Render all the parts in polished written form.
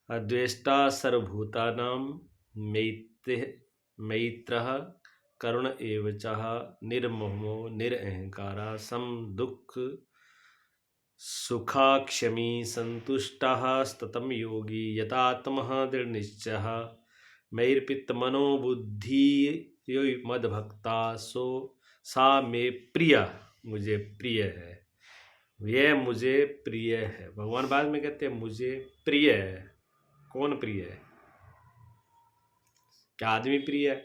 अद्वेष्टा सर्वभूतानां मैत्रः करुण एव च निर्ममो निरहंकारः समदुःख सुखाक्षमी संतुष्टः सततं योगी यतात्मः दृढ़निश्चयः मयिर्पितमनो बुद्धि यो मद्भक्ता सो सा मे प्रिय, मुझे प्रिय है, यह मुझे प्रिय है। भगवान बाद में कहते हैं मुझे प्रिय है। कौन प्रिय है? क्या आदमी प्रिय है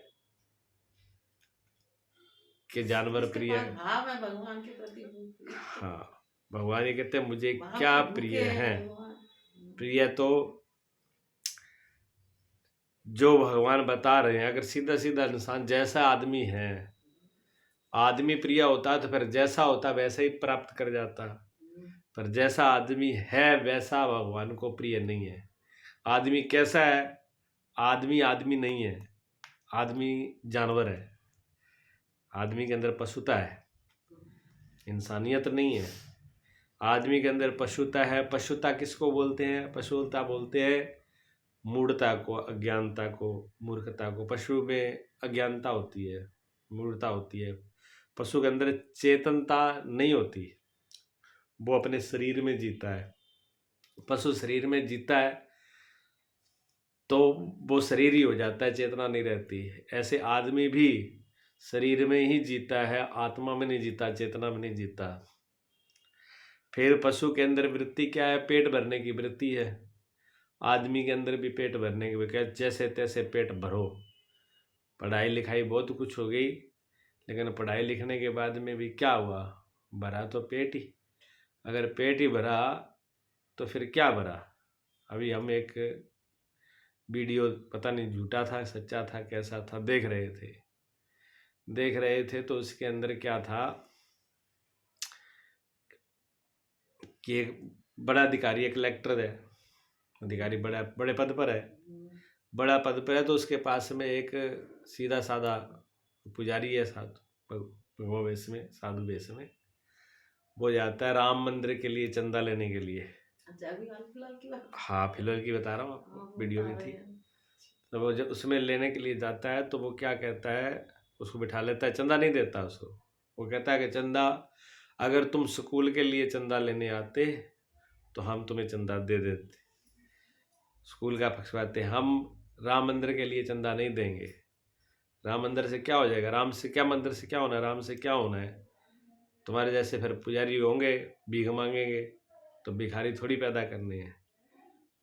कि जानवर प्रिय है? भाव है भगवान के प्रति। हाँ, भगवान ये कहते हैं मुझे क्या प्रिय है। प्रिय तो जो भगवान बता रहे हैं, अगर सीधा सीधा इंसान जैसा आदमी है, आदमी प्रिय होता तो फिर जैसा होता वैसा ही प्राप्त कर जाता, पर जैसा आदमी है वैसा भगवान को प्रिय नहीं है। आदमी कैसा है? आदमी आदमी नहीं है, आदमी जानवर है। आदमी के अंदर पशुता है, इंसानियत नहीं है। आदमी के अंदर पशुता है। पशुता किसको बोलते हैं? पशुता बोलते हैं मूढ़ता को, अज्ञानता को, मूर्खता को। पशु में अज्ञानता होती है, मूढ़ता होती है। पशु के अंदर चेतनता नहीं होती, वो अपने शरीर में जीता है। पशु शरीर में जीता है तो वो शरीर ही हो जाता है, चेतना नहीं रहती। ऐसे आदमी भी शरीर में ही जीता है, आत्मा में नहीं जीता, चेतना में नहीं जीता। फिर पशु के अंदर वृत्ति क्या है? पेट भरने की वृत्ति है। आदमी के अंदर भी पेट भरने की वृत्ति, जैसे तैसे पेट भरो। पढ़ाई लिखाई बहुत कुछ हो गई, लेकिन पढ़ाई लिखने के बाद में भी क्या हुआ? भरा तो पेट ही। अगर पेट ही भरा तो फिर क्या भरा? अभी हम एक वीडियो, पता नहीं झूठा था सच्चा था कैसा था, देख रहे थे तो उसके अंदर क्या था कि एक बड़ा अधिकारी, एक कलेक्टर है, अधिकारी बड़ा बड़े पद पर है, बड़ा पद पर है, तो उसके पास में एक सीधा साधा पुजारी है, वो वेश में, साधु वेश में। वो जाता है राम मंदिर के लिए चंदा लेने के लिए। अच्छा, अभी फिलहाल की बात? हाँ, फिलहाल की बता रहा हूँ आपको, वीडियो में थी। तो वो जब उसमें लेने के लिए जाता है तो वो क्या कहता है, उसको बिठा लेता है, चंदा नहीं देता उसको। वो कहता है कि चंदा, अगर तुम स्कूल के लिए चंदा लेने आते तो हम तुम्हें चंदा दे देते। स्कूल का पक्षपाती, हम राम मंदिर के लिए चंदा नहीं देंगे। राम मंदिर से क्या हो जाएगा? राम से क्या, मंदिर से क्या होना है? राम से क्या होना है? तुम्हारे जैसे फिर पुजारी होंगे, भीख मांगेंगे, तो भिखारी थोड़ी पैदा करने हैं।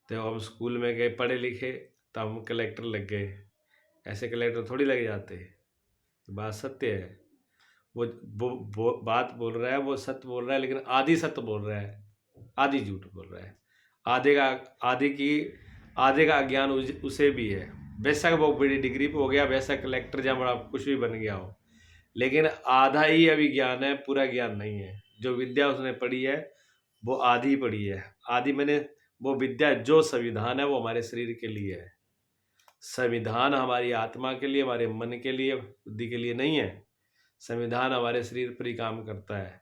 तो हम स्कूल में गए पढ़े लिखे, तो हम कलेक्टर लग गए। ऐसे कलेक्टर थोड़ी लग जाते। बात सत्य है। वो बात बोल रहा है, वो सत्य बोल रहा है, लेकिन आधी सत्य बोल रहा है, आधी झूठ बोल रहा है। आधे का अज्ञान उसे भी है। बेशक वो बड़ी डिग्री पे हो गया, बेशक कलेक्टर जहाँ बड़ा कुछ भी बन गया हो, लेकिन आधा ही अभी ज्ञान है, पूरा ज्ञान नहीं है। जो विद्या उसने पढ़ी है वो आधी पढ़ी है। आधी मैंने, वो विद्या जो संविधान है वो हमारे शरीर के लिए है। संविधान हमारी आत्मा के लिए, हमारे मन के लिए, बुद्धि के लिए नहीं है। संविधान हमारे शरीर पर ही काम करता है।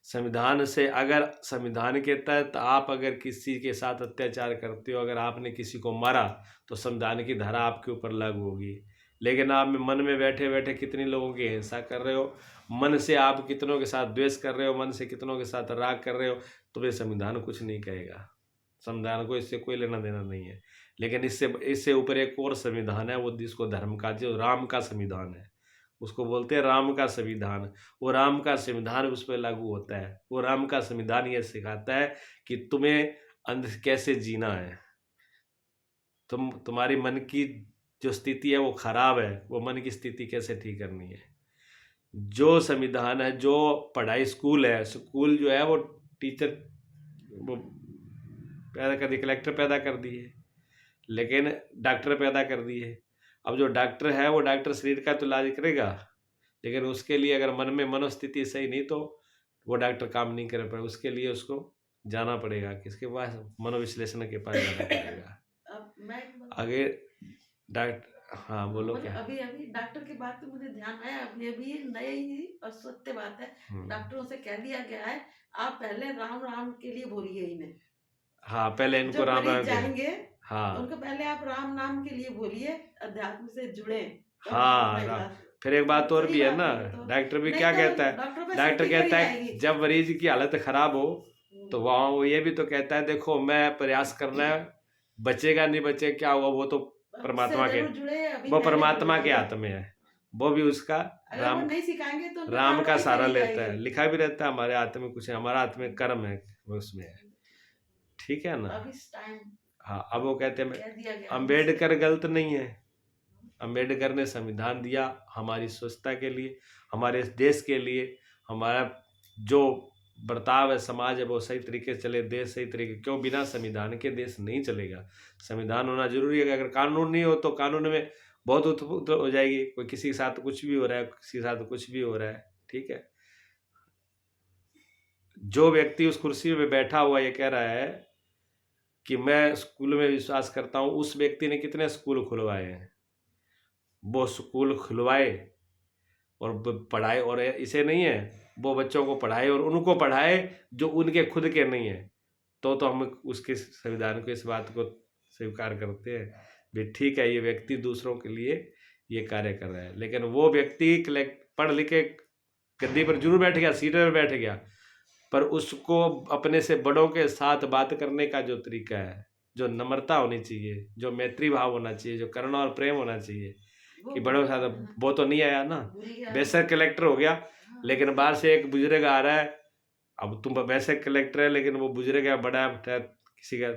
संविधान से, अगर संविधान के तहत आप अगर किसी के साथ अत्याचार करते हो, अगर आपने किसी को मारा, तो संविधान की धारा आपके ऊपर लागू होगी। लेकिन आप मन में बैठे बैठे कितने लोगों की हिंसा कर रहे हो, मन से आप कितनों के साथ द्वेष कर रहे हो, मन से कितनों के साथ राग कर रहे हो, तो ये संविधान कुछ नहीं कहेगा। संविधान को इससे कोई लेना देना नहीं है। लेकिन इससे ऊपर एक और संविधान है, वो जिसको धर्म का, जो राम का संविधान है, उसको बोलते हैं राम का संविधान। वो राम का संविधान उस पर लागू होता है। वो राम का संविधान ये सिखाता है कि तुम्हें अंदर कैसे जीना है। तुम्हारी मन की जो स्थिति है वो खराब है, वो मन की स्थिति कैसे ठीक करनी है। जो संविधान है, जो पढ़ाई, स्कूल है, स्कूल जो है वो टीचर वो पैदा कर दिए, कलेक्टर पैदा कर दिए, लेकिन डॉक्टर पैदा कर दिए। अब जो डॉक्टर है वो डॉक्टर शरीर का तो इलाज करेगा, लेकिन उसके लिए अगर मन में मनोस्थिति सही नहीं, तो वो डॉक्टर काम नहीं कर पाए। उसके लिए उसको जाना पड़ेगा किसके पास? मनोविश्लेषण के पास जाना पड़ेगा। अब मैं आगे डॉक्टर, हाँ बोलो क्या? अभी अभी डॉक्टर की बात तो मुझे ध्यान आया, अभी अभी नई ही और सत्य बात है। डॉक्टरों से कह दिया गया है आप पहले राम राम के लिए बोलिए इन्हें। हाँ, पहले इनको जब राम मरीज राम के, जाएंगे हाँ उनको पहले आप राम नाम के लिए बोलिए, अध्यात्म से जुड़े, तब हाँ अपना राम। इलाज। फिर एक बात और सही भी है बात ना, है ये तो। डॉक्टर भी नहीं क्या तो कहता है, डॉक्टर पे डॉक्टर छुट्टी कहता कड़ी है आएगी। जब मरीज की हालत खराब हो तो वहाँ वो ये भी तो कहता है देखो मैं प्रयास करना है, बचेगा नहीं बचेगा क्या हुआ वो तो अब उससे परमात्मा के, जरूर जुड़े, अभी वो पहले परमात्मा के जुड़े। हाथ में है, वो भी उसका अगर वो राम, नहीं सिखाएंगे तो उन पे राम का कार्रवाई सहारा करी लेता है। जाएगी। लिखा भी रहता है हमारे हाथ में कुछ है, हमारा हाथ में कर्म है, वो उसमें है। ठीक है ना। अब इस टाइम हाँ अब वो कहते हैं कह दिया गया है अम्बेडकर गलत नहीं है, अम्बेडकर ने संविधान दिया हमारी स्वच्छता के लिए, हमारे देश के लिए, हमारा जो बर्ताव है समाज है वो सही तरीके से चले, देश सही तरीके, क्यों बिना संविधान के देश नहीं चलेगा। संविधान होना जरूरी है, अगर कानून नहीं हो तो कानून में बहुत उथल हो जाएगी, कोई किसी के साथ कुछ भी हो रहा है, किसी के साथ कुछ भी हो रहा है। ठीक है, जो व्यक्ति उस कुर्सी में बैठा हुआ ये कह रहा है कि मैं स्कूल में विश्वास करता हूँ, उस व्यक्ति ने कितने स्कूल खुलवाए हैं, वो स्कूल खुलवाए और पढ़ाए, और इसे नहीं है वो बच्चों को पढ़ाए और उनको पढ़ाए जो उनके खुद के नहीं है, तो हम उसके संविधान को, इस बात को स्वीकार करते हैं भी ठीक है ये व्यक्ति दूसरों के लिए ये कार्य कर रहा है। लेकिन वो व्यक्ति पढ़ लिख के गद्दी पर जरूर बैठ गया, सीट पर बैठ गया, पर उसको अपने से बड़ों के साथ बात करने का जो तरीका है, जो नम्रता होनी चाहिए, जो मैत्री भाव होना चाहिए, जो करुणा और प्रेम होना चाहिए कि बड़ों के साथ, वो तो नहीं आया ना। बेशक कलेक्टर हो गया लेकिन बाहर से एक बुजुर्ग आ रहा है, अब तुम बेशक कलेक्टर है लेकिन वो बुजुर्ग है, बड़ा है किसी का,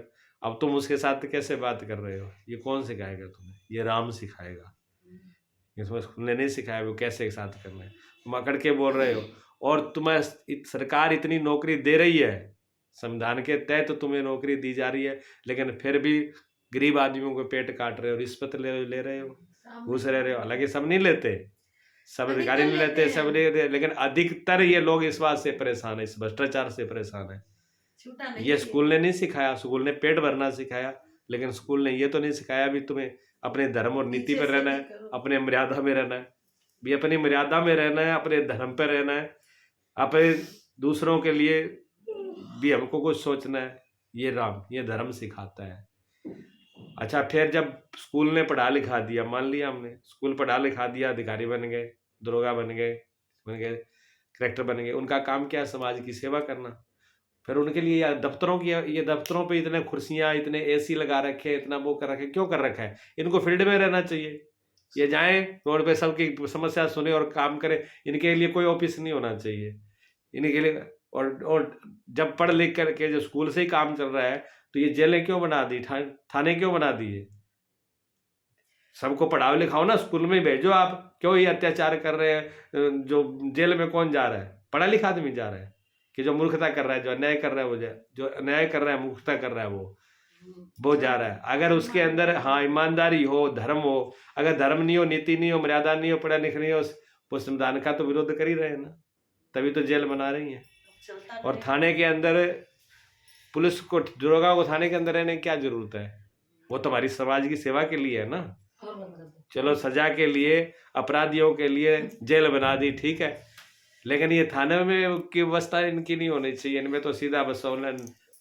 अब तुम उसके साथ कैसे बात कर रहे हो, ये कौन सिखाएगा तुम्हें, ये राम सिखाएगा, इसमें तुमने नहीं सिखाया वो कैसे साथ करना है, तुम अकड़ के बोल रहे हो। और तुम्हें सरकार इतनी नौकरी दे रही है संविधान के तहत, तो तुम्हें नौकरी दी जा रही है, लेकिन फिर भी गरीब आदमियों को पेट काट रहे हो, रिश्वत ले रहे हो, घूस रहे हो। हालांकि सब नहीं लेते, सब अधिकारी नहीं लेते, सब नहीं लेते, लेकिन अधिकतर ये लोग इस बात से परेशान है, इस भ्रष्टाचार से परेशान है। ये स्कूल ने नहीं सिखाया, स्कूल ने पेट भरना सिखाया, लेकिन स्कूल ने ये तो नहीं सिखाया भी तुम्हें अपने धर्म और नीति पर रहना है, अपने मर्यादा में रहना है, भी अपनी मर्यादा में रहना है, अपने धर्म पर रहना है, अपने दूसरों के लिए भी हमको कुछ सोचना है। ये राम, ये धर्म सिखाता है। अच्छा, फिर जब स्कूल ने पढ़ा लिखा दिया, मान लिया हमने स्कूल पढ़ा लिखा दिया, अधिकारी बन गए, दरोगा बन गए, कलेक्टर बन गए, उनका काम क्या है, समाज की सेवा करना। फिर उनके लिए दफ्तरों की, ये दफ्तरों पे इतने कुर्सियां, इतने एसी लगा रखे, इतना वो कर रखे, क्यों कर रखा है, इनको फील्ड में रहना चाहिए, ये जाएं रोड पे सबकी समस्या सुने और काम करें, इनके लिए कोई ऑफिस नहीं होना चाहिए इनके लिए। और जब पढ़ लिख करके जो स्कूल से ही काम चल रहा है तो ये जेलें क्यों बना दी, थाने क्यों बना दिए, सबको पढ़ाओ लिखाओ ना, स्कूल में भेजो आप, क्यों ये अत्याचार कर रहे हैं, जो जेल में कौन जा रहा है, पढ़ा लिखा आदमी जा रहा है, कि जो मूर्खता कर रहा है, जो अन्याय कर रहा है, वो जो अन्याय कर रहा है, मूर्खता कर रहा है, वो जा रहा है। अगर उसके अंदर हाँ ईमानदारी हो, धर्म हो, अगर धर्म नहीं हो, नीति नहीं हो, मर्यादा नहीं हो, पढ़ा लिखा नहीं हो, वो संविधान का तो विरोध कर ही रहे हैं ना, तभी तो जेल बना रही है। और थाने के अंदर पुलिस को, दरोगा को थाने के अंदर रहने की क्या जरूरत है, वो तुम्हारी समाज की सेवा के लिए है ना। चलो सजा के लिए, अपराधियों के लिए जेल बना दी, ठीक है, लेकिन ये थाने में की व्यवस्था इनकी नहीं होनी चाहिए। इनमें तो सीधा बस ऑनलाइन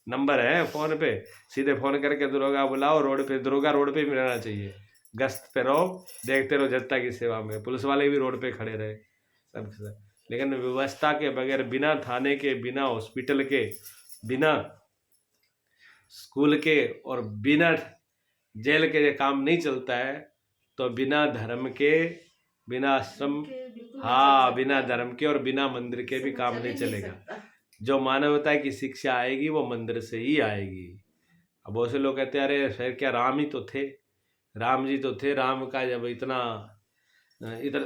नंबर है फोन पे, सीधे फोन करके दरोगा बुलाओ, रोड पे दरोगा रोड पे भी रहना चाहिए, गश्त पे रहो, देखते रहो जनता की सेवा में, पुलिस वाले भी रोड पे खड़े रहे सब। लेकिन व्यवस्था के बगैर, बिना थाने के, बिना हॉस्पिटल के, बिना स्कूल के और बिना जेल के काम नहीं चलता है। तो बिना धर्म के, बिना आश्रम, हाँ बिना धर्म के और बिना मंदिर के भी काम नहीं चलेगा। जो मानवता की शिक्षा आएगी वो मंदिर से ही आएगी। अब बहुत से लोग कहते हैं अरे फिर क्या राम ही तो थे, राम जी तो थे, राम का जब इतना इधर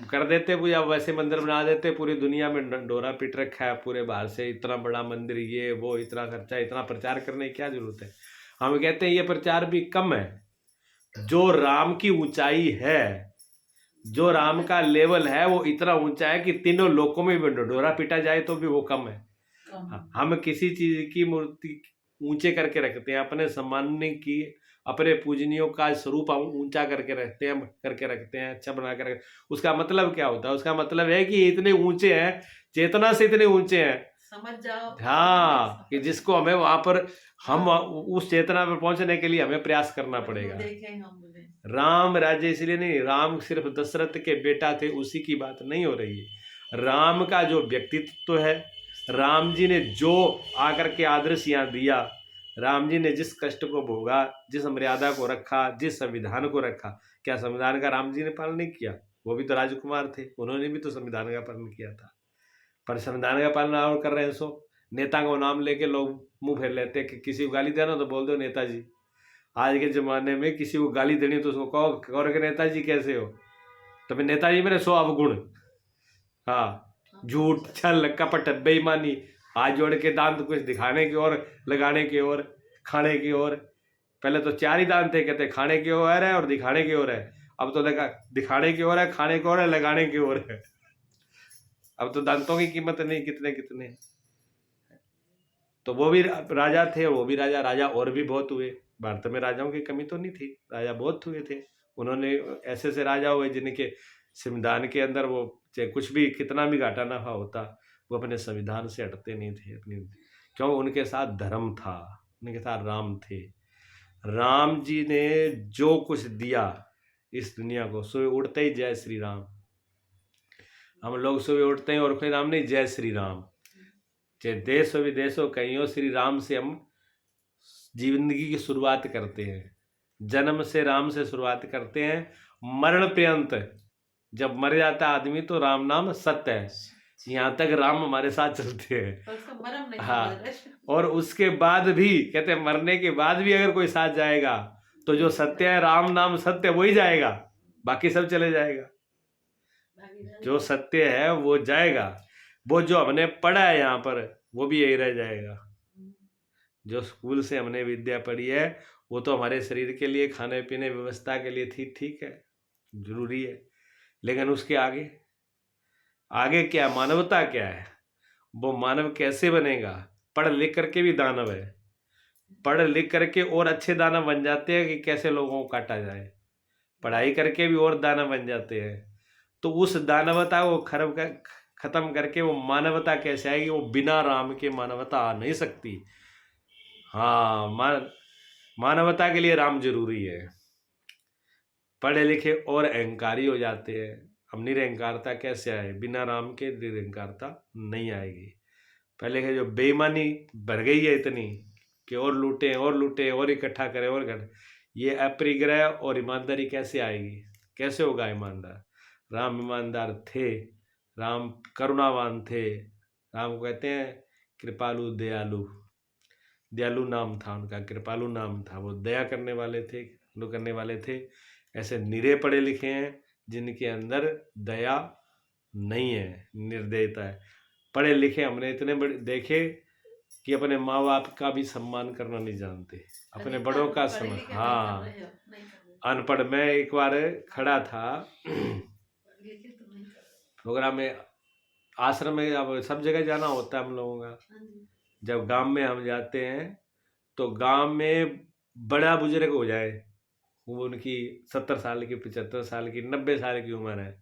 कर देते पूजा, वैसे मंदिर बना देते, पूरी दुनिया में डोरा पीट रखा है पूरे बाहर से, इतना बड़ा मंदिर, ये वो, इतना खर्चा, इतना प्रचार करने की क्या जरूरत है। हम कहते हैं ये प्रचार भी कम है, जो राम की ऊंचाई है, जो राम का लेवल है वो इतना ऊंचा है कि तीनों लोकों में भी डोरा पीटा जाए तो भी वो कम है। हम किसी चीज की मूर्ति ऊंचे करके रखते हैं, अपने सम्मानने की, अपने पूजनियों का स्वरूप हम ऊंचा करके रखते हैं, अच्छा बना कर। उसका मतलब क्या होता है, उसका मतलब है कि इतने ऊंचे हैं, चेतना से इतने ऊंचे हैं, समझ जाओ। हाँ, कि जिसको हमें वहां पर हम उस चेतना पर पहुंचने के लिए हमें प्रयास करना पड़ेगा। देखें हम बोले राम राज्य इसलिए नहीं, राम सिर्फ दशरथ के बेटा थे उसी की बात नहीं हो रही है। राम का जो व्यक्तित्व है, राम जी ने जो आकर के आदर्श यहाँ दिया, राम जी ने जिस कष्ट को भोगा, जिस मर्यादा को रखा, जिस संविधान को रखा, क्या संविधान का राम जी ने पालन नहीं किया? वो भी तो राजकुमार थे, उन्होंने भी तो संविधान का पालन किया था। पर संविधान का पालन और कर रहे हैं सो नेता को नाम लेके लोग मुंह फेर लेते हैं कि किसी को गाली देना तो बोल दो नेताजी। आज के जमाने में किसी को गाली देनी तो उसको कहो के नेताजी कैसे हो, तो फिर नेताजी मेरे 100 अवगुण। हाँ, झूठ, छल, कपट, बेईमानी, हाथ जोड़ के दांत तो कुछ दिखाने की ओर, लगाने की ओर, खाने की ओर। पहले तो 4 ही दांत थे, कहते खाने की ओर है और दिखाने की ओर है। अब तो देखा दिखाने की ओर है, खाने की ओर है, लगाने की ओर है। अब तो दांतों की कीमत नहीं, कितने कितने। तो वो भी राजा थे, वो भी राजा और भी बहुत हुए। भारत में राजाओं की कमी तो नहीं थी, राजा बहुत हुए थे। उन्होंने ऐसे से राजा हुए जिनके संविधान के अंदर वो चाहे कुछ भी कितना भी घाटा नफा होता, वो अपने संविधान से हटते नहीं थे अपनी, क्यों? उनके साथ धर्म था, उनके साथ राम थे। राम जी ने जो कुछ दिया इस दुनिया को, सुबह उठते ही जय श्री राम। हम लोग सुबह उठते हैं और कोई नाम नहीं, जय श्री राम। चाहे देश हो विदेश हो, कहीं हो, श्री राम से हम जिंदगी की शुरुआत करते हैं। जन्म से राम से शुरुआत करते हैं, मरण पर्यंत जब मर जाता आदमी तो राम नाम सत्य है। यहाँ तक राम हमारे साथ चलते हैं। हाँ, और उसके बाद भी कहते हैं मरने के बाद भी अगर कोई साथ जाएगा तो जो सत्य है, राम नाम सत्य, वही जाएगा, बाकी सब चले जाएगा। जो सत्य है वो जाएगा, वो जो हमने पढ़ा है यहाँ पर वो भी यही रह जाएगा। जो स्कूल से हमने विद्या पढ़ी है वो तो हमारे शरीर के लिए, खाने पीने व्यवस्था के लिए थी, ठीक है, जरूरी है, लेकिन उसके आगे आगे क्या, मानवता क्या है? वो मानव कैसे बनेगा? पढ़ लिख करके भी दानव है, पढ़ लिख करके और अच्छे दानव बन जाते हैं कि कैसे लोगों को काटा जाए, पढ़ाई करके भी और दानव बन जाते हैं। तो उस दानवता को खत्म करके वो मानवता कैसे आएगी? वो बिना राम के मानवता आ नहीं सकती। हाँ, मानवता के लिए राम जरूरी है। पढ़े लिखे और अहंकारी हो जाते हैं, अब निरहंकारता कैसे आए? बिना राम के निरहंकारता नहीं आएगी। पहले के जो बेईमानी भर गई है इतनी कि और लूटे और इकट्ठा करें और ये अपरिग्रह और ईमानदारी कैसे आएगी? कैसे होगा ईमानदार? राम ईमानदार थे, राम करुणावान थे, राम को कहते हैं कृपालु दयालु। दयालु नाम था उनका, कृपालु नाम था, वो दया करने वाले थे, करने वाले थे। ऐसे निरे पढ़े लिखे हैं जिनके अंदर दया नहीं है, निर्दयता है। पढ़े लिखे हमने इतने बड़े देखे कि अपने माँ बाप का भी सम्मान करना नहीं जानते, अपने बड़ों का सम्मान। हाँ, अनपढ़। मैं एक बार खड़ा था प्रोग्राम में, आश्रम में, अब सब जगह जाना होता है हम लोगों का। जब गांव में हम जाते हैं तो गांव में बड़ा बुजुर्ग हो जाए, वो उनकी 70 साल की, 75 साल की, 90 साल की उम्र है,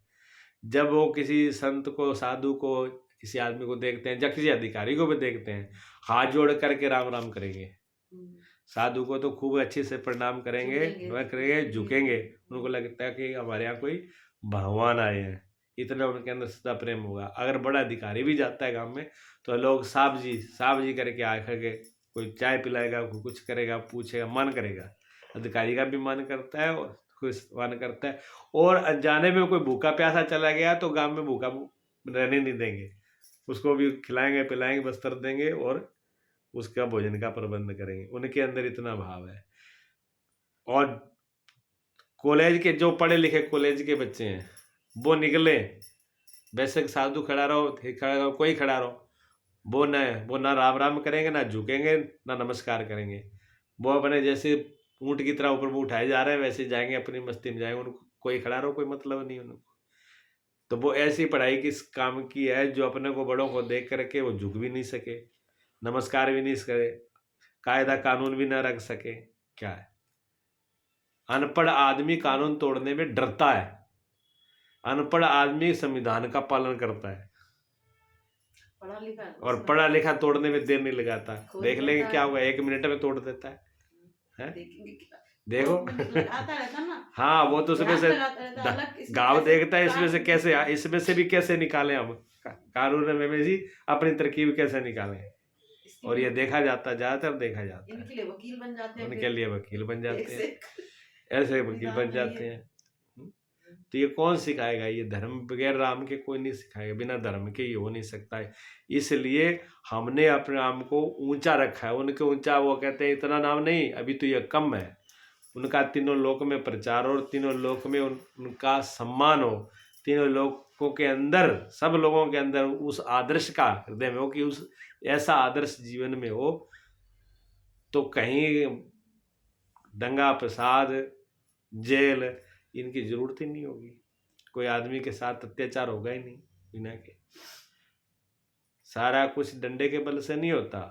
जब वो किसी संत को, साधु को, किसी आदमी को देखते हैं या किसी अधिकारी को भी देखते हैं, हाथ जोड़ करके राम राम करेंगे। साधु को तो खूब अच्छे से प्रणाम करेंगे, झुकेंगे। उनको लगता है कि हमारे यहाँ कोई भगवान आए हैं, इतना उनके अंदर सदा प्रेम होगा। अगर बड़ा अधिकारी भी जाता है गांव में तो लोग साहब जी करके आकर के, कोई चाय पिलाएगा, कोई कुछ करेगा, पूछेगा, मान करेगा। अधिकारी का भी मन करता है और खुश मन करता है। और अनजाने में कोई भूखा प्यासा चला गया तो गांव में भूखा रहने नहीं देंगे, उसको भी खिलाएंगे, पिलाएंगे, वस्त्र देंगे और उसका भोजन का प्रबंध करेंगे। उनके अंदर इतना भाव है। और कॉलेज के जो पढ़े लिखे कॉलेज के बच्चे हैं वो निकले, वैसे साधु खड़ा रहो, कोई खड़ा रहो, वो ना राम राम करेंगे, ना झुकेंगे, ना नमस्कार करेंगे। वो अपने जैसे ऊँट की तरह ऊपर उठाए जा रहे हैं वैसे जाएंगे, अपनी मस्ती में जाएंगे, उनको कोई खड़ा रहो कोई मतलब नहीं उनको। तो वो ऐसी पढ़ाई किस काम की है जो अपने को, बड़ों को देख करके वो झुक भी नहीं सके, नमस्कार भी नहीं करे, कायदा कानून भी ना रख सके। क्या है? अनपढ़ आदमी कानून तोड़ने में डरता है, अनपढ़ आदमी संविधान का पालन करता है। पढ़ा लिखा और उसमें पढ़ा लिखा तोड़ने में देर नहीं लगाता। खोज देख लेंगे लेता क्या है। होगा, 1 मिनट में तोड़ देता है? देखेंगे क्या, देखो 2 मिनट लगाता रहता ना, हाँ वो तो उसमें ध्यान से लगाता रहता, अलग इसमें गाँव कैसे देखता है, इसमें से काट कैसे, देते हैं। इसमें से भी कैसे निकालें हम, कानून में जी अपनी तरकीब कैसे निकालें। इसके और ये लिए देखा जाता है, ज्यादातर देखा जाता है, इनके लिए वकील बन जाते हैं, उनके फिर लिए वकील बन जाते एक हैं, से ऐसे वकील निदान बन नहीं जाते है। हैं। तो ये कौन सिखाएगा, ये धर्म बगैर राम के कोई नहीं सिखाएगा, बिना धर्म के ये हो नहीं सकता है। इसलिए हमने अपने नाम को ऊंचा रखा है, उनके ऊंचा वो कहते हैं इतना नाम नहीं, अभी तो ये कम है। उनका तीनों लोक में प्रचार हो, तीनों लोक में उनका सम्मान हो, तीनों लोगों के अंदर, सब लोगों के अंदर उस आदर्श का हृदय में हो कि उस ऐसा आदर्श जीवन में हो, तो कहीं दंगा प्रसाद जेल इनकी जरूरत ही नहीं होगी। कोई आदमी के साथ अत्याचार होगा ही नहीं बिना के। सारा कुछ डंडे के बल से नहीं होता,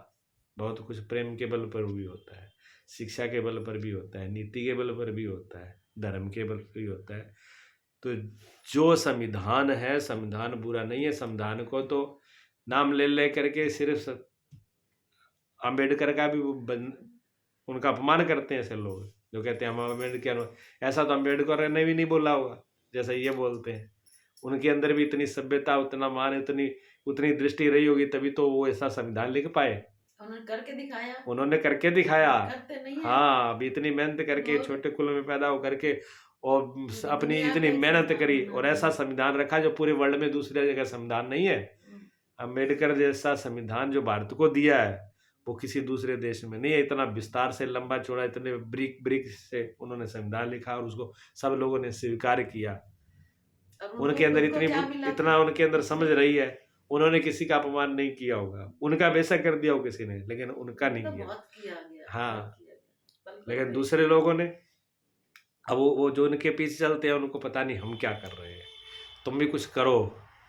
बहुत कुछ प्रेम के बल पर भी होता है, शिक्षा के बल पर भी होता है, नीति के बल पर भी होता है, धर्म के बल पर भी होता है। तो जो संविधान है, संविधान बुरा नहीं है। संविधान को तो नाम ले करके सिर्फ अम्बेडकर का भी उनका अपमान करते हैं ऐसे लोग जो कहते हैं हम अम्बेडकर, ऐसा तो अम्बेडकर ने भी नहीं बोला होगा जैसा ये बोलते हैं। उनके अंदर भी इतनी सभ्यता, उतना मान, उतनी दृष्टि रही होगी, तभी तो वो ऐसा संविधान लिख पाए। उन्होंने करके दिखाया, उन्होंने करके दिखाया। करते नहीं है। हाँ, अभी इतनी मेहनत करके, छोटे कुल में पैदा हो करके और अपनी इतनी मेहनत करी और ऐसा संविधान रखा जो पूरे वर्ल्ड में दूसरे जगह संविधान नहीं है। अम्बेडकर जैसा संविधान जो भारत को दिया है वो किसी दूसरे देश में नहीं है। इतना विस्तार से, लंबा चौड़ा, इतने ब्रिक से उन्होंने संविधान लिखा और उसको सब लोगों ने स्वीकार किया। उनके अंदर इतना उनके अंदर समझ रही है। उन्होंने किसी का अपमान नहीं किया होगा, उनका बेशक कर दिया हो किसी ने, लेकिन उनका नहीं किया। हाँ, लेकिन दूसरे लोगों ने, अब वो जो उनके पीछे चलते हैं उनको पता नहीं हम क्या कर रहे हैं। तुम भी कुछ करो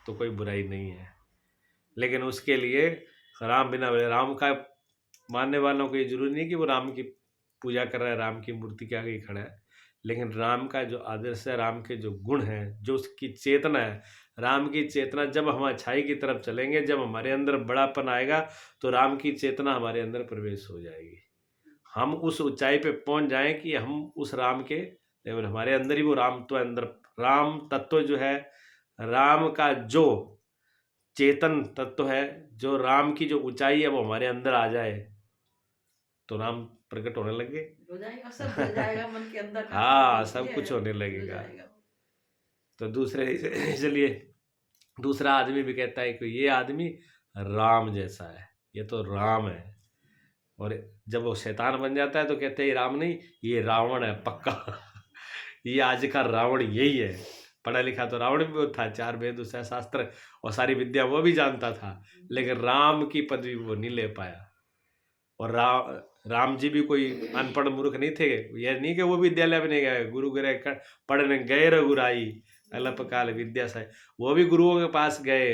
तो कोई बुराई नहीं है, लेकिन उसके लिए राम बिना राम का मानने वालों को ये जरूरी नहीं कि वो राम की पूजा कर रहा है, राम की मूर्ति के आगे खड़ा है, लेकिन राम का जो आदर्श है, राम के जो गुण हैं, जो उसकी चेतना है, राम की चेतना, जब हम अच्छाई की तरफ चलेंगे, जब हमारे अंदर बड़ापन आएगा तो राम की चेतना हमारे अंदर प्रवेश हो जाएगी। हम उस ऊंचाई पे पहुंच जाएं कि हम उस राम के, हमारे अंदर ही वो राम तो अंदर, राम तत्व जो है, राम का जो चेतन तत्व है, जो राम की जो ऊंचाई है वो हमारे अंदर आ जाए तो राम प्रकट होने लगे, हो जाएगा, सब हो जाएगा मन के अंदर। हाँ, सब कुछ होने लगेगा। तो दूसरे, इसलिए दूसरा आदमी भी कहता है कि ये आदमी राम जैसा है, ये तो राम है। और जब वो शैतान बन जाता है तो कहते हैं ये राम नहीं, ये रावण है पक्का। ये आज का रावण यही है। पढ़ा लिखा तो रावण भी वो था, 4 वेद, उसका शास्त्र और सारी विद्या वो भी जानता था, लेकिन राम की पदवी वो नहीं ले पाया। और राम जी भी कोई अनपढ़ मूर्ख नहीं थे। यह नहीं कि वो विद्यालय में नहीं गए, गुरु गृह पढ़ने गए रघुराई अल्पकाल विद्या से, वो भी गुरुओं के पास गए,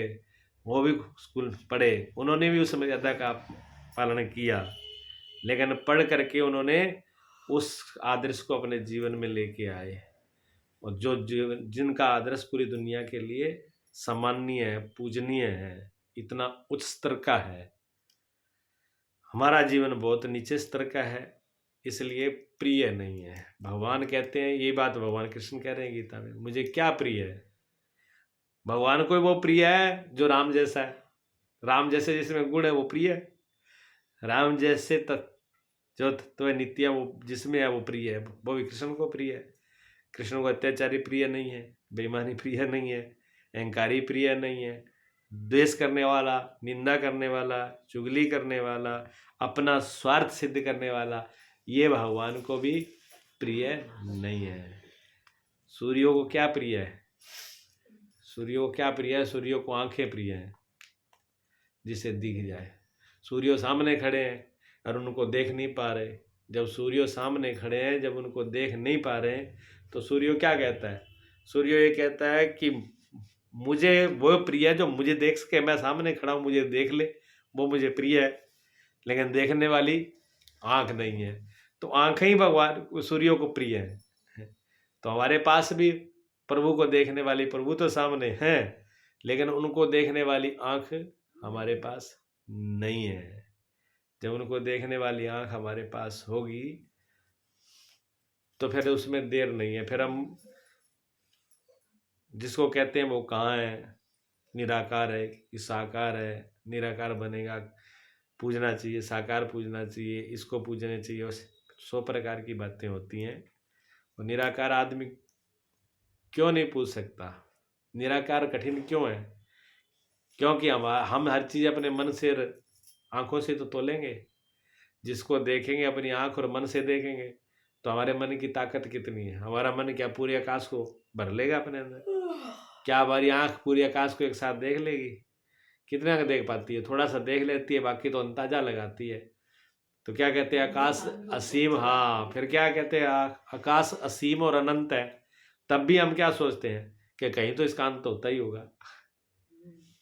वो भी स्कूल पढ़े, उन्होंने भी उस मर्यादा का पालन किया, लेकिन पढ़ करके उन्होंने उस आदर्श को अपने जीवन में लेके आए। और जो जिनका आदर्श पूरी दुनिया के लिए सम्माननीय है, पूजनीय है, इतना उच्च स्तर का है, हमारा जीवन बहुत नीचे स्तर का है, इसलिए प्रिय नहीं है। भगवान कहते हैं, ये बात भगवान कृष्ण कह रहे हैं गीता में, मुझे क्या प्रिय है। भगवान को वो प्रिय है जो राम जैसा है, राम जैसे जिसमें गुण है वो प्रिय है, राम जैसे जो तत्व नित्य वो जिसमें है वो प्रिय है, वो भी कृष्ण को प्रिय है। कृष्ण को अत्याचारी प्रिय नहीं है, बेईमानी प्रिय नहीं है, अहंकारी प्रिय नहीं है, द्वेष करने वाला, निंदा करने वाला, चुगली करने वाला, अपना स्वार्थ सिद्ध करने वाला, ये भगवान को भी प्रिय नहीं है। सूर्यों को क्या प्रिय है? सूर्यों को क्या प्रिय है? सूर्यों को आंखें प्रिय हैं, जिसे दिख जाए। सूर्यों सामने खड़े हैं और उनको देख नहीं पा रहे। जब सूर्यों सामने खड़े हैं, जब उनको देख नहीं पा रहे हैं, तो सूर्यों क्या कहता है? सूर्यों ये कहता है कि मुझे वो प्रिय है जो मुझे देख सके, मैं सामने खड़ा हूँ, मुझे देख ले, वो मुझे प्रिय है। लेकिन देखने वाली आँख नहीं है, तो आँखें ही भगवान सूर्यों को प्रिय है। तो हमारे पास भी प्रभु को देखने वाली, प्रभु तो सामने हैं, लेकिन उनको देखने वाली आँख हमारे पास नहीं है। जब उनको देखने वाली आंख हमारे पास होगी तो फिर उसमें देर नहीं है। फिर हम जिसको कहते हैं वो कहाँ है, निराकार है कि साकार है। निराकार बनेगा, पूजना चाहिए, साकार पूजना चाहिए, इसको पूजने चाहिए, और 100 प्रकार की बातें होती हैं। और निराकार आदमी क्यों नहीं पूछ सकता? निराकार कठिन क्यों है? क्योंकि हम हर चीज़ अपने मन से, आंखों से तो तोलेंगे। जिसको देखेंगे अपनी आंख और मन से देखेंगे तो हमारे मन की ताकत कितनी है? हमारा मन क्या पूरे आकाश को भर लेगा अपने अंदर? क्या हमारी आंख पूरे आकाश को एक साथ देख लेगी? कितना का देख पाती है? थोड़ा सा देख लेती है, बाकी तो अंदाजा लगाती है। तो क्या कहते हैं, आकाश असीम। हाँ, फिर क्या कहते हैं, आकाश असीम और अनंत है। तब भी हम क्या सोचते हैं कि कहीं तो इसका अंत होता ही होगा,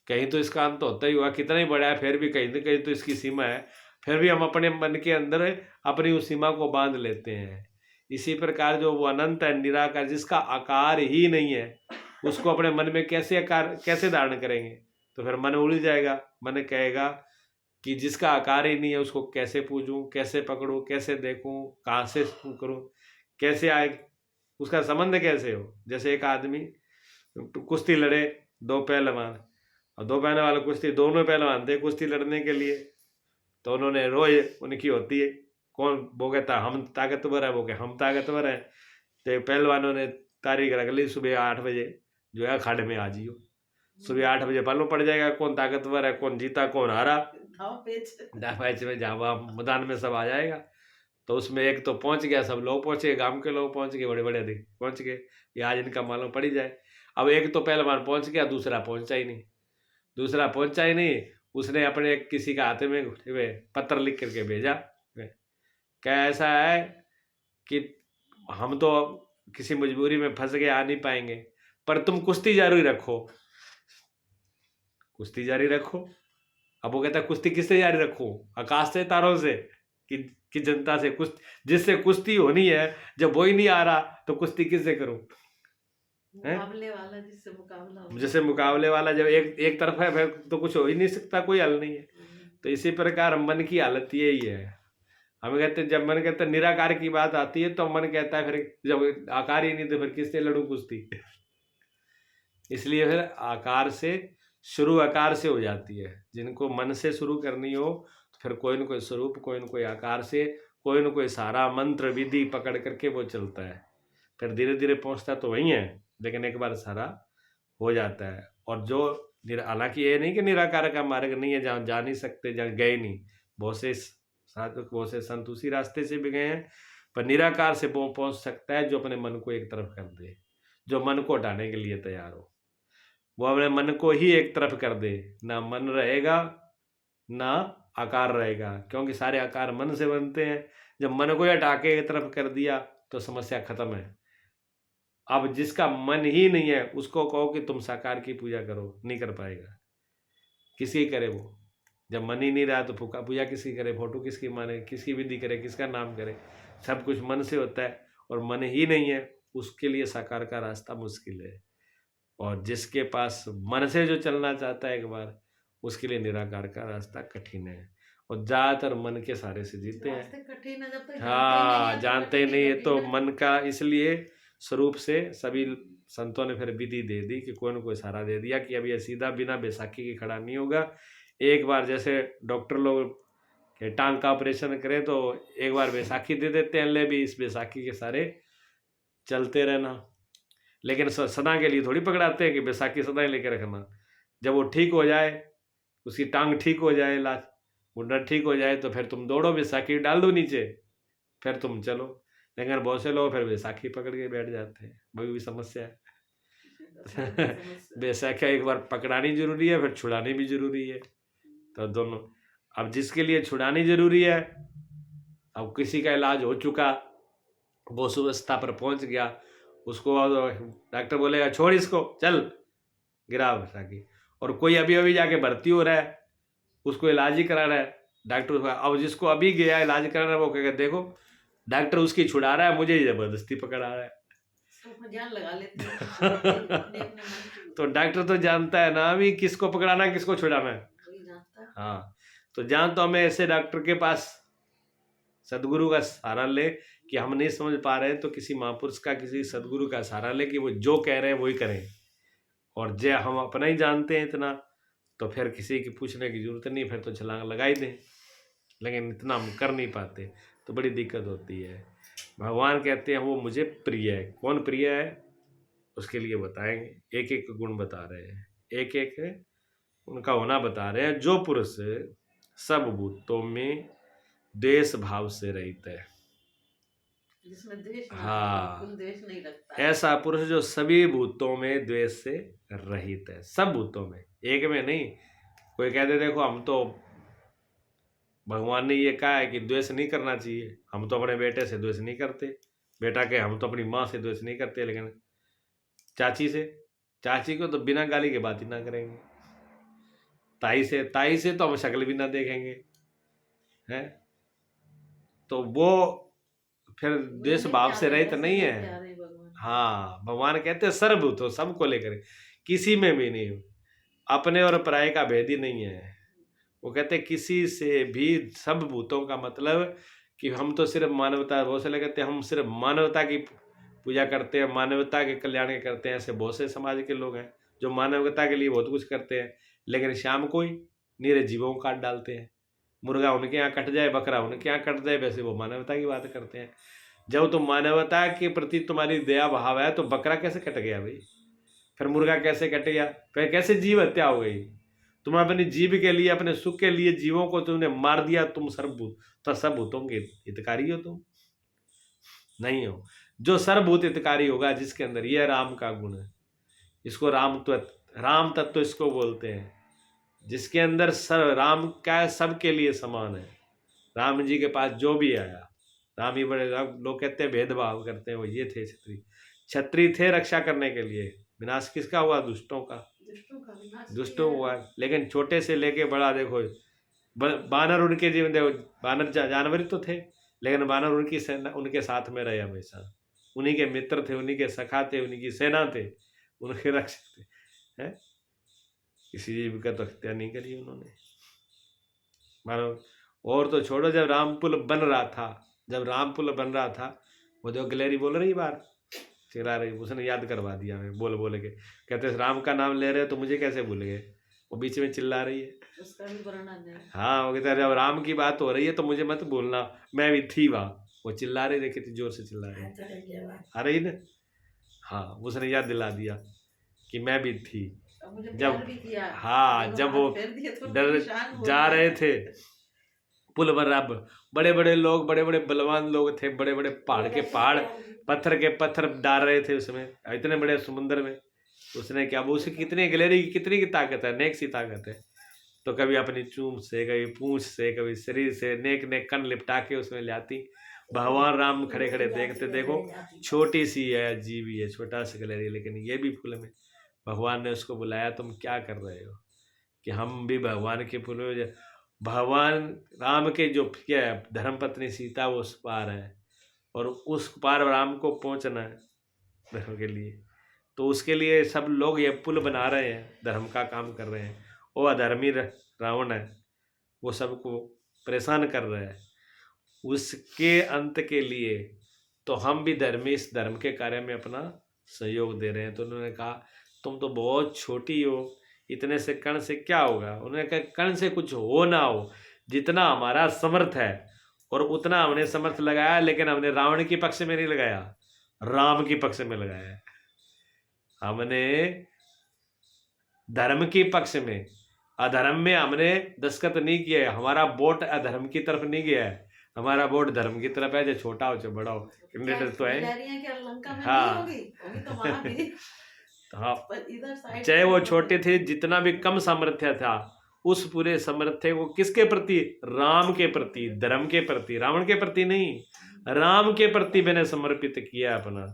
कहीं तो इसका अंत होता ही होगा। कितना ही बड़ा है फिर भी कहीं ना कहीं तो इसकी सीमा है। फिर भी हम अपने मन के अंदर अपनी उस सीमा को बांध लेते हैं। इसी प्रकार जो वो अनंत है, निराकार, जिसका आकार ही नहीं है, उसको अपने मन में कैसे आकार, कैसे धारण करेंगे? तो फिर मन उलझ जाएगा। मन कहेगा कि जिसका आकार ही नहीं है उसको कैसे पूजूं, कैसे पकड़ूं, कैसे देखूं, कहाँ से करूं, कैसे आए, उसका संबंध कैसे हो? जैसे एक आदमी कुश्ती लड़े, 2 पहलवान, और 2 पहलवान वाले कुश्ती, दोनों पहलवान थे कुश्ती लड़ने के लिए। तो उन्होंने रोज उनकी होती है, कौन, वो कहता हम ताकतवर है, वो कहे हम ताकतवर हैं। तो पहलवानों ने तारीख रख ली, सुबह 8 बजे जो है अखाड़े में आ जियो। सुबह 8 बजे मालूम पड़ जाएगा कौन ताकतवर है, कौन जीता कौन हारा। पैच में जहाँ मैदान में सब आ जाएगा। तो उसमें एक तो पहुंच गया, सब लोग पहुंचे, गांव के लोग पहुंच गए, बड़े बड़े अधिक पहुंच गए, ये आज इनका मालूम पड़ ही जाए। अब एक तो पहलवान पहुंच गया, दूसरा पहुंचा ही नहीं। दूसरा पहुंचा ही नहीं, उसने अपने किसी का हाथ में पत्र लिख करके भेजा, क्या ऐसा है कि हम तो किसी मजबूरी में फंस गए, आ नहीं पाएंगे, पर तुम कुश्ती जारी रखो, कुश्ती जारी रखो। अब वो कहता है कुश्ती किससे जारी रखूं? आकाश से, तारों से, कि जनता से? कुश्ती जिससे कुश्ती होनी है, जब वो ही नहीं आ रहा तो कुश्ती किससे करूं? मुकाबले वाला, जैसे मुकाबले वाला जब एक तरफ है, फिर तो कुछ हो ही नहीं सकता, कोई हल नहीं है। तो इसी प्रकार मन की हालत यही है। हमें कहते हैं, जब मन कहते हैं निराकार की बात आती है तो मन कहता है फिर जब आकार ही नहीं तो फिर किससे लड़ूं कुश्ती? इसलिए फिर आकार से शुरू, आकार से हो जाती है। जिनको मन से शुरू करनी हो तो फिर कोई न कोई स्वरूप, कोई न कोई आकार से, कोई न कोई सारा मंत्र विधि पकड़ करके वो चलता है। फिर धीरे धीरे पहुंचता तो वही है, लेकिन एक बार सारा हो जाता है। और जो हालांकि ये नहीं कि निराकार का मार्ग नहीं है, जहाँ जा नहीं सकते, जहाँ गए नहीं, बहुत से साधक, बहुत से संत उसी रास्ते से भी गए हैं। पर निराकार से वो पहुंच सकता है जो अपने मन को एक तरफ कर दे, जो मन को हटाने के लिए तैयार हो। वो अपने मन को ही एक तरफ कर दे, ना मन रहेगा ना आकार रहेगा, क्योंकि सारे आकार मन से बनते हैं। जब मन को हटा के एक तरफ कर दिया तो समस्या खत्म है। अब जिसका मन ही नहीं है उसको कहो कि तुम साकार की पूजा करो, नहीं कर पाएगा। किसकी करे वो? जब मन ही नहीं रहा तो पूजा किसकी करे, फोटो किसकी माने, किसकी विधि करे, किसका नाम करे? सब कुछ मन से होता है, और मन ही नहीं है उसके लिए साकार का रास्ता मुश्किल है। और जिसके पास मन से जो चलना चाहता है एक बार, उसके लिए निराकार का रास्ता कठिन है। और ज्यादातर मन के सहारे से जीते हैं। कठिन है जब तक हाँ, जानते ही नहीं है तो मन का, इसलिए स्वरूप से सभी संतों ने फिर विधि दे दी कि कोई न कोई सहारा दे दिया कि अब ये सीधा बिना बैसाखी के खड़ा नहीं होगा। एक बार जैसे डॉक्टर लोग के टांग का ऑपरेशन करें तो एक बार बैसाखी दे देते हैं, ले भी इस बैसाखी के सारे चलते रहना। लेकिन सदा के लिए थोड़ी पकड़ाते हैं कि बैसाखी सदा ही लेके रखना। जब वो ठीक हो जाए, उसकी टांग ठीक हो जाए, इलाज मुंडा ठीक हो जाए, तो फिर तुम दौड़ो, बैसाखी डाल दो नीचे, फिर तुम चलो। लेकिन बहुत से लोग फिर बैसाखी पकड़ के बैठ जाते हैं, वही भी समस्या है। बैसाखी एक बार पकड़ानी जरूरी है, फिर छुड़ानी भी जरूरी है। तो दोनों, अब जिसके लिए छुड़ानी जरूरी है, अब किसी का इलाज हो चुका, वो सुवस्था पर पहुंच गया, उसको डॉक्टर बोलेगा छोड़ इसको, चल गिरा बैसाखी। और कोई अभी अभी जाके भर्ती हो रहा है, उसको इलाज ही करा रहा है डॉक्टर। अब जिसको अभी गया इलाज करा रहा है, वो कहेगा देखो डॉक्टर उसकी छुड़ा रहा है, मुझे जबरदस्ती पकड़ा रहा है। जान लगा लेते हैं। तो डॉक्टर तो जानता है ना अभी किसको पकड़ाना है, किसको छुड़ाना है। हाँ, तो जहाँ तो हमें ऐसे डॉक्टर के पास सदगुरु का सहारा ले कि हम नहीं समझ पा रहे हैं, तो किसी महापुरुष का, किसी सदगुरु का सहारा ले कि वो जो कह रहे हैं वही करें। और जे हम अपना ही जानते हैं इतना, तो फिर किसी की पूछने की जरूरत नहीं, फिर तो छलांग लगा ही दें। लेकिन इतना हम कर नहीं पाते, तो बड़ी दिक्कत होती है। भगवान कहते हैं वो मुझे प्रिय है। कौन प्रिय है उसके लिए बताएंगे, एक एक गुण बता रहे हैं, एक एक उनका होना बता रहे हैं। जो पुरुष सब भूतों में द्वेष भाव से रहित है, जिसमें द्वेष ना हो, हाँ, बिल्कुल द्वेष नहीं रखता है। ऐसा पुरुष जो सभी भूतों में द्वेष से रहित है। सब भूतों में, एक में नहीं। कोई कहते देखो हम तो, भगवान ने ये कहा है कि द्वेष नहीं करना चाहिए, हम तो अपने बेटे से द्वेष नहीं करते, बेटा के हम तो अपनी माँ से द्वेष नहीं करते, लेकिन चाची को तो बिना गाली के बात ही ना करेंगे, ताई से तो हम शक्ल भी ना देखेंगे, हैं? तो वो फिर द्वेष भाव से रहित नहीं है। हाँ, भगवान कहते हैं सर्वभूत हो, सबको लेकर, किसी में भी नहीं हो, अपने और पराये का भेद ही नहीं है। वो कहते हैं किसी से भी, सब भूतों का मतलब कि हम तो सिर्फ मानवता, बहुत से लोग कहते हैं हम सिर्फ मानवता की पूजा करते हैं, मानवता के कल्याण के करते हैं। ऐसे बहुत से समाज के लोग हैं जो मानवता के लिए बहुत कुछ करते हैं, लेकिन शाम को ही नीरे जीवों को काट डालते हैं। मुर्गा उनके यहाँ कट जाए, बकरा उनके यहाँ कट जाए, वैसे वो मानवता की बात करते हैं। जब तो मानवता के प्रति तुम्हारी दया भाव है, तो बकरा कैसे कट गया भाई, फिर मुर्गा कैसे कट गया, फिर कैसे जीव हत्या हो गई? तुम अपनी जीव के लिए, अपने सुख के लिए जीवों को तुमने मार दिया। तुम सर्वभूत, तो सब भूतों के हितकारी हो? तुम नहीं हो। जो सर्वभूत हितकारी होगा, जिसके अंदर यह राम का गुण है, इसको राम तत्व इसको बोलते हैं, जिसके अंदर राम का सबके लिए समान है। राम जी के पास जो भी आया, राम ही बड़े, लोग कहते हैं भेदभाव करते हैं, वो ये थे छत्री थे रक्षा करने के लिए। विनाश किसका हुआ? दुष्टों का हुआ। लेकिन छोटे से लेके बड़ा देखो, बानर उनके जीवन, देखो बानर जानवर तो थे, लेकिन बानर उनकी सेना, उनके साथ में रहे हमेशा, उन्हीं के मित्र थे, उन्हीं के सखा थे, उन्हीं की सेना थे, उनके रक्षक थे, हैं? किसी जीव का तो हत्या नहीं करी उन्होंने। मानो और तो छोड़ो, जब राम पुल बन रहा था, वो जो गलेरी बोल रही बार चिल्ला रही, उसने याद करवा दिया हमें बोल के, कहते राम का नाम ले रहे हो तो मुझे कैसे भूल गए? वो बीच में चिल्ला रही है, उसका भी वर्णन है। हाँ, वो कहते जब राम की बात हो रही है तो मुझे मत भूलना, मैं भी थी वहाँ। वो चिल्ला रही, देखी थी, जोर से चिल्ला रही, आ रही ना? हाँ, उसने याद दिला दिया कि मैं भी थी जब, हाँ, जब वो डर जा रहे थे पुल बराबर, बड़े बड़े लोग, बड़े बड़े बलवान लोग थे, बड़े बड़े पहाड़ के पहाड़, पत्थर के पत्थर डाल रहे थे उसमें, इतने बड़े समुद्र में। उसने क्या, वो उसे कितनी गलेरी की कितनी की ताकत है, नेक सी ताकत है। तो कभी अपनी चूम से, कभी पूंछ से, कभी शरीर से, नेक नेक कन लिपटा के उसमें ले आती। भगवान राम खड़े खड़े देखते, देखो छोटी सी है, जीवी है, छोटा सा गलेरी, लेकिन ये भी फूल में। भगवान ने उसको बुलाया, तुम क्या कर रहे हो? कि हम भी भगवान के फूल, भगवान राम के जो क्या है, धर्मपत्नी सीता वो उस पार है, और उस पार राम को पहुंचना है धर्म के लिए। तो उसके लिए सब लोग ये पुल बना रहे हैं, धर्म का काम कर रहे हैं। वो अधर्मी रावण है, वो सबको परेशान कर रहा है। उसके अंत के लिए तो हम भी धर्मी इस धर्म के कार्य में अपना सहयोग दे रहे हैं। तो उन्होंने कहा तुम तो बहुत छोटी हो, इतने से कण से क्या होगा? उन्होंने कहा कण से कुछ हो ना हो, जितना हमारा समर्थ है और उतना हमने समर्थ लगाया, लेकिन हमने रावण के पक्ष में नहीं लगाया, राम के पक्ष में लगाया। हमने धर्म के पक्ष में, अधर्म में हमने दस्तखत नहीं किया है। हमारा वोट अधर्म की तरफ नहीं गया है, हमारा वोट धर्म की तरफ है। जो छोटा हो चाहे बड़ा हो, कैंडिडेट तो है। हाँ, हाँ, चाहे वो छोटे थे, जितना भी कम सामर्थ्य था, उस पूरे सामर्थ्य को किसके प्रति? राम के प्रति, धर्म के प्रति, रावण के प्रति नहीं, राम के प्रति मैंने समर्पित किया अपना।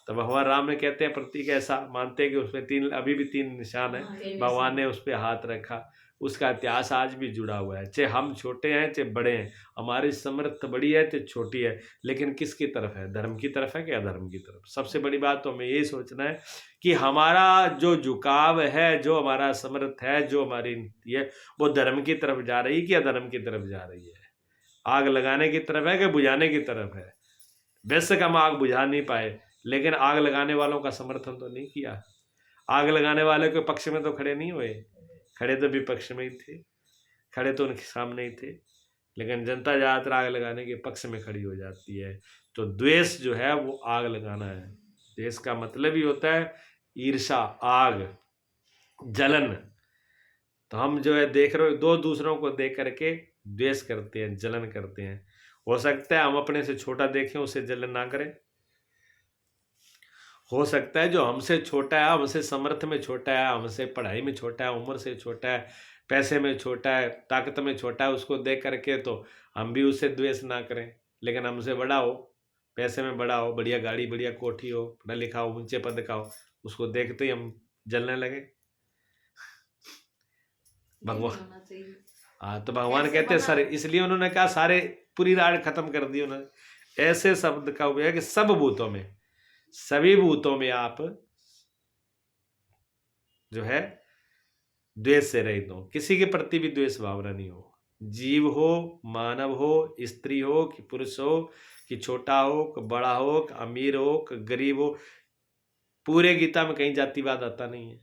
तो भगवान राम ने कहते हैं प्रतीक ऐसा मानते हैं कि उसमें अभी भी तीन निशान है। भगवान ने उस पर हाथ रखा, उसका इतिहास आज भी जुड़ा हुआ है। चाहे हम छोटे हैं चाहे बड़े हैं, हमारी समर्थ बड़ी है चाहे छोटी है, लेकिन किसकी तरफ है? धर्म की तरफ है कि अधर्म की तरफ? सबसे बड़ी बात तो हमें यही सोचना है कि हमारा जो झुकाव है, जो हमारा समर्थ है, जो हमारी नीति है, वो धर्म की तरफ जा रही है कि अधर्म की तरफ जा रही है? आग लगाने की तरफ है कि बुझाने की तरफ है? बेशक हम आग बुझा नहीं पाए, लेकिन आग लगाने वालों का समर्थन तो नहीं किया। आग लगाने वाले के पक्ष में तो खड़े नहीं हुए, खड़े तो विपक्ष में ही थे, खड़े तो उनके सामने ही थे। लेकिन जनता ज़्यादातर आग लगाने के पक्ष में खड़ी हो जाती है। तो द्वेष जो है वो आग लगाना है। द्वेष का मतलब ही होता है ईर्षा, आग, जलन। तो हम जो है देख रहे हो, दो दूसरों को देख करके द्वेष करते हैं, जलन करते हैं। हो सकता है हम अपने से छोटा देखें, उससे जलन ना करें। हो सकता है जो हमसे छोटा है, हमसे समर्थ में छोटा है, हमसे पढ़ाई में छोटा है, उम्र से छोटा है, पैसे में छोटा है, ताकत में छोटा है, उसको देख करके तो हम भी उससे द्वेष ना करें। लेकिन हमसे बड़ा हो, पैसे में बड़ा हो, बढ़िया गाड़ी, बढ़िया कोठी हो, पढ़ा लिखा हो, ऊंचे पद का हो, उसको देखते ही हम जलने लगे। भगवान, हाँ, तो भगवान कहते हैं सारे, इसलिए उन्होंने कहा सारे, पूरी राड खत्म कर दी उन्होंने। ऐसे शब्द का उपयोग है कि सब भूतों में, सभी भूतों में आप जो है द्वेष से रहित हो, किसी के प्रति भी द्वेष भावना नहीं हो। जीव हो, मानव हो, स्त्री हो कि पुरुष हो, कि छोटा हो कि बड़ा हो, कि अमीर हो कि गरीब हो, पूरे गीता में कहीं जातिवाद आता नहीं है।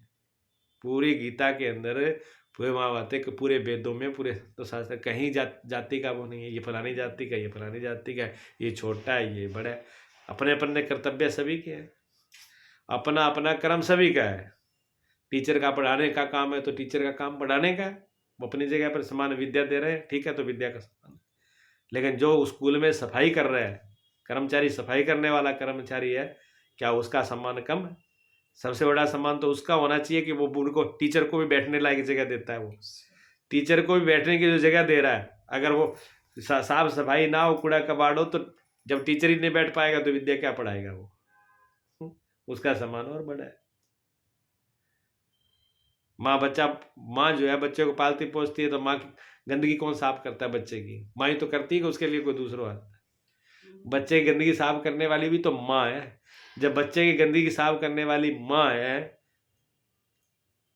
पूरी गीता के अंदर, पूरे महाभारत के पूरे वेदों में, पूरे तो शास्त्र कहीं जाति का वो नहीं है, ये फलानी जाति का, ये फलानी जाति का, ये छोटा है, ये बड़ा है। अपने अपने कर्तव्य सभी के हैं, अपना अपना कर्म सभी का है। टीचर का पढ़ाने का काम है तो टीचर का काम पढ़ाने का है, वो अपनी जगह पर समान विद्या दे रहे हैं, ठीक है, तो विद्या का समान। लेकिन जो स्कूल में सफाई कर रहा है कर्मचारी, सफाई करने वाला कर्मचारी है, क्या उसका सम्मान कम है? सबसे बड़ा सम्मान तो उसका होना चाहिए कि वो उनको, टीचर को भी बैठने लायक जगह देता है। वो टीचर को भी बैठने की जो जगह दे रहा है, अगर वो साफ सफाई ना हो, कूड़ा कबाड़ हो, तो जब टीचर ही नहीं बैठ पाएगा तो विद्या क्या पढ़ाएगा वो? उसका सम्मान और बड़ा है। माँ जो है बच्चे को पालती पोसती है, तो माँ की गंदगी कौन साफ करता है? बच्चे की माँ ही तो करती है, कि उसके लिए कोई दूसरा आता है? बच्चे की गंदगी साफ करने वाली भी तो माँ है। जब बच्चे की गंदगी साफ करने वाली माँ है,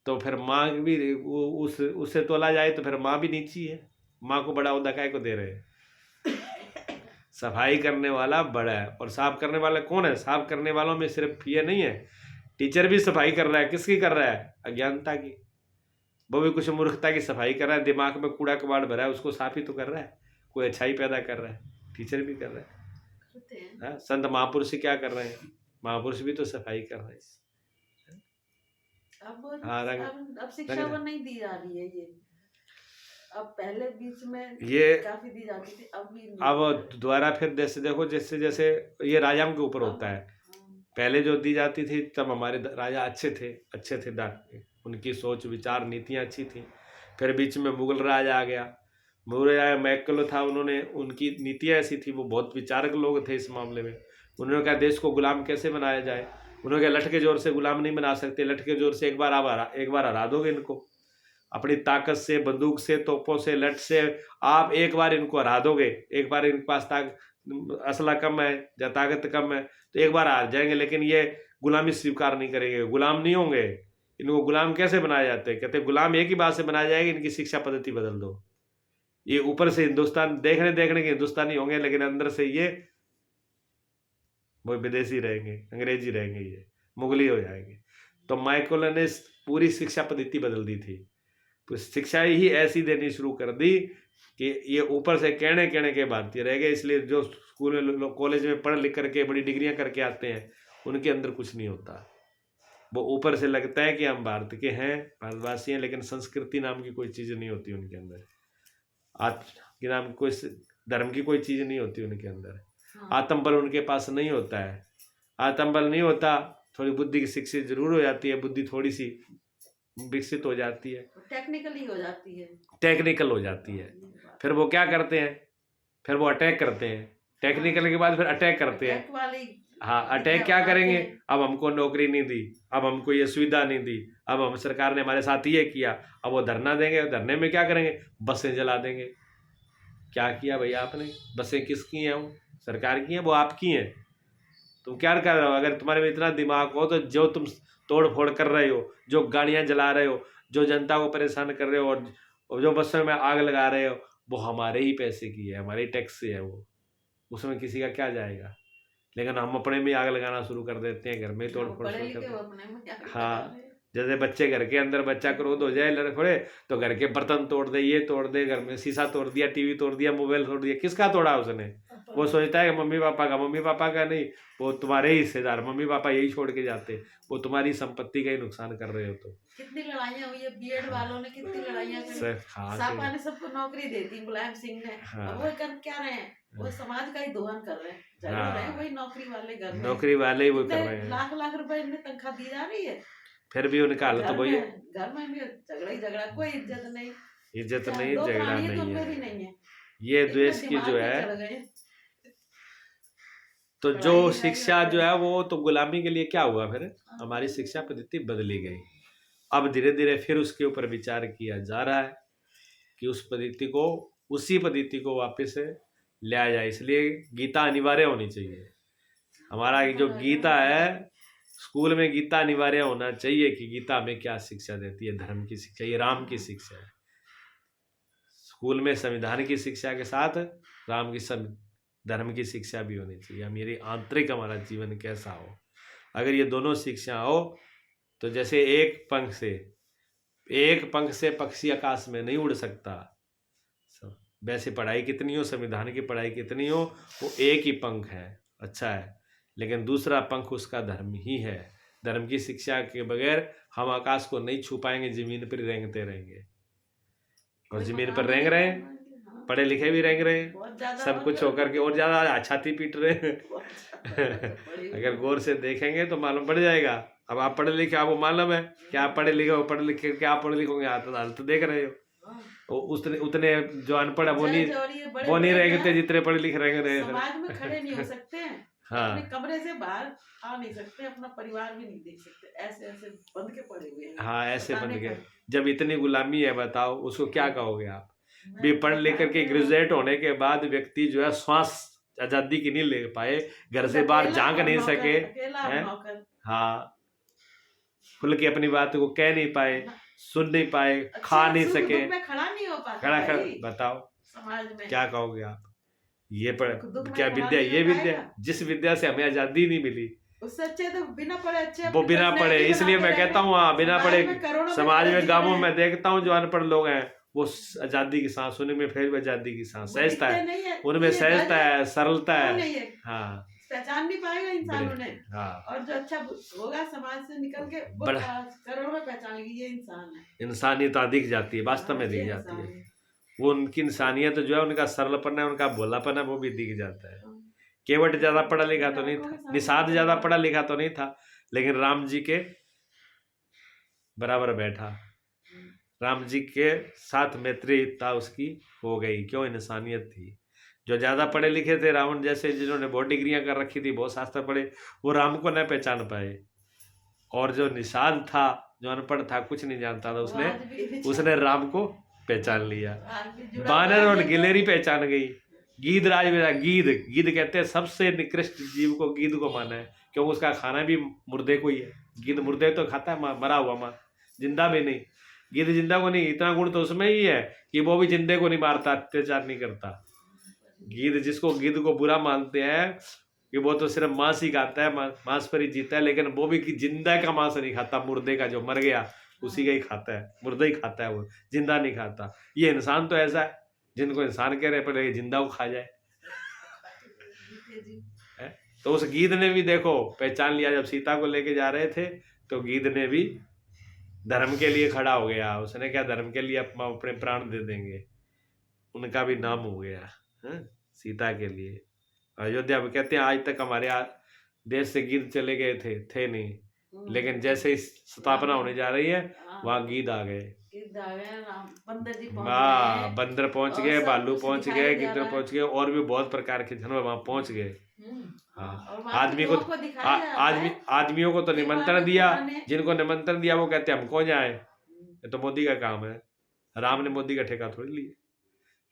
तो फिर माँ भी उससे तोला जाए तो फिर माँ भी नीची है। माँ को बड़ा ओहदा काहे को दे रहे हैं? सफाई करने वाला बड़ा है, और साफ करने वाला कौन है? साफ करने वालों में सिर्फ ये नहीं है, टीचर भी सफाई कर रहा है। किसकी कर रहा है? अज्ञानता की। वो भी कुछ मूर्खता की सफाई कर रहा है, दिमाग में कूड़ा कबाड़ भरा है, उसको साफ ही तो कर रहा है। कोई अच्छाई पैदा कर रहा है, टीचर भी कर रहा है। संत महापुरुष क्या कर रहे हैं? महापुरुष भी तो सफाई कर रहे हैं। अब शिक्षा वो नहीं दी जा रही है ये। अब पहले बीच में ये काफी दी जाती थी, अब भी नहीं। अब दोबारा फिर जैसे देखो, जैसे जैसे ये राजाओं के ऊपर होता है। पहले जो दी जाती थी तब हमारे राजा अच्छे थे, उनकी सोच विचार नीतियाँ अच्छी थी। फिर बीच में मुगल राज आ गया, मुगल राजा मैकलो था, उन्होंने, उनकी नीतियाँ ऐसी थी, वो बहुत विचारक लोग थे इस मामले में। उन्होंने कहा देश को गुलाम कैसे बनाया जाए। उन्होंने कहा लठ के जोर से गुलाम नहीं बना सकते, लठ के जोर से एक बार हरा दोगे इनको, अपनी ताकत से, बंदूक से, तोपों से, लठ से आप एक बार इनको हरा दोगे, एक बार इनके पास असला कम है या ताकत कम है तो एक बार हार जाएंगे, लेकिन ये गुलामी स्वीकार नहीं करेंगे, गुलाम नहीं होंगे। इनको गुलाम कैसे बनाया जाता है? कहते गुलाम एक ही बात से बनाया जाएगा, इनकी शिक्षा पद्धति बदल दो। ये ऊपर से हिंदुस्तान देखने के हिंदुस्तानी होंगे, लेकिन अंदर से ये वो विदेशी रहेंगे, अंग्रेजी रहेंगे, ये मुगली हो जाएंगे। तो माइकोला ने पूरी शिक्षा पद्धति बदल दी थी, तो शिक्षा ही ऐसी देनी शुरू कर दी कि ये ऊपर से कहने के भारतीय रह गए। इसलिए जो स्कूल में, कॉलेज में पढ़ लिख करके बड़ी डिग्रियां करके आते हैं, उनके अंदर कुछ नहीं होता। वो ऊपर से लगता है कि हम भारत के हैं, भारतवासी हैं, लेकिन संस्कृति नाम की कोई चीज़ नहीं होती उनके अंदर। के नाम कोई धर्म की कोई चीज़ नहीं होती उनके अंदर। आत्मबल उनके पास नहीं होता है। आत्मबल नहीं होता, थोड़ी बुद्धि की शिक्षा जरूर हो जाती है, बुद्धि थोड़ी सी विकसित हो जाती है, टेक्निकल हो जाती है। फिर वो क्या करते हैं? फिर वो अटैक करते हैं, टेक्निकल के बाद फिर अटैक करते हैं। हाँ, अटैक क्या करेंगे, अब हमको नौकरी नहीं दी, अब हमको ये सुविधा नहीं दी, अब हम सरकार ने हमारे साथ ये किया, अब वो धरना देंगे, धरने में क्या करेंगे, बसें जला देंगे। क्या किया भैया आपने, बसें किसकी हैं, वो सरकार की हैं, वो आपकी हैं, तुम क्या कर रहे हो। अगर तुम्हारे में इतना दिमाग हो तो जो तुम तोड़ फोड़ कर रहे हो, जो गाड़ियां जला रहे हो, जो जनता को परेशान कर रहे हो, और जो बसों में आग लगा रहे हो, वो हमारे ही पैसे की है, हमारे टैक्स से है वो, उसमें किसी का क्या जाएगा। लेकिन हम अपने में आग लगाना शुरू कर देते हैं, घर में तोड़ फोड़ शुरू कर देते हैं। हाँ, जैसे बच्चे घर के अंदर, बच्चा क्रोध हो जाए लड़ फोड़े तो घर के बर्तन तोड़ दे, ये तोड़ दे, घर में शीशा तोड़ दिया, टीवी तोड़ दिया, मोबाइल तोड़ दिया, किसका तोड़ा उसने, वो सोचता है मम्मी पापा का, मम्मी पापा का नहीं, वो तुम्हारे ही हिस्सेदार, मम्मी पापा यही छोड़ के जाते, वो तुम्हारी संपत्ति का ही नुकसान कर रहे हो। तो कितनी लड़ाइयाँ हुई है, बीएड वालों ने कितनी लड़ाइयाँ करी, हाँ, सपा ने सबको नौकरी दे दी, मुलायम सिंह ने, हाँ, अब वो कर क्या रहे हैं, वो समाज का ही दोहन कर रहे हैं, झगड़ रहे हैं वही नौकरी वाले घर में, नौकरी वाले ही वो कर रहे हैं, लाख लाख रुपए इन्हें तनख्वाह दी जा रही है, फिर भी उनका हालत वही है, घर में भी झगड़ा ही झगड़ा, कोई इज्जत नहीं, इज्जत नहीं, दो झगड़ा प्राणी तो नहीं उनमें है, भी नहीं है, ये द्वेष की जो है। तो जो शिक्षा जो है वो तो गुलामी के लिए क्या हुआ, फिर हमारी शिक्षा पद्धति बदली गई। अब धीरे धीरे फिर उसके ऊपर विचार किया जा रहा है कि उस पद्धति को, उसी पद्धति को वापस से लाया जाए, इसलिए गीता अनिवार्य होनी चाहिए। हमारा जो गीता है, स्कूल में गीता अनिवार्य होना चाहिए कि गीता हमें क्या शिक्षा देती है, धर्म की शिक्षा, ये राम की शिक्षा है। स्कूल में संविधान की शिक्षा के साथ राम की धर्म की शिक्षा भी होनी चाहिए, मेरी आंतरिक हमारा जीवन कैसा हो। अगर ये दोनों शिक्षा हो तो जैसे एक पंख से पक्षी आकाश में नहीं उड़ सकता, वैसे पढ़ाई कितनी हो, संविधान की पढ़ाई कितनी हो, वो एक ही पंख है, अच्छा है, लेकिन दूसरा पंख उसका धर्म ही है। धर्म की शिक्षा के बगैर हम आकाश को नहीं छू पाएंगे, जमीन पर रेंगते रहेंगे, और जमीन पर रेंग रहे हैं, पढ़े लिखे भी रेंग रहे हैं, सब कुछ होकर के और ज्यादा छाती पीट रहे हैं। अगर गौर से देखेंगे तो मालूम पड़ जाएगा। अब आप पढ़े लिखे, आपको मालूम है कि आप पढ़े लिखे हो, पढ़े लिखे क्या पढ़े लिखोगे, हालत देख रहे हो। उतने जो अनपढ़ है वो नहीं रहेंगे जितने पढ़े लिखे रहेंगे, समाज में खड़े नहीं हो सकते हैं, हाँ, अपने कमरे से बाहर आ नहीं सकते, अपना परिवार भी नहीं देख सकते, ऐसे ऐसे बंद के पड़े हुए हैं। हाँ, ऐसे बंद के, जब इतनी गुलामी है बताओ उसको क्या कहोगे आप। भी पढ़ लेकर के ग्रेजुएट होने के बाद व्यक्ति जो है श्वास आजादी की नहीं ले पाए, घर से बाहर झांक नहीं सके, हैं, हाँ, खुल के अपनी बात को कह नहीं पाए, सुन नहीं पाए, खा नहीं सके, खड़ा नहीं हो पाता, खड़ा बताओ समाज में क्या कहोगे आप। ये क्या विद्या, ये विद्या जिस विद्या से हमें आजादी नहीं मिली, उससे अच्छे तो बिना पढ़े अच्छे, वो बिना पढ़े, इसलिए मैं कहता हूँ हाँ, बिना पढ़े समाज में गांवों में देखता हूँ जो अनपढ़ लोग हैं वो आजादी की सांस, उनमें फिर आजादी की सांस, सहजता है उनमें, सहजता है, सरलता है, हाँ, पहचान नहीं पाएगा इंसान उन्हें, हाँ, और जो अच्छा होगा समाज से निकल के करोड़ों में पहचान लेगी ये इंसान है, इंसानियत दिख जाती है, वास्तव में दिख जाती है, वो उनकी इंसानियत जो है, उनका सरलपन है, उनका भोलापन है, वो भी दिख जाता है। केवट ज्यादा पढ़ा लिखा तो नहीं था, निषाद ज्यादा पढ़ा लिखा तो नहीं था, लेकिन राम जी के बराबर बैठा, राम जी के साथ मैत्रीता उसकी हो गई, क्यों, इंसानियत थी। जो ज्यादा पढ़े लिखे थे, रावण जैसे, जिन्होंने बहुत डिग्रियां कर रखी थी, बहुत शास्त्र पढ़े, वो राम को न पहचान पाए, और जो निषाद था, जो अनपढ़ था, कुछ नहीं जानता था, उसने राम को पहचान लिया। बानर और गिलेरी पहचान गई, गीध राज में, गीध कहते हैं सबसे निकृष्ट जीव को, गीध को माना है, क्योंकि उसका खाना भी मुर्दे को ही है। गीध मुर्दे तो खाता है, मरा हुआ जिंदा भी नहीं, गीध जिंदा को नहीं। इतना गुण तो उसमें ही है कि वो भी जिंदे को नहीं मारता, अत्याचार नहीं करता। गीध को बुरा मानते हैं कि वो तो सिर्फ मांस ही खाता है, मांस पर ही जीता है, लेकिन वो भी कि जिंदा का मांस नहीं खाता, मुर्दे का जो मर गया उसी का ही खाता है, मुर्दा ही खाता है, वो जिंदा नहीं खाता। ये इंसान तो ऐसा है, जिनको इंसान कह रहे पर जिंदा को खा जाए। तो उस गीध ने भी देखो पहचान लिया, जब सीता को लेके जा रहे थे तो गीध ने भी धर्म के लिए खड़ा हो गया। उसने क्या, धर्म के लिए अपने प्राण दे देंगे, उनका भी नाम हो गया है? सीता के लिए। अयोध्या में कहते हैं आज तक हमारे देश से गीध चले गए थे नहीं, लेकिन जैसे ही स्थापना होने जा रही है वहाँ गीध आ गए, बंदर पहुंच गए, भालू पहुंच गए, गिद्ध पहुंच गए, और भी बहुत प्रकार के जानवर वहां पहुंच गए। हाँ, और वहाँ के आदमी को लोगों को दिखाया जाता आदमी है आदमियों को तो कि वहाँ निमंत्रण पे दिया, खुदा ने जिनको निमंत्रण दिया वो कहते हम क्यों जाए, ये तो मोदी का काम है। राम ने मोदी का ठेका थोड़ी लिया,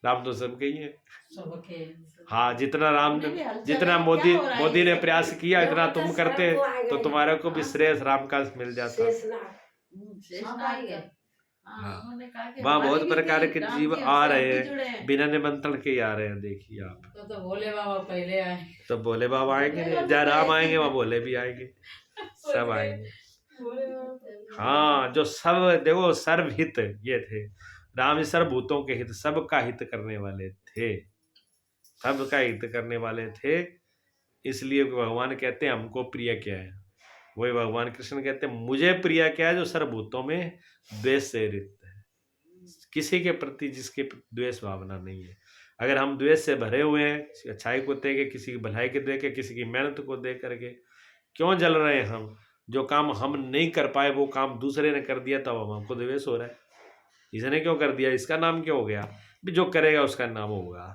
राम तो सबके ही है। सबके हाँ, जितना राम हमने ने भी हलचल जितना है, क्या मोदी हो रहा है मोदी ये ने सब प्रयास भी? किया, इतना देवता तुम शरण करते को आ तो गए। तुम्हारे को भी हाँ। श्रेयस राम का मिल जाता। शेषनाग शेषनाग हाँ, का। हाँ। हाँ, उन्होंने कहा कि वहाँ हमारी बहुत भी प्रकार थी, के राम जीव जी आ हमसे रहे भी हैं, जुड़े हैं। बिना निमंत्रण के ही आ रहे हैं, देखिए आप। तो भोले बाबा पहले आए। तो भोले बाबा आएंगे, भोले बाबा जहाँ राम तो आएंगे वहाँ आएंगे। भोले भी आएंगे, सब आएंगे। भोले बाबा हाँ, जो सब देखो सर्वहित ये थे, राम जी सर्वभूतों के हित, सबका हित करने वाले थे, सबका हित करने वाले थे। इसलिए भगवान कहते हैं हमको प्रिय क्या है, वही भगवान कृष्ण कहते हैं मुझे प्रिय क्या है, जो सर्वभूतों में द्वेष से रहित है, किसी के प्रति जिसके द्वेष भावना नहीं है। अगर हम द्वेष से भरे हुए हैं, अच्छाई को देख के, किसी की भलाई को देख के, किसी की मेहनत को देख करके क्यों जल रहे हैं हम? जो काम हम नहीं कर पाए वो काम दूसरे ने कर दिया, तब हमको द्वेष हो रहा है, इसने क्यों कर दिया, इसका नाम क्यों हो गया? भी जो करेगा उसका नाम होगा।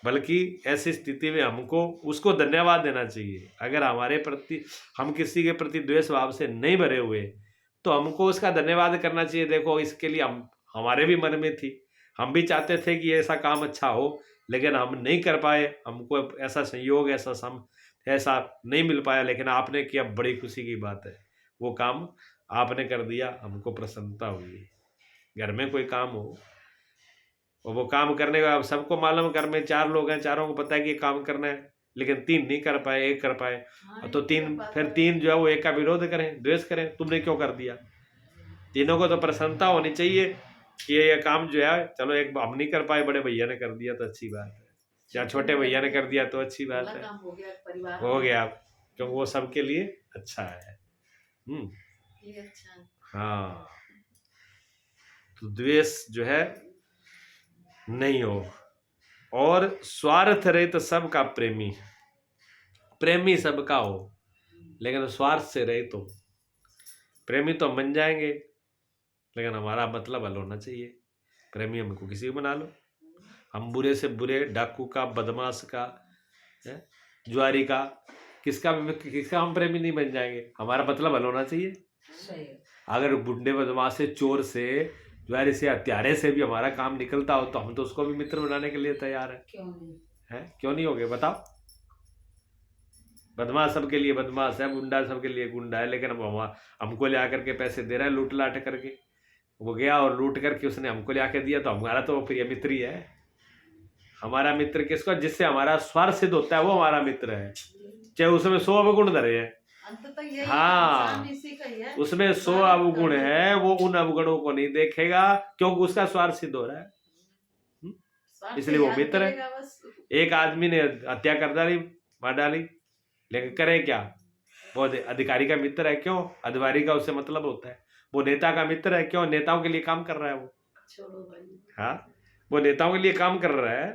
बल्कि ऐसी स्थिति में हमको उसको धन्यवाद देना चाहिए। अगर हमारे प्रति, हम किसी के प्रति द्वेष भाव से नहीं भरे हुए, तो हमको उसका धन्यवाद करना चाहिए। देखो, इसके लिए हम, हमारे भी मन में थी, हम भी चाहते थे कि ऐसा काम अच्छा हो, लेकिन हम नहीं कर पाए, हमको ऐसा संयोग, ऐसा नहीं मिल पाया, लेकिन आपने किया, बड़ी खुशी की बात है। वो काम आपने कर दिया, हमको प्रसन्नता हुई। घर में कोई काम हो और वो काम करने का, सबको मालूम, घर में 4 लोग हैं, चारों को पता है कि ये काम करना है, लेकिन 3 नहीं कर पाए, 1 कर पाए, तो 3 फिर 3 जो है वो 1 का विरोध करें, द्वेष करें, तुमने क्यों कर दिया? तीनों को तो प्रसन्नता होनी चाहिए कि ये काम जो है, चलो एक हम नहीं कर पाए, बड़े भैया ने कर दिया तो अच्छी बात है, या छोटे भैया ने कर दिया तो अच्छी बात है, काम हो गया परिवार हो में। गया, क्योंकि वो सबके लिए अच्छा है। ये अच्छा है। हाँ, तो द्वेष जो है नहीं हो, और स्वार्थ रहित सबका प्रेमी, प्रेमी सबका हो, लेकिन स्वार्थ से रहित हो। प्रेमी तो हम बन जाएंगे, लेकिन हमारा मतलब हल होना चाहिए। प्रेमी हमको किसी को बना लो, हम बुरे से बुरे, डाकू का, बदमाश का, जुआरी का, किसका हम प्रेमी नहीं बन जाएंगे, हमारा मतलब हल होना चाहिए। सही है। अगर गुंडे, बदमाश से, चोर से, जुआरी से, हत्यारे से भी हमारा काम निकलता हो, तो हम तो उसको भी मित्र बनाने के लिए तैयार है। क्यों नहीं? क्यों नहीं होगे बताओ? बदमाश सबके लिए बदमाश है, गुंडा सबके लिए गुंडा है, लेकिन अब हमको ले आकर के पैसे दे रहा है, लूट लाट करके। वो गया और लूट करके उसने हमको ले आके दिया, तो हमारा तो प्रिय मित्र ही है। हमारा मित्र किसको, जिससे हमारा स्वार्थ सिद्ध होता है, वो हमारा मित्र है, चाहे उसमें 100 अवगुण धरे हैं। अंततः यही हाँ, इंसान इसी का ही है। उसमें 100 अवगुण है, वो उन अवगुणों को नहीं देखेगा, क्योंकि उसका स्वार्थ सिद्ध हो रहा है, स्वार्थ इसलिए वो याद मित्र है। करेगा बस। एक आदमी ने हत्या कर डाली, मार डाली, लेकिन करे क्या? वो अधिकारी का मित्र है, क्यों? अधिकारी का उससे मतलब होता है। वो नेता का मित्र है, क्यों? नेताओं के लिए काम कर रहा है वो। छोड़ो भाई। हाँ, वो नेताओं के लिए काम कर रहा है,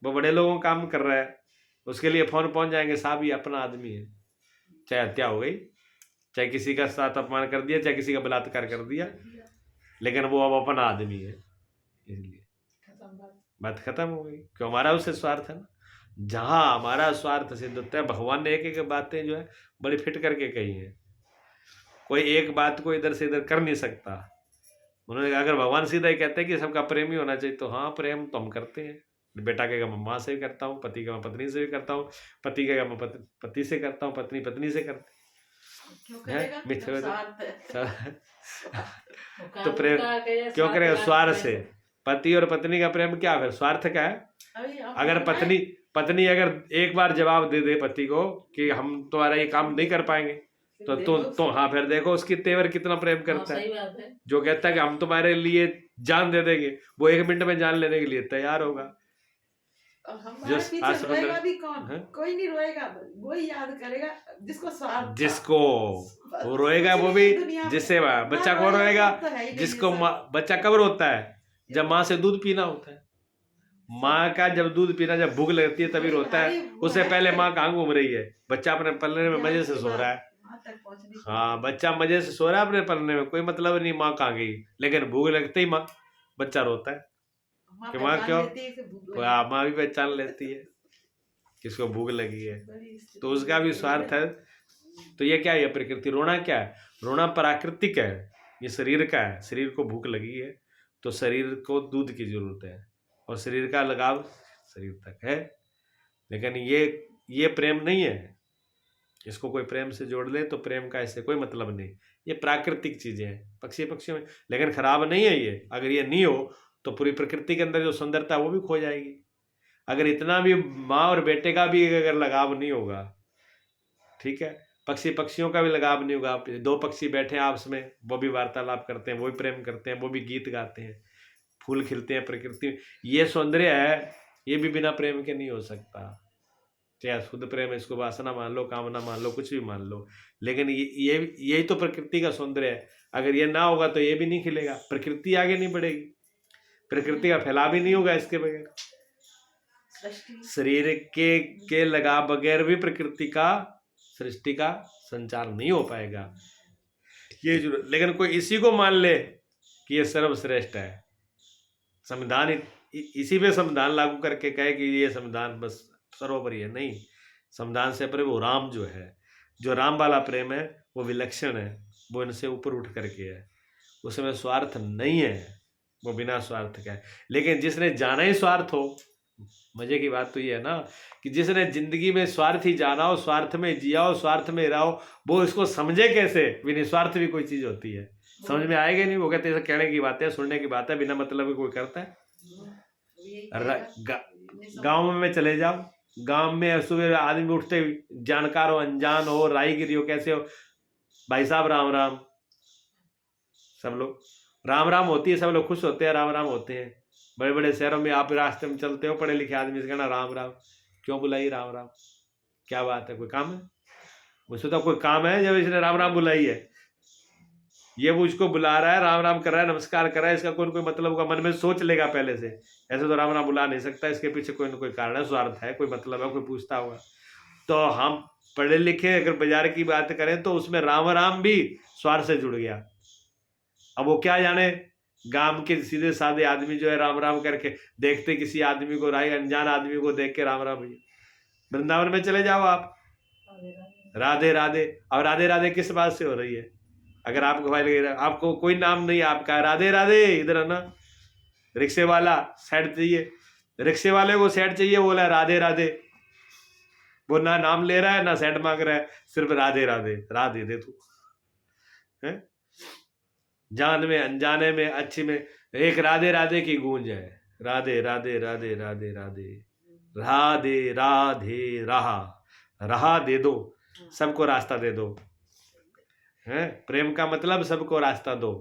वो बड़े लोगों का काम कर रहा है, उसके लिए फोन पहुंच जाएंगे, साहब ये अपना आदमी है, चाहे हत्या हो गई, चाहे किसी का साथ अपमान कर दिया, चाहे किसी का बलात्कार कर दिया, लेकिन वो अब अपना आदमी है, इसलिए बात खत्म हो गई। क्यों? हमारा उससे स्वार्थ है ना। जहाँ हमारा स्वार्थ सिद्ध होता है, भगवान ने एक एक बातें जो है बड़ी फिट करके कही हैं, कोई एक बात को इधर से इधर कर नहीं सकता। उन्होंने, अगर भगवान सीधा ही कहते हैं कि सबका प्रेमी होना चाहिए, तो हाँ, प्रेम तो हम करते हैं। बेटा कहेगा मैं माँ से भी करता हूँ, पति का मैं पत्नी से भी करता हूँ, पति कहेगा मैं पति से करता हूँ, पत्नी पत्नी से करती क्यों करेगा? है, मित्र जब स्वार्थ है। तो प्रेम क्यों करेगा? स्वार्थ से। पति और पत्नी का प्रेम क्या है? स्वार्थ का है। अभी हम अगर पत्नी अगर एक बार जवाब दे दे पति को कि हम तुम्हारा ये काम नहीं कर पाएंगे, तो हाँ, फिर देखो उसकी तेवर कितना प्रेम करता है। सही बात है। जो कहता है कि हम तुम्हारे लिए जान दे देंगे, वो 1 मिनट में जान लेने के लिए तैयार होगा। और हमारे पीछे रोएगा भी कौन? है? कोई नहीं रोएगा, वो ही याद करेगा जिसको स्वार्थ था। जिसको वो रोएगा, वो भी जिससे बच्चा को रोएगा, जिसको बच्चा कब रोता है? जब माँ से दूध पीना होता है। माँ का जब दूध पीना, जब भूख लगती है तभी रोता है, उससे पहले माँ कहाँ घूम रही है? बच्चा अपने पलने में मजे से सो रहा है। हाँ, बच्चा मजे से सो रहा है अपने पलने में, कोई मतलब नहीं माँ कहाँ गई, लेकिन भूख लगते ही माँ बच्चा रोता है कि माँ क्यों? माँ भी पहचान लेती है। किसको भूख लगी है, बड़ी स्थिति तो उसका भी स्वार्थ है। तो ये क्या है, ये प्रकृति। रोना क्या है, रोना प्राकृतिक है, ये शरीर का है। शरीर को भूख लगी है तो शरीर को दूध की जरूरत है, और शरीर का लगाव शरीर तक है। लेकिन ये प्रेम नहीं है। इसको कोई प्रेम से जोड़ ले तो प्रेम का इससे कोई मतलब नहीं। ये प्राकृतिक चीजें हैं, पक्षियों में। लेकिन खराब नहीं है ये। अगर ये नहीं हो तो पूरी प्रकृति के अंदर जो सुंदरता है वो भी खो जाएगी। अगर इतना भी माँ और बेटे का भी अगर लगाव नहीं होगा, ठीक है, पक्षियों का भी लगाव नहीं होगा। दो पक्षी बैठे हैं आपस में, वो भी वार्तालाप करते हैं, वो भी प्रेम करते हैं, वो भी गीत गाते हैं, फूल खिलते हैं प्रकृति में। ये सौंदर्य है, ये भी बिना प्रेम के नहीं हो सकता। चाहे शुद्ध प्रेम है, इसको वासना मान लो, कामना मान लो, कुछ भी मान लो, लेकिन ये यही तो प्रकृति का सौंदर्य है। अगर ये ना होगा तो ये भी नहीं खिलेगा, प्रकृति आगे नहीं बढ़ेगी, प्रकृति का फैलाव भी नहीं होगा इसके बगैर। शरीर के लगाव बगैर भी प्रकृति का, सृष्टि का संचार नहीं हो पाएगा। ये जरूर। लेकिन कोई इसी को मान ले कि ये सर्वश्रेष्ठ है, संविधान इसी पे संविधान लागू करके कहे कि ये संविधान बस सर्वोपरि है, नहीं। संविधान से परे वो राम जो है, जो राम वाला प्रेम है वो विलक्षण है, वो इनसे ऊपर उठ करके है, उसमें स्वार्थ नहीं है, वो बिना स्वार्थ का है। लेकिन जिसने जाना ही स्वार्थ हो, मजे की बात तो ये है ना कि जिसने जिंदगी में स्वार्थ ही जाना हो, स्वार्थ में जिया हो, स्वार्थ में रहा हो, वो इसको समझे कैसे भी निस्वार्थ भी कोई चीज होती है, समझ में आएगा नहीं। वो कहते हैं कहने की बात है, सुनने की बात है, बिना मतलब के कोई करता है। गाँव में चले जाओ, गांव में सुबह आदमी उठते जानकार हो अनजान हो राईगिरी हो कैसे हो, भाई साहब राम राम, सब लोग राम राम होती है, सब लोग खुश होते हैं, राम राम होते हैं। बड़े बड़े शहरों में आप रास्ते में चलते हो, पढ़े लिखे आदमी से कहना राम राम, क्यों बुलाई राम राम, क्या बात है, कोई काम है? मुझसे तो कोई काम है जब इसने राम राम बुलाई है। ये वो उसको बुला रहा है, राम राम कर रहा है, नमस्कार कर रहा है, इसका कोई मतलब होगा, मन में सोच लेगा पहले से, ऐसे तो राम राम बुला नहीं सकता, इसके पीछे कोई ना कोई कारण है, स्वार्थ है, कोई मतलब है, कोई पूछता होगा। तो हम पढ़े लिखे अगर बाजार की बात करें तो उसमें राम राम भी स्वार्थ से जुड़ गया। अब वो क्या जाने, गांव के सीधे साधे आदमी जो है राम राम करके देखते किसी आदमी को, राय अनजान आदमी को देख के राम राम। वृंदावन में चले जाओ आप, राधे राधे। अब राधे राधे किस बात से हो रही है? अगर आपको भाई आपको कोई नाम नहीं आपका, राधे राधे, इधर है ना, रिक्शे वाला सेट चाहिए, रिक्शे वाले को सेट चाहिए, बोला राधे राधे, वो ना नाम ले रहा है ना सेट मांग रहा है, सिर्फ राधे राधे, राधे दे तू है। जान में अनजाने में अच्छी में एक राधे राधे की गूंज है, राधे राधे राधे राधे राधे राधे राधे, राह दे दो, सबको रास्ता दे दो है। प्रेम का मतलब सबको रास्ता दो,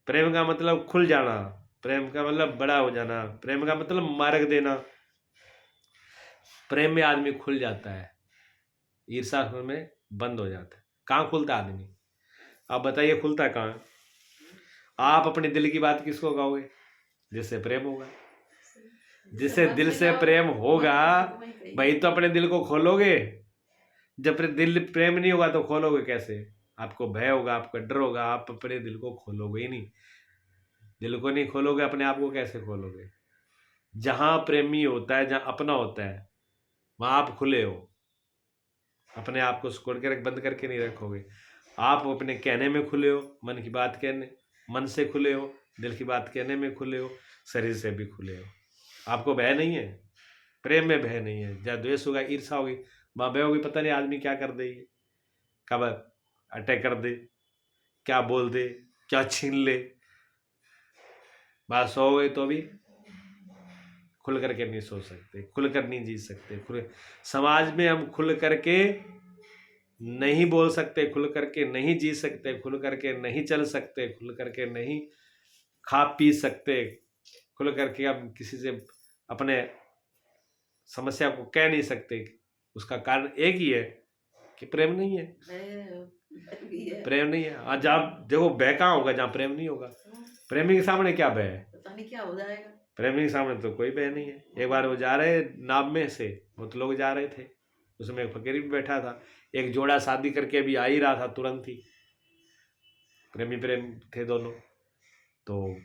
प्रेम का मतलब खुल जाना, प्रेम का मतलब बड़ा हो जाना, प्रेम का मतलब मार्ग देना। प्रेम में आदमी खुल जाता है, ईर्षा में बंद हो जाता है। कहाँ खुलता आदमी? आप बताइए खुलता कहाँ? आप अपने दिल की बात किसको कहोगे? जिससे प्रेम होगा, जिससे दिल से प्रेम होगा भाई तो अपने दिल को खोलोगे। जब दिल प्रेम नहीं होगा तो खोलोगे कैसे? आपको भय होगा, आपको डर होगा, आप अपने दिल को खोलोगे ही नहीं। दिल को नहीं खोलोगे, अपने आप को कैसे खोलोगे? जहां प्रेमी होता है, जहां अपना होता है, वहां आप खुले हो। अपने आप को सिकुड़ के बंद करके नहीं रखोगे। आप अपने कहने में खुले हो, मन की बात कहने, मन से खुले हो, दिल की बात कहने में खुले हो, शरीर से भी खुले हो। आपको भय नहीं है, प्रेम में भय नहीं है। जहाँ द्वेष होगा, ईर्षा होगी, वहां भय होगी, पता नहीं आदमी क्या कर दे, कब अटैक कर दे, क्या बोल दे, क्या छीन ले। बात सो गई तो भी खुल करके नहीं सो सकते, खुल कर नहीं जी सकते। समाज में हम खुल करके नहीं बोल सकते, खुल करके नहीं जी सकते, खुल करके नहीं चल सकते, खुल करके नहीं खा पी सकते, खुल करके हम किसी से अपने समस्या को कह नहीं सकते। उसका कारण एक ही है कि प्रेम नहीं है, प्रेम नहीं है। आज आप देखो भय कहाँ होगा जहाँ प्रेम नहीं होगा। प्रेमी के सामने क्या भय है? पता नहीं क्या हो जाएगा। प्रेमी के सामने तो कोई भय नहीं है। एक बार वो जा रहे नाव में से, वो तो लोग जा रहे थे, उसमें एक फकीर भी बैठा था, एक जोड़ा शादी करके अभी आ ही रहा था तुरंत ही, प्रेमी प्रेम थे दोनों। तो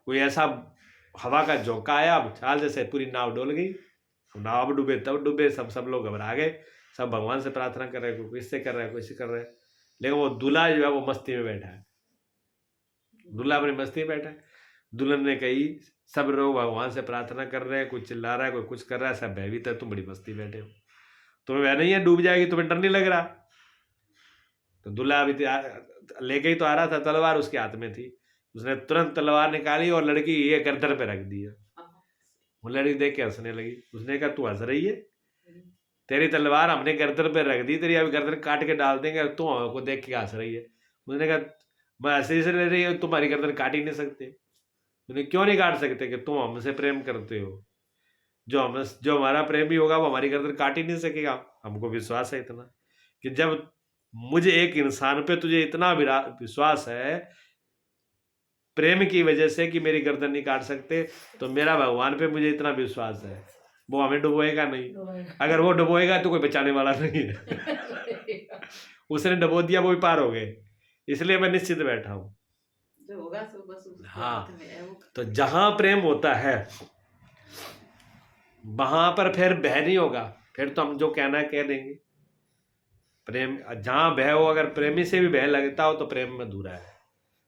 कोई ऐसा हवा का झोंका आया, अब चाल जैसे पूरी नाव डोल गई, नाव डूबे तब डूबे, सब लोग घबरा गए, सब भगवान से प्रार्थना कर रहे हैं, कोई इससे कर रहा है, कोई इससे कर रहा है। लेकिन वो दूल्हा जो है वो मस्ती में बैठा है, दूल्हा अपनी मस्ती में बैठा है। दुल्हन ने कही सब लोग भगवान से प्रार्थना कर रहे हैं, कोई चिल्ला रहा है, कोई कुछ कर रहा है, सब भयभीत है, तुम बड़ी मस्ती में बैठे हो, तुम्हें वह नहीं है डूब जाएगी, तुम्हें डर नहीं लग रहा। तो दूल्हा अभी लेके ही तो आ रहा था, तलवार उसके हाथ में थी, उसने तुरंत तलवार निकाली और लड़की ये गर्दन पे रख दिया। वो लड़की देख के हंसने लगी, उसने कहा तू हंस रही है, तेरी तलवार हमने गर्दन पे रख दी, तेरी अभी गर्दन काट के डाल देंगे, तू हमको देख के हंस रही है। उसने कहा मैं ऐसे ही ले रही है, तुम्हारी गर्दन काट ही नहीं सकते। उन्हें क्यों नहीं काट सकते कि तुम हमसे प्रेम करते हो, जो हमारा प्रेमी होगा वो हमारी गर्दन काट ही नहीं सकेगा। हमको विश्वास है इतना कि जब मुझे एक इंसान पे तुझे इतना विश्वास है प्रेम की वजह से कि मेरी गर्दन नहीं काट सकते, तो मेरा भगवान पे मुझे इतना विश्वास है वो हमें डुबोएगा नहीं। अगर वो डुबोएगा तो कोई बचाने वाला नहीं है। उसने डुबो दिया, वो भी पार हो गए, इसलिए मैं निश्चित बैठा हूँ। जो होगा सो बस उसके हाँ, हाथ में है वो। तो जहां प्रेम होता है वहां पर फिर भय नहीं होगा, फिर तो हम जो कहना है कह देंगे। प्रेम जहां भय हो, अगर प्रेमी से भी भय लगता हो तो प्रेम में अधूरा है,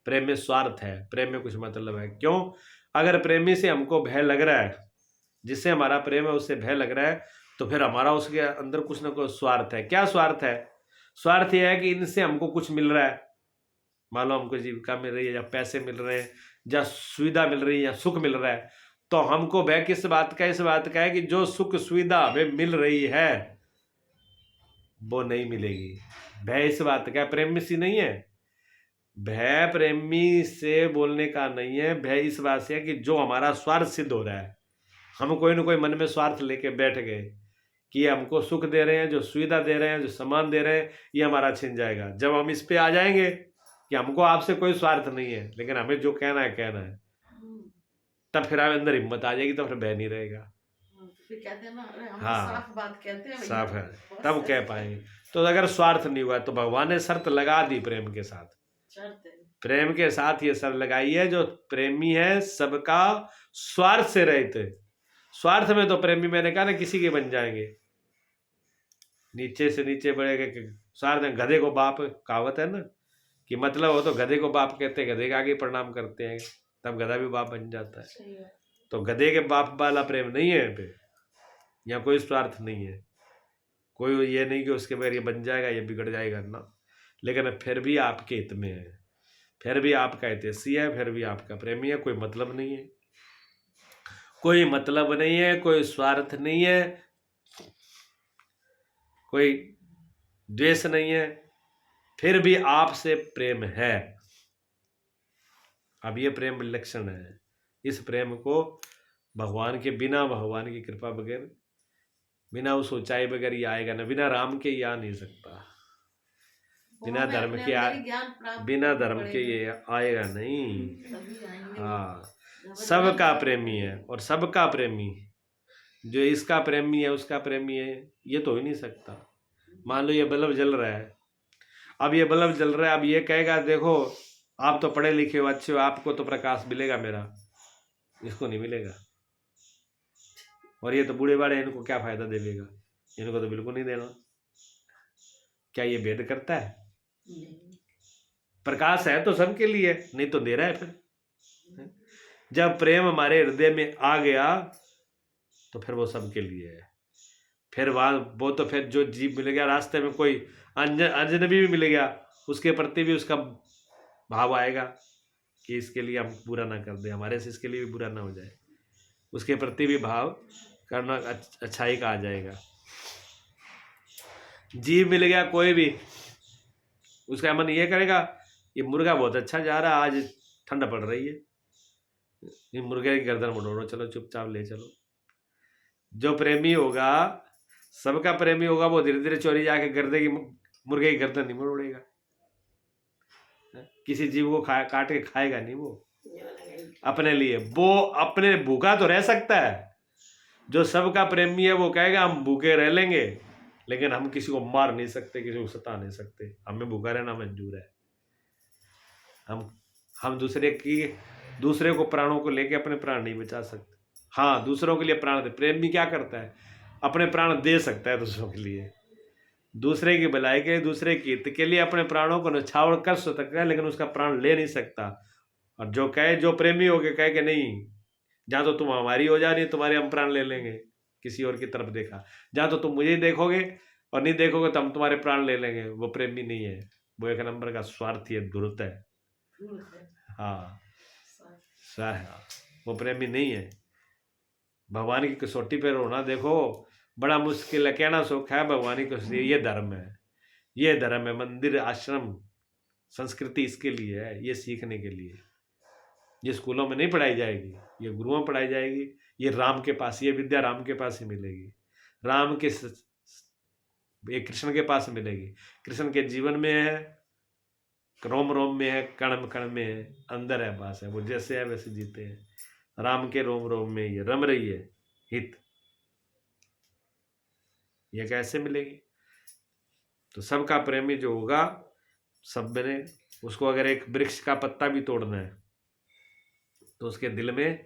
प्रेम में स्वार्थ है, प्रेम में कुछ मतलब है। क्यों? अगर प्रेमी से हमको भय लग रहा है, जिससे हमारा प्रेम है उससे भय लग रहा है, तो फिर हमारा उसके अंदर कुछ ना कुछ स्वार्थ है। क्या स्वार्थ है? स्वार्थ यह है कि इनसे हमको कुछ मिल रहा है, मान लो हमको जीविका मिल रही है, या पैसे मिल रहे हैं, या सुविधा मिल रही है, या सुख मिल रहा है, तो हमको भय किस बात का? इस बात का है कि जो सुख सुविधा हमें मिल रही है वो नहीं मिलेगी। भय इस बात का, प्रेमी सी नहीं है। भय प्रेमी से बोलने का नहीं है, भय इस बात से है कि जो हमारा स्वार्थ सिद्ध हो रहा है, हम कोई ना कोई मन में स्वार्थ लेके बैठ गए कि हमको सुख दे रहे हैं, जो सुविधा दे रहे हैं, जो सामान दे रहे हैं, ये हमारा छिन जाएगा। जब हम इस पे आ जाएंगे कि हमको आपसे कोई स्वार्थ नहीं है, लेकिन हमें जो कहना है कहना है, तब फिर आप अंदर हिम्मत आ जाएगी, तो फिर भय नहीं रहेगा। फिर कहते हैं ना, अरे हम हाँ, साफ बात कहते हैं भैया, साफ है, बस तब कह पाएंगे। तो अगर स्वार्थ नहीं हुआ तो भगवान ने शर्त लगा दी प्रेम के साथ, शर्त है। प्रेम के साथ ये शर्त लगाई है, जो प्रेमी है सबका स्वार्थ से रहित है। स्वार्थ में तो प्रेमी, मैंने कहा ना, किसी के बन जाएंगे, नीचे से नीचे बढ़ेगा। स्वार्थ में गधे को बाप, कहावत है ना, कि मतलब हो तो गधे को बाप कहते हैं, गधे के आगे प्रणाम करते हैं, तब गधा भी बाप बन जाता है। तो गधे के बाप वाला प्रेम नहीं है पे, यहाँ कोई स्वार्थ नहीं है, कोई ये नहीं कि उसके बगैर ये बन जाएगा, ये बिगड़ जाएगा ना। लेकिन फिर भी आपके हित में है, फिर भी आपका हितैषी है, फिर भी आपका प्रेमी है, कोई मतलब नहीं है, कोई मतलब नहीं है, कोई स्वार्थ नहीं है, कोई द्वेष नहीं है, फिर भी आपसे प्रेम है। अब ये प्रेम विलक्षण है। इस प्रेम को भगवान के बिना, भगवान की कृपा बगैर, बिना उस ऊंचाई बगैर ये आएगा ना, बिना राम के ये आ नहीं सकता, बिना धर्म के बिना धर्म के ये आएगा नहीं। हाँ, सबका प्रेमी है, और सबका प्रेमी, जो इसका प्रेमी है उसका प्रेमी है, ये तो हो ही नहीं सकता। मान लो ये बल्ब जल रहा है, अब ये बल्ब जल रहा है, अब ये कहेगा देखो आप तो पढ़े लिखे हो, अच्छे हो, आपको तो प्रकाश मिलेगा मेरा, इसको नहीं मिलेगा। और ये तो बूढ़े बाड़े, इनको क्या फायदा देगा, इनको तो बिल्कुल नहीं देना। क्या ये भेद करता है? प्रकाश है तो सबके लिए, नहीं तो दे रहा है। फिर जब प्रेम हमारे हृदय में आ गया तो फिर वो सबके लिए है। फिर वो तो फिर जो जीव मिल गया रास्ते में, कोई अजनबी भी मिल गया, उसके प्रति भी उसका भाव आएगा कि इसके लिए हम बुरा ना कर दे, हमारे से इसके लिए भी बुरा ना हो जाए, उसके प्रति भी भाव करना, अच्छाई का आ जाएगा। जीव मिल गया कोई भी, उसका मन ये करेगा ये मुर्गा बहुत अच्छा जा रहा है, आज ठंड पड़ रही है, ये मुर्गे की गर्दन मोड़ो, चलो चुपचाप ले चलो। जो प्रेमी होगा, सबका प्रेमी होगा, वो धीरे धीरे चोरी जाके मुर्गे की गर्दन नहीं मोड़ेगा, किसी जीव को काट के खाएगा नहीं वो अपने लिए। वो अपने भूखा तो रह सकता है, जो सबका प्रेमी है वो कहेगा हम भूखे रह लेंगे, लेकिन हम किसी को मार नहीं सकते, किसी को सता नहीं सकते, हमें भूखा रहना मंजूर है। हम दूसरे को प्राणों को लेके अपने प्राण नहीं बचा सकते। हाँ, दूसरों के लिए प्राण दे। प्रेमी क्या करता है? अपने प्राण दे सकता है दूसरों के लिए, दूसरे की भलाई के लिए, दूसरे के हित के लिए अपने प्राणों को न्यौछावर कर सकता है, लेकिन उसका प्राण ले नहीं सकता। और जो कहे, जो प्रेमी हो गए, कहे कि नहीं, जहाँ तो तुम हमारी हो जा रही, तुम्हारे हम प्राण ले लेंगे, किसी और की तरफ देखा, जहाँ तो तुम मुझे ही देखोगे और नहीं देखोगे तो हम तुम्हारे प्राण ले लेंगे, वो प्रेमी नहीं है, वो एक नंबर का स्वार्थी है, धूर्त है। हाँ, वो प्रेमी नहीं है। भगवान की कसौटी पर रोना देखो बड़ा मुश्किल है, कहना सुख है, भगवान की कसौटी ये धर्म है, ये धर्म है। मंदिर आश्रम संस्कृति इसके लिए है, ये सीखने के लिए। ये स्कूलों में नहीं पढ़ाई जाएगी, ये गुरुओं में पढ़ाई जाएगी। ये राम के पास, ये विद्या राम के पास ही मिलेगी, राम के ये कृष्ण के पास मिलेगी। कृष्ण के जीवन में है, रोम रोम में है, कण कण में है, अंदर है, पास है। वो जैसे है वैसे जीते हैं, राम के रोम रोम में ये रम रही है हित। ये कैसे मिलेगी? तो सबका प्रेमी जो होगा, सब ने उसको अगर एक वृक्ष का पत्ता भी तोड़ना है तो उसके दिल में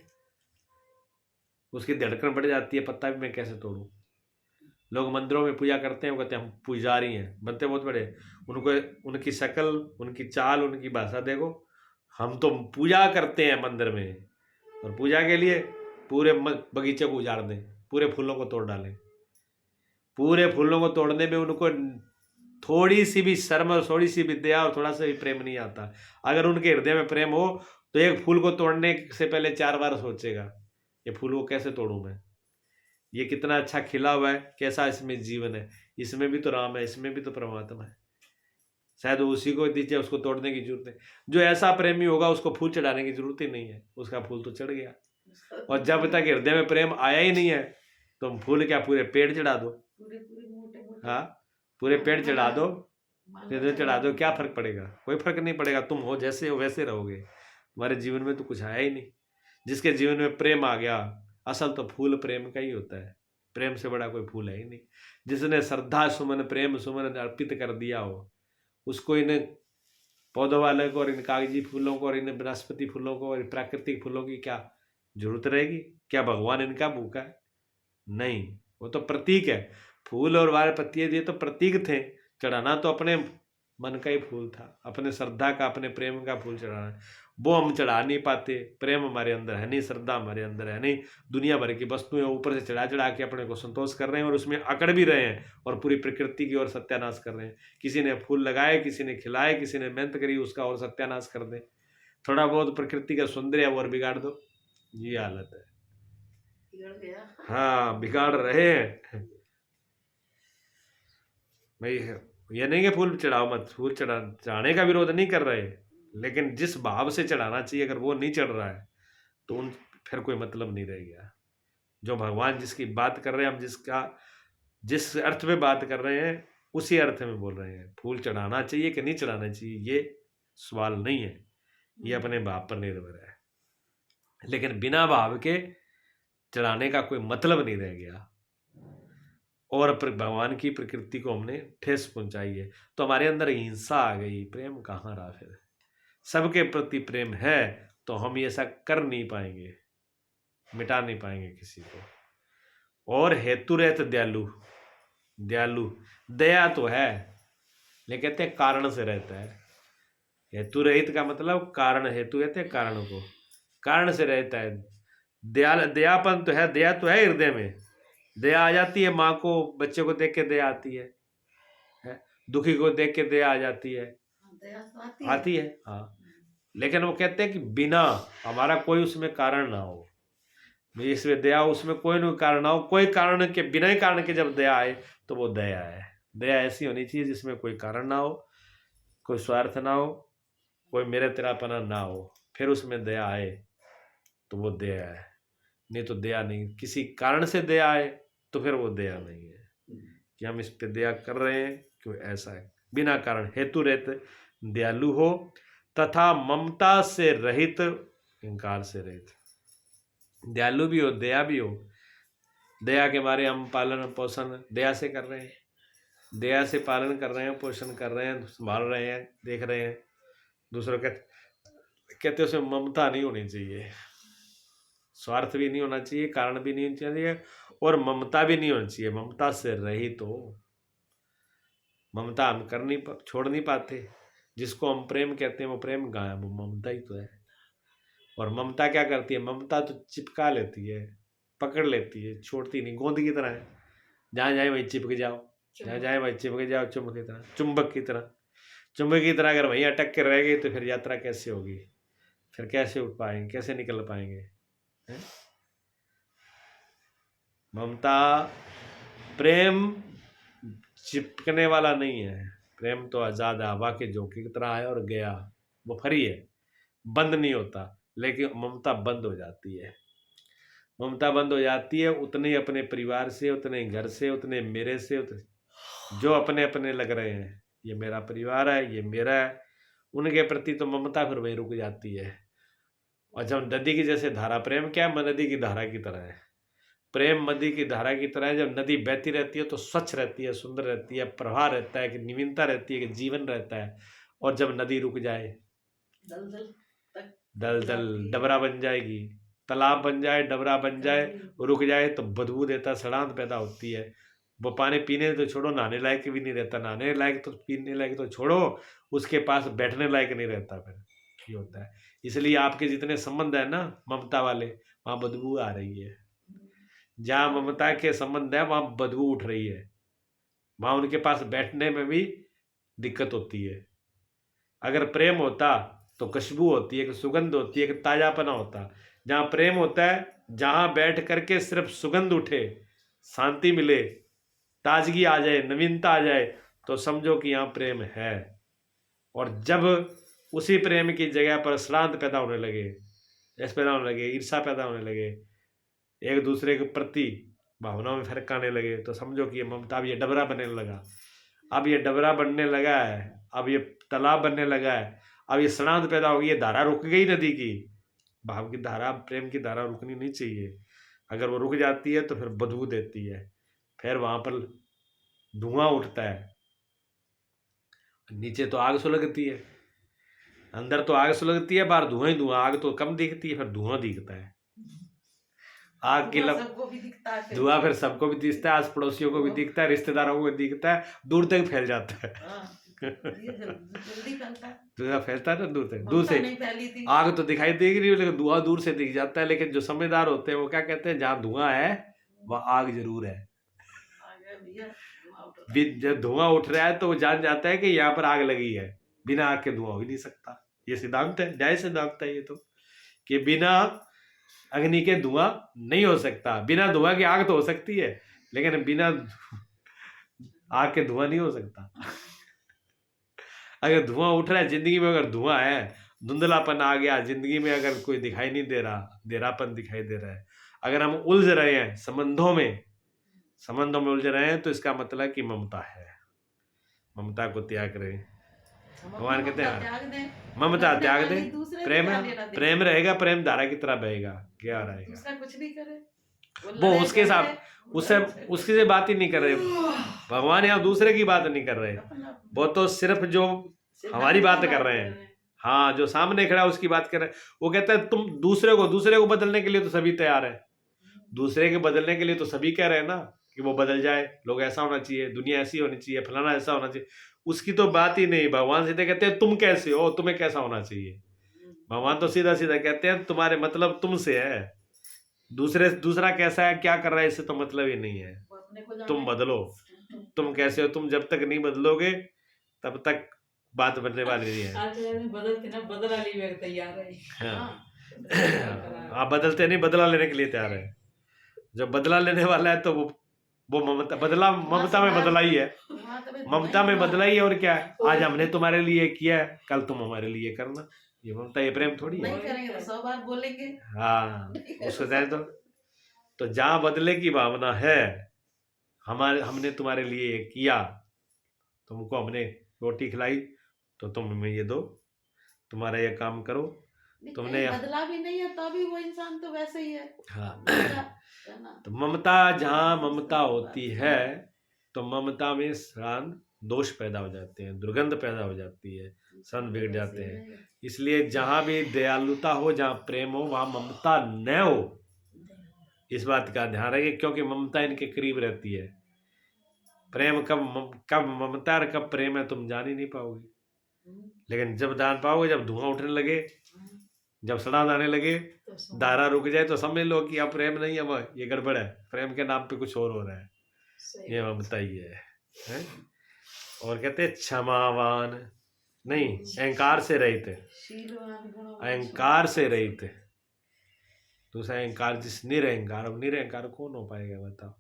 उसकी धड़कन बढ़ जाती है, पत्ता भी मैं कैसे तोड़ूं। लोग मंदिरों में पूजा करते हैं, वो कहते हैं हम पुजारी हैं, बनते बहुत बड़े, उनको उनकी शक्ल, उनकी चाल, उनकी भाषा देखो। हम तो पूजा करते हैं मंदिर में, और पूजा के लिए पूरे बगीचे को उजाड़ दें, पूरे फूलों को तोड़ डालें। पूरे फूलों को तोड़ने में उनको थोड़ी सी भी शर्म और थोड़ी सी भी दया और थोड़ा सा भी प्रेम नहीं आता। अगर उनके हृदय में प्रेम हो तो एक फूल को तोड़ने से पहले 4 बार सोचेगा, ये फूल को कैसे तोड़ूं मैं, ये कितना अच्छा खिला हुआ है, कैसा इसमें जीवन है, इसमें भी तो राम है, इसमें भी तो परमात्मा है, शायद उसी को दीजिए, उसको तोड़ने की जरूरत है। जो ऐसा प्रेमी होगा उसको फूल चढ़ाने की जरूरत ही नहीं है, उसका फूल तो चढ़ गया। और जब तक हृदय में प्रेम आया ही नहीं है तो फूल क्या पूरे पेड़ चढ़ा दो, हाँ पूरे पेड़ चढ़ा दो, चढ़ा दो, क्या फर्क पड़ेगा? कोई फर्क नहीं पड़ेगा। तुम हो जैसे हो वैसे रहोगे, तुम्हारे जीवन में तो कुछ आया ही नहीं। जिसके जीवन में प्रेम आ गया, असल तो फूल प्रेम का ही होता है, प्रेम से बड़ा कोई फूल है ही नहीं। जिसने श्रद्धा सुमन प्रेम सुमन अर्पित कर दिया हो, उसको इन पौधों वाले को और इन कागजी फूलों को और इन वनस्पति फूलों को और प्राकृतिक फूलों की क्या जरूरत रहेगी? क्या भगवान इनका भूखा है? नहीं, वो तो प्रतीक है। फूल और वाले पत्तियां दिए तो प्रतीक थे, चढ़ाना तो अपने मन का ही फूल था, अपने श्रद्धा का, अपने प्रेम का फूल चढ़ाना। वो हम चढ़ा नहीं पाते, प्रेम हमारे अंदर है नहीं, श्रद्धा हमारे अंदर है नहीं। दुनिया भर की वस्तुएं ऊपर से चढ़ा चढ़ा के अपने को संतोष कर रहे हैं और उसमें अकड़ भी रहे हैं और पूरी प्रकृति की ओर सत्यानाश कर रहे हैं। किसी ने फूल लगाए, किसी ने खिलाए, किसी ने मेहनत करी, उसका और सत्यानाश कर दे। थोड़ा बहुत प्रकृति का सौंदर्य और बिगाड़ दो, ये हालत है। हाँ, बिगाड़ रहे हैं भाई। ये नहीं कि फूल चढ़ाओ मत, फूल चढ़ाने का विरोध नहीं कर रहे, लेकिन जिस भाव से चढ़ाना चाहिए अगर वो नहीं चढ़ रहा है तो उन फिर कोई मतलब नहीं रह गया। जो भगवान जिसकी बात कर रहे हैं, हम जिस अर्थ में बात कर रहे हैं उसी अर्थ में बोल रहे हैं। फूल चढ़ाना चाहिए कि नहीं चढ़ाना चाहिए ये सवाल नहीं है, ये अपने भाव पर निर्भर है। लेकिन बिना भाव के चढ़ाने का कोई मतलब नहीं रह गया और भगवान की प्रकृति को हमने ठेस पहुंचाई है तो हमारे अंदर हिंसा आ गई, प्रेम कहाँ रहा? फिर सबके प्रति प्रेम है तो हम ये ऐसा कर नहीं पाएंगे, मिटा नहीं पाएंगे किसी को। और हेतु रहित दयालु, दयालु दया तो है लेकिन कहते हैं कारण से रहता है। हेतु रहित का मतलब कारण, हेतु कहते हैं कारण को, कारण से रहता है। दयापन तो है, दया तो है हृदय में, दया आ जाती है। माँ को बच्चे को देख के दया आती है, दुखी को देख के दया आ जाती है, आती है हाँ। लेकिन वो कहते हैं कि बिना हमारा कोई उसमें कारण ना हो, इसमें दया उसमें कोई न कारण ना हो, कोई कारण के बिना ही कारण के जब दया आए तो वो दया है। दया ऐसी होनी चाहिए जिसमें कोई कारण ना हो, कोई स्वार्थ ना हो, कोई मेरे तेरापना ना हो, फिर उसमें दया आए तो वो दया है। नहीं तो दया नहीं, किसी कारण से दया आए तो फिर वो दया नहीं है कि हम इस पे दया कर रहे हैं क्यों, ऐसा है। बिना कारण हेतु रहित दयालु हो तथा ममता से रहित, इंकार से रहित। दयालु भी हो, दया भी हो। दया के बारे हम पालन पोषण दया से कर रहे हैं, दया से पालन कर रहे हैं, पोषण कर रहे हैं, संभाल रहे हैं, देख रहे हैं। दूसरों कहते उसमें ममता नहीं होनी चाहिए, स्वार्थ भी नहीं होना चाहिए, कारण भी नहीं होना चाहिए, और ममता भी नहीं होनी चाहिए। ममता से रहित हो। ममता हम छोड़ नहीं पाते। जिसको हम प्रेम कहते हैं वो प्रेम कहाँ है? वो ममता ही तो है। और ममता क्या करती है? ममता तो चिपका लेती है, पकड़ लेती है, छोड़ती नहीं। गोंद की तरह है, जहाँ जाए वहीं चिपक जाओ, जहाँ जाए वहीं चिपक जाओ। चुंबक की तरह, चुंबक की तरह, चुंबक की तरह अगर वहीं अटक के रह गई तो फिर यात्रा कैसे होगी? फिर कैसे उठ पाएंगे? कैसे निकल पाएंगे? है? ममता, प्रेम चिपकने वाला नहीं है। प्रेम तो आजाद हवा के झोंके की तरह आया और गया, वो फ्री है, बंद नहीं होता। लेकिन ममता बंद हो जाती है। ममता बंद हो जाती है, उतने अपने परिवार से, उतने घर से, उतने मेरे से, उतने जो अपने अपने लग रहे हैं, ये मेरा परिवार है, ये मेरा है, उनके प्रति तो ममता फिर वहीं रुक जाती है। और जब नदी की जैसे धारा, प्रेम क्या है? नदी की धारा की तरह है। प्रेम नदी की धारा की तरह है। जब नदी बहती रहती है तो स्वच्छ रहती है, सुंदर रहती है, प्रवाह रहता है, कि नवीनता रहती है, कि जीवन रहता है। और जब नदी रुक जाए, दलदल डबरा बन जाएगी, तालाब बन जाए, डबरा बन जाए, रुक जाए तो बदबू देता, सड़ांत पैदा होती है। वो पानी पीने तो छोड़ो, नहाने लायक भी नहीं रहता। नहाने लायक तो, पीने लायक तो छोड़ो, उसके पास बैठने लायक नहीं रहता। फिर ये होता है। इसलिए आपके जितने संबंध है ना ममता वाले, वहाँ बदबू आ रही है। जहाँ ममता के संबंध है वहाँ बदबू उठ रही है, वहाँ उनके पास बैठने में भी दिक्कत होती है। अगर प्रेम होता तो खुशबू होती है, कि सुगंध होती है, कि ताजापना होता। जहाँ प्रेम होता है, जहाँ बैठ करके सिर्फ सुगंध उठे, शांति मिले, ताजगी आ जाए, नवीनता आ जाए, तो समझो कि यहाँ प्रेम है। और जब उसी प्रेम की जगह पर श्रांत पैदा होने लगे, पैदा होने लगे, ईर्षा पैदा होने लगे, एक दूसरे के प्रति भावनाओं में फर्क आने लगे, तो समझो कि ये ममता, अब ये डबरा बनने लगा। अब ये डबरा बनने लगा है, अब ये तालाब बनने लगा है, अब ये सड़ांत पैदा हो गई, ये धारा रुक गई नदी की। भाव की धारा, प्रेम की धारा रुकनी नहीं चाहिए। अगर वो रुक जाती है तो फिर बदबू देती है, फिर वहां पर धुआं उठता है। नीचे तो आग सुलगती है, अंदर तो आग सुलगती है, बाहर धुआं ही धुआं। आग तो कम दिखती है, फिर धुआं दिखता है। आग की सबको भी दिखता है, धुआं फिर सबको भी दिखता है, आस पड़ोसियों को भी दिखता है, रिश्तेदारों को भी दिखता है, दूर तक फैल जाता है। ये जल्दी फैलता है, धुआं फैलता है ना दूर तक, दूर से। नहीं फैली थी। आग तो दिखाई देगी नहीं, लेकिन धुआं दूर से दिख जाता है। लेकिन जो समझदार होते हैं वो क्या कहते हैं? जहाँ धुआं है वहाँ आग जरूर है। जब धुआं उठ रहा है तो वो जान जाता है कि यहाँ पर आग लगी है, बिना आग के धुआं हो ही नहीं सकता। ये सिद्धांत है, न्याय सिद्धांत है ये तो, कि बिना अग्नि के धुआं नहीं हो सकता। बिना धुआं की आग तो हो सकती है, लेकिन बिना आग के धुआं नहीं हो सकता। अगर धुआं उठ रहा है जिंदगी में, अगर धुआं है, धुंधलापन आ गया जिंदगी में, अगर कोई दिखाई नहीं दे रहा, अंधेरापन दिखाई दे रहा है, अगर हम उलझ रहे हैं संबंधों में उलझ रहे हैं, तो इसका मतलब कि ममता है। ममता को त्याग करें। भगवान कहते हैं ममता त्याग दे, प्रेम रहेगा, प्रेम धारा की तरह बहेगा, क्या रहेगा। कुछ नहीं करे, वो उसके साथ उससे बात ही नहीं कर रहे भगवान। यहाँ दूसरे की बात नहीं कर रहे, वो तो सिर्फ जो हमारी बात कर रहे हैं। हाँ, जो सामने खड़ा है उसकी बात कर रहे हैं। वो कहता है तुम दूसरे को बदलने के लिए तो सभी तैयार है। दूसरे के बदलने के लिए तो सभी कह रहे हैं ना कि वो बदल जाए, लोग ऐसा होना चाहिए, दुनिया ऐसी होनी चाहिए, फलाना ऐसा होना चाहिए। उसकी तो बात ही नहीं। भगवान सीधे कहते हैं तुम कैसे हो, तुम्हें कैसा होना चाहिए। भगवान तो सीधा सीधा कहते हैं तुम्हारे मतलब तुमसे है, दूसरा कैसा है, क्या कर रहा है, इससे तो मतलब ही नहीं है। तुम बदलो, तुम कैसे हो, तुम जब तक नहीं बदलोगे तब तक बात बनने वाली नहीं है। बदलते ना, बदला लेने के तैयार है। आप बदलते नहीं, बदला लेने के लिए तैयार है। जो बदला लेने वाला है तो वो ममता में बदला ही है। ममता में बदला ही है। और क्या है, आज हमने तुम्हारे लिए किया है, कल तुम हमारे लिए करना। ये ममता, ये प्रेम थोड़ी है। नहीं करेंगे तो 100 बार बोलेंगे। हाँ, उसको चाहे तो जहाँ बदले की भावना है, हमने तुम्हारे लिए ये किया, तुमको हमने रोटी खिलाई तो तुम हमें ये दो, तुम्हारा ये काम करो। तुमने बदला भी नहीं है तो भी वो इंसान तो वैसे ही है। हाँ, तो ममता, जहाँ ममता होती है तो ममता में श्रांत दोष पैदा हो जाते हैं, दुर्गंध पैदा हो जाती है, सन बिगड़ जाते हैं। इसलिए जहाँ भी दयालुता हो, जहाँ प्रेम हो, वहाँ ममता न हो, इस बात का ध्यान रखिए, क्योंकि ममता इनके करीब रहती है। प्रेम कब ममता और कब प्रेम है तुम जान ही नहीं पाओगे। लेकिन जब जान पाओगे, जब धुआं उठने लगे, जब सड़ान आने लगे, धारा रुक जाए, तो समझ लो कि अब प्रेम नहीं है, ये गड़बड़ है, प्रेम के नाम पे कुछ और हो रहा है। ये ममता ही है? और कहते हैं क्षमावान नहीं, अहंकार से रहित, अहंकार से रहित। दूसरा अहंकार, जिस निरअहकार, अब निरअहकार कौन हो पाएगा बताओ।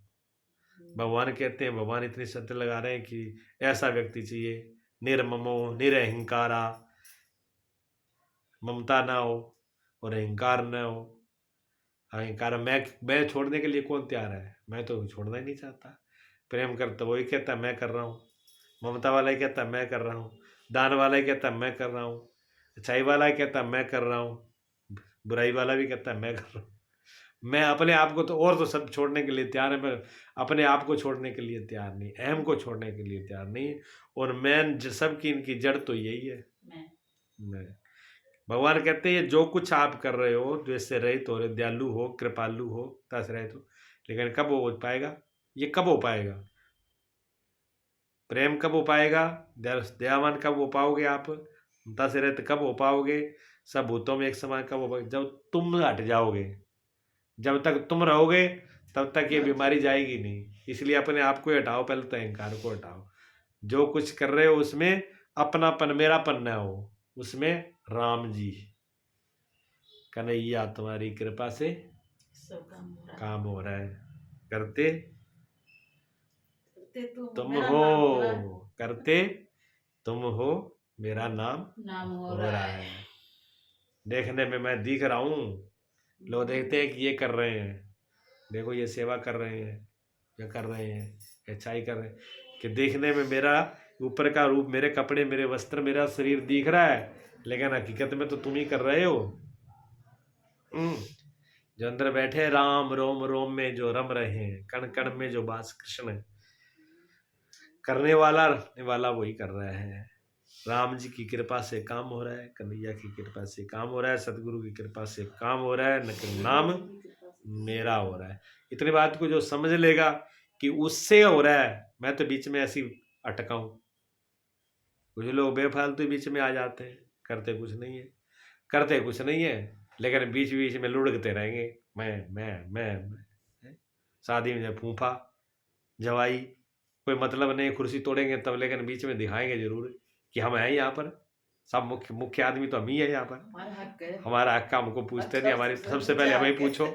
भगवान कहते हैं, भगवान इतनी शर्त लगा रहे हैं कि ऐसा व्यक्ति चाहिए, निर्ममो निरअहकारा, ममता ना हो और अहंकार ना हो। अहंकार मैं छोड़ने के लिए कौन तैयार है? मैं तो छोड़ना ही नहीं चाहता। प्रेम करता वही कहता मैं कर रहा हूँ, ममता वाला ही कहता मैं कर रहा हूँ, दान वाला ही कहता मैं कर रहा हूँ, अच्छाई वाला ही कहता मैं कर रहा हूँ, बुराई वाला भी कहता मैं कर रहा हूँ। मैं अपने आप को तो और तो सब छोड़ने के लिए तैयार है, मैं अपने आप को छोड़ने के लिए तैयार नहीं, अहम को छोड़ने के लिए तैयार नहीं। और मैं सबकी इनकी जड़ तो यही है, मैं। भगवान कहते हैं जो कुछ आप कर रहे हो, द्वेष से रहित हो, दयालु हो, कृपालु हो, तस रहित हो, लेकिन कब हो पाएगा? ये कब हो पाएगा? प्रेम कब हो पाएगा? दयावान कब हो पाओगे आप? ममता से रहित कब हो पाओगे? सब भूतों में एक समान कब हो पाओगे? जब तुम हट जाओगे। जब तक तुम रहोगे तब तक ये बीमारी जाएगी नहीं। इसलिए अपने आप को हटाओ, पहले तो अहंकार को हटाओ। जो कुछ कर रहे हो उसमें अपनापन, मेरापन ना हो, उसमें राम जी कन्हैया तुम्हारी कृपा से सब काम हो रहा है। करते तुम मेरा हो, नाम हो रहा है। करते तुम हो, मेरा नाम हो रहा है। देखने में मैं दिख रहा हूँ, लोग देखते हैं कि ये कर रहे हैं, देखो ये सेवा कर रहे हैं, ये कर रहे हैं, अच्छाई कर रहे हैं, कि देखने में मेरा ऊपर का रूप, मेरे कपड़े, मेरे वस्त्र, मेरा शरीर दिख रहा है, लेकिन हकीकत में तो तुम ही कर रहे हो। जो अंदर बैठे राम, रोम रोम में जो रम रहे हैं, कण कण में जो बास कृष्ण, करने वाला वही कर रहा है। राम जी की कृपा से काम हो रहा है, कन्हैया की कृपा से काम हो रहा है, सतगुरु की कृपा से काम हो रहा है, न नाम मेरा हो रहा है। इतनी बात को जो समझ लेगा कि उससे हो रहा है, मैं तो बीच में ऐसी अटका हूं। कुछ लोग बेफालतू बीच में आ जाते हैं, करते कुछ नहीं है, लेकिन बीच बीच में लुढ़कते रहेंगे, मैं। शादी में फूफा जवाई, कोई मतलब नहीं, कुर्सी तोड़ेंगे तब, लेकिन बीच में दिखाएंगे जरूर कि हम हैं यहाँ पर। सब मुख्य आदमी तो हम ही है यहाँ पर, हमारा हक का हमको पूछते नहीं, हमारी सबसे पहले हमें पूछो।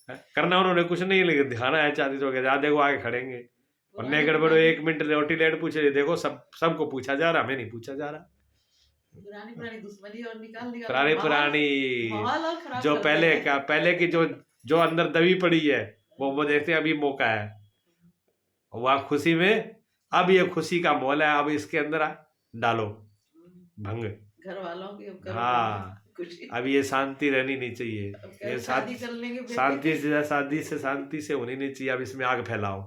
करना उन्होंने कुछ नहीं, लेकिन दिखाना है चाहती तो देखो आगे खड़ेंगे, और नहीं गड़बड़ 1 मिनट रोटी लेट पूछे, देखो सबको पूछा जा रहा, हमें नहीं पूछा जा रहा। पुरानी दुश्मनी और निकाल पुरानी जो पहले की जो अंदर दबी पड़ी है, वो देखते हैं अभी मौका है, वह खुशी में, अब ये खुशी का मोल है, अब इसके अंदर डालो भंग, घर वालों की। हाँ, अब ये शांति रहनी नहीं चाहिए, ये शांति से होनी नहीं चाहिए। अब इसमें आग फैलाओ,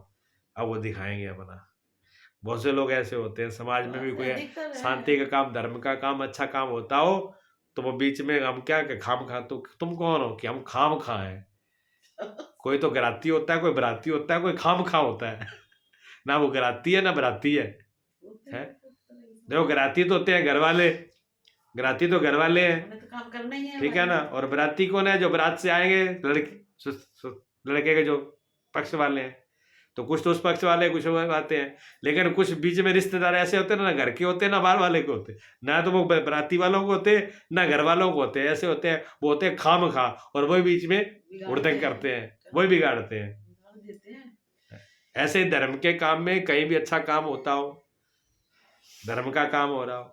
अब वो दिखाएंगे अपना। बहुत से लोग ऐसे होते हैं समाज में भी, कोई शांति का काम, धर्म का काम, अच्छा काम होता हो तो वो बीच में हम क्या खाम खा, तो तुम कौन हो कि हम खाम खा है? कोई तो गराती होता है, कोई बराती होता है, कोई खाम खा होता है। ना वो गराती है ना बराती है। देखो गराती तो होते हैं घर वाले, गराती तो घर वाले हैं, तो काम करना ही है, ठीक है ना। और बराती कौन है? जो बारात से आएंगे लड़के के जो पक्ष वाले हैं, तो कुछ तो उस पक्ष वाले, कुछ आते हैं, लेकिन कुछ बीच में रिश्तेदार ऐसे होते हैं ना घर के होते हैं ना बाहर वाले के होते, ना तो वो बराती वालों को होते ना घर वालों को होते, ऐसे होते हैं, वो होते हैं खाम खा, और वही बीच में उड़दंग करते हैं, वही बिगाड़ते हैं। ऐसे धर्म के काम में कहीं भी अच्छा काम होता हो, धर्म का काम हो रहा हो,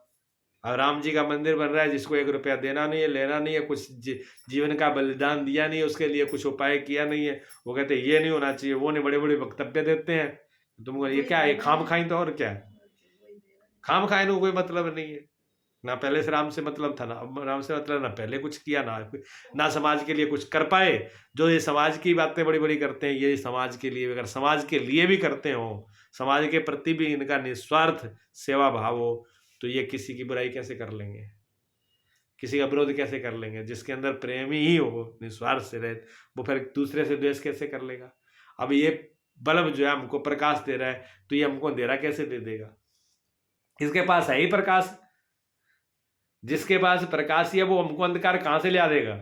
और राम जी का मंदिर बन रहा है, जिसको 1 रुपया देना नहीं है, लेना नहीं है, कुछ जीवन का बलिदान दिया नहीं है, उसके लिए कुछ उपाय किया नहीं है, वो कहते हैं ये नहीं होना चाहिए, वो नहीं, बड़े बड़े वक्तव्य देते हैं, तुमको ये क्या है, खाम खाई तो और क्या है, खाम खाए को कोई मतलब नहीं है। ना पहले से राम से मतलब था, ना अब राम से मतलब, ना पहले कुछ किया, ना समाज के लिए कुछ कर पाए। जो ये समाज की बातें बड़ी बड़ी करते हैं, ये समाज के लिए, अगर समाज के लिए भी करते हो, समाज के प्रति भी इनका निस्वार्थ सेवा भाव हो, तो ये किसी की बुराई कैसे कर लेंगे? किसी का विरोध कैसे कर लेंगे? जिसके अंदर प्रेम ही हो, निस्वार्थ से रहे, वो फिर दूसरे से द्वेष कैसे कर लेगा? अब ये बल्ब जो है हमको प्रकाश दे रहा है, तो ये हमको अंधेरा कैसे दे देगा? इसके पास है ही प्रकाश। जिसके पास प्रकाश ही है वो हमको अंधकार कहां से ला देगा?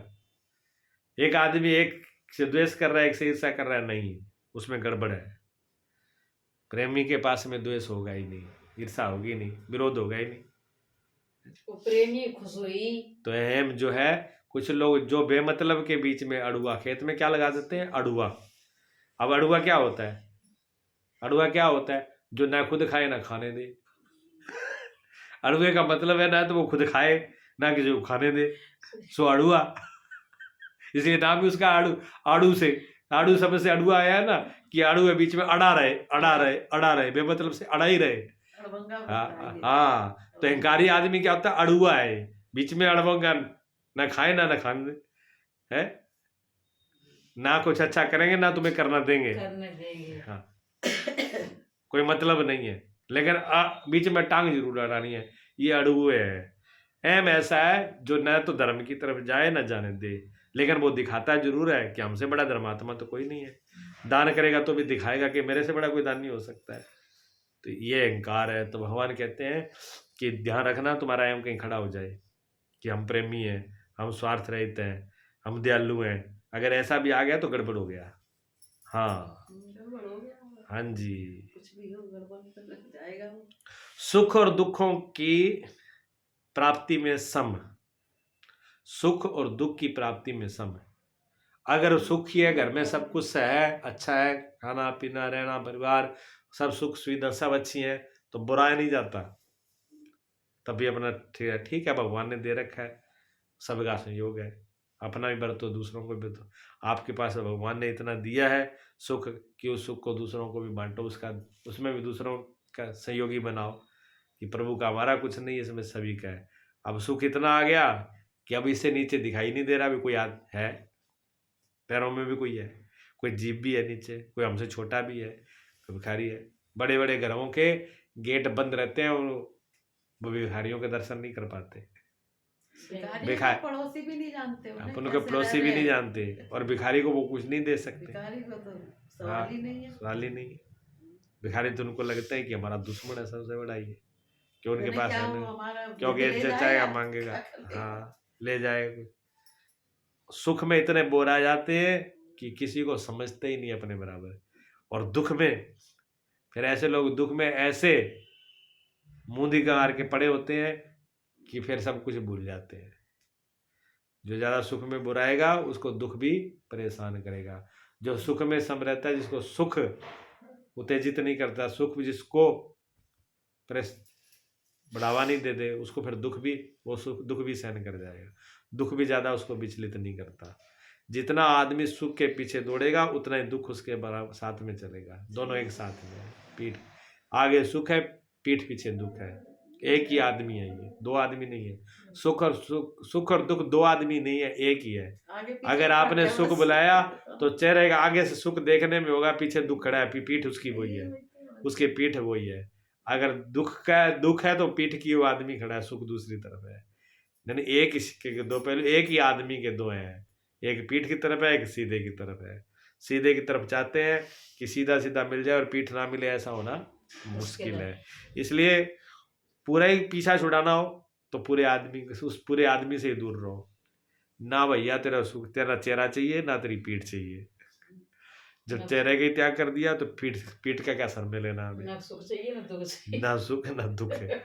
एक आदमी एक से द्वेष कर रहा है, एक से ईर्ष्या कर रहा है, नहीं, उसमें गड़बड़ है। प्रेमी के पास में द्वेष होगा ही नहीं, ईर्ष्या होगी नहीं, विरोध होगा ही नहीं। वो प्रेमी खुश हुई। तो अहम जो है, कुछ लोग जो बेमतलब के बीच में अड़ुआ, खेत में क्या लगा देते हैं? अड़ुआ। अब अड़ुआ क्या होता है? अड़ुआ क्या होता है? जो ना खुद खाए ना खाने दे। अड़ुए का मतलब है ना तो वो खुद खाए ना किसी को खाने दे, सो अड़ुआ। इसलिए नाम भी उसका आड़ू, आड़ू से, आड़ू शब्द से अड़ुआ आया है ना, कि आड़ू है बीच में अड़ा रहे, अड़ा रहे, अड़ा रहे, बेमतलब से अड़ा ही रहे। हाँ, तो अहंकारी आदमी क्या होता है? अड़ुआ है, बीच में अड़बंगा, ना खाए ना खाने दे, है ना, कुछ अच्छा करेंगे ना तुम्हें करना देंगे, हाँ, कोई मतलब नहीं है, लेकिन बीच में टांग जरूर अड़ानी है। ये अड़ुए है। एम ऐसा है जो न तो धर्म की तरफ जाए न जाने दे, लेकिन वो दिखाता जरूर है कि हमसे बड़ा धर्मात्मा तो कोई नहीं है। दान करेगा तो भी दिखाएगा कि मेरे से बड़ा कोई दान नहीं हो सकता है। तो ये अहंकार है। तो भगवान कहते हैं कि ध्यान रखना तुम्हारा एम कहीं खड़ा हो जाए कि हम प्रेमी हैं, हम स्वार्थ रहित हैं, हम दयालु हैं। अगर ऐसा भी आ गया तो गड़बड़ हो गया। हाँ, गड़बड़ हो गया। हाँ जी, कुछ भी हो गड़बड़ तो लग जाएगा वो। सुख और दुखों की प्राप्ति में सम, सुख और दुख की प्राप्ति में सम। अगर सुखी है, घर में सब कुछ है, अच्छा है, खाना पीना रहना परिवार सब सुख सुविधा सब अच्छी है, तो बुराया नहीं जाता, तभी अपना ठीक है, भगवान ने दे रखा है, सबका संयोग है, अपना भी बरतो दूसरों को भी बरतो। आपके पास भगवान ने इतना दिया है सुख कि उस सुख को दूसरों को भी बांटो, उसका उसमें भी दूसरों का सहयोगी बनाओ कि प्रभु का हमारा कुछ नहीं, इसमें सभी का है। अब सुख इतना आ गया कि अब इससे नीचे दिखाई नहीं दे रहा भी कोई है, पैरों में भी कोई है, कोई जीव भी है नीचे, कोई हमसे छोटा भी है, कोई भिखारी है। बड़े बड़े घरों के गेट बंद रहते हैं और वो भिखारियों के दर्शन नहीं कर पाते। भिखारी पड़ोसी भी नहीं जानते, अपन के पड़ोसी भी नहीं जानते, और भिखारी को वो कुछ नहीं दे सकते। भिखारी को तो सवाल ही नहीं है, सवाल ही नहीं है। भिखारी तो उनको लगता है कि हमारा दुश्मन है सबसे बड़ा ये, कि उनके पास है, क्योंकि चाहेगा मांगेगा, हाँ ले जाएगा। सुख में इतने बोरा जाते हैं कि किसी को समझते ही नहीं अपने बराबर, और दुख में फिर ऐसे लोग दुख में ऐसे मूंदी कगार के पड़े होते हैं कि फिर सब कुछ भूल जाते हैं। जो ज्यादा सुख में बुराएगा उसको दुख भी परेशान करेगा। जो सुख में सम रहता है, जिसको सुख उत्तेजित नहीं करता, सुख जिसको बढ़ावा नहीं देते, उसको फिर दुख भी, वो सुख दुख भी सहन कर जाएगा। दुख भी ज्यादा उसको विचलित नहीं करता। जितना आदमी सुख के पीछे दौड़ेगा उतना ही दुख उसके बराबर साथ में चलेगा, दोनों एक साथ में। पीठ आगे सुख है, पीठ पीछे दुख है। एक ही आदमी है ये, दो आदमी नहीं है। सुख और दुख दो आदमी नहीं है, एक ही है। अगर आपने सुख बुलाया तो चेहरे का आगे से सुख देखने में होगा, पीछे दुख खड़ा है, पीठ उसकी वही है, उसकी पीठ वही है। अगर दुख है तो पीठ की वो आदमी खड़ा है, सुख दूसरी तरफ है। यानी एक के दो पहलू, एक ही आदमी के दो हैं, एक पीठ की तरफ है, एक सीधे की तरफ है। सीधे की तरफ चाहते हैं कि सीधा सीधा मिल जाए और पीठ ना मिले, ऐसा होना मुश्किल है। इसलिए पूरा ही पीछा छुड़ाना हो तो उस पूरे आदमी से ही दूर रहो। ना भैया तेरा चेहरा चाहिए, ना तेरी पीठ चाहिए। जब चेहरे का त्याग कर दिया तो पीठ का क्या सर में लेना हमें। ना सुख चाहिए ना दुख चाहिए, ना सुख ना दुख है।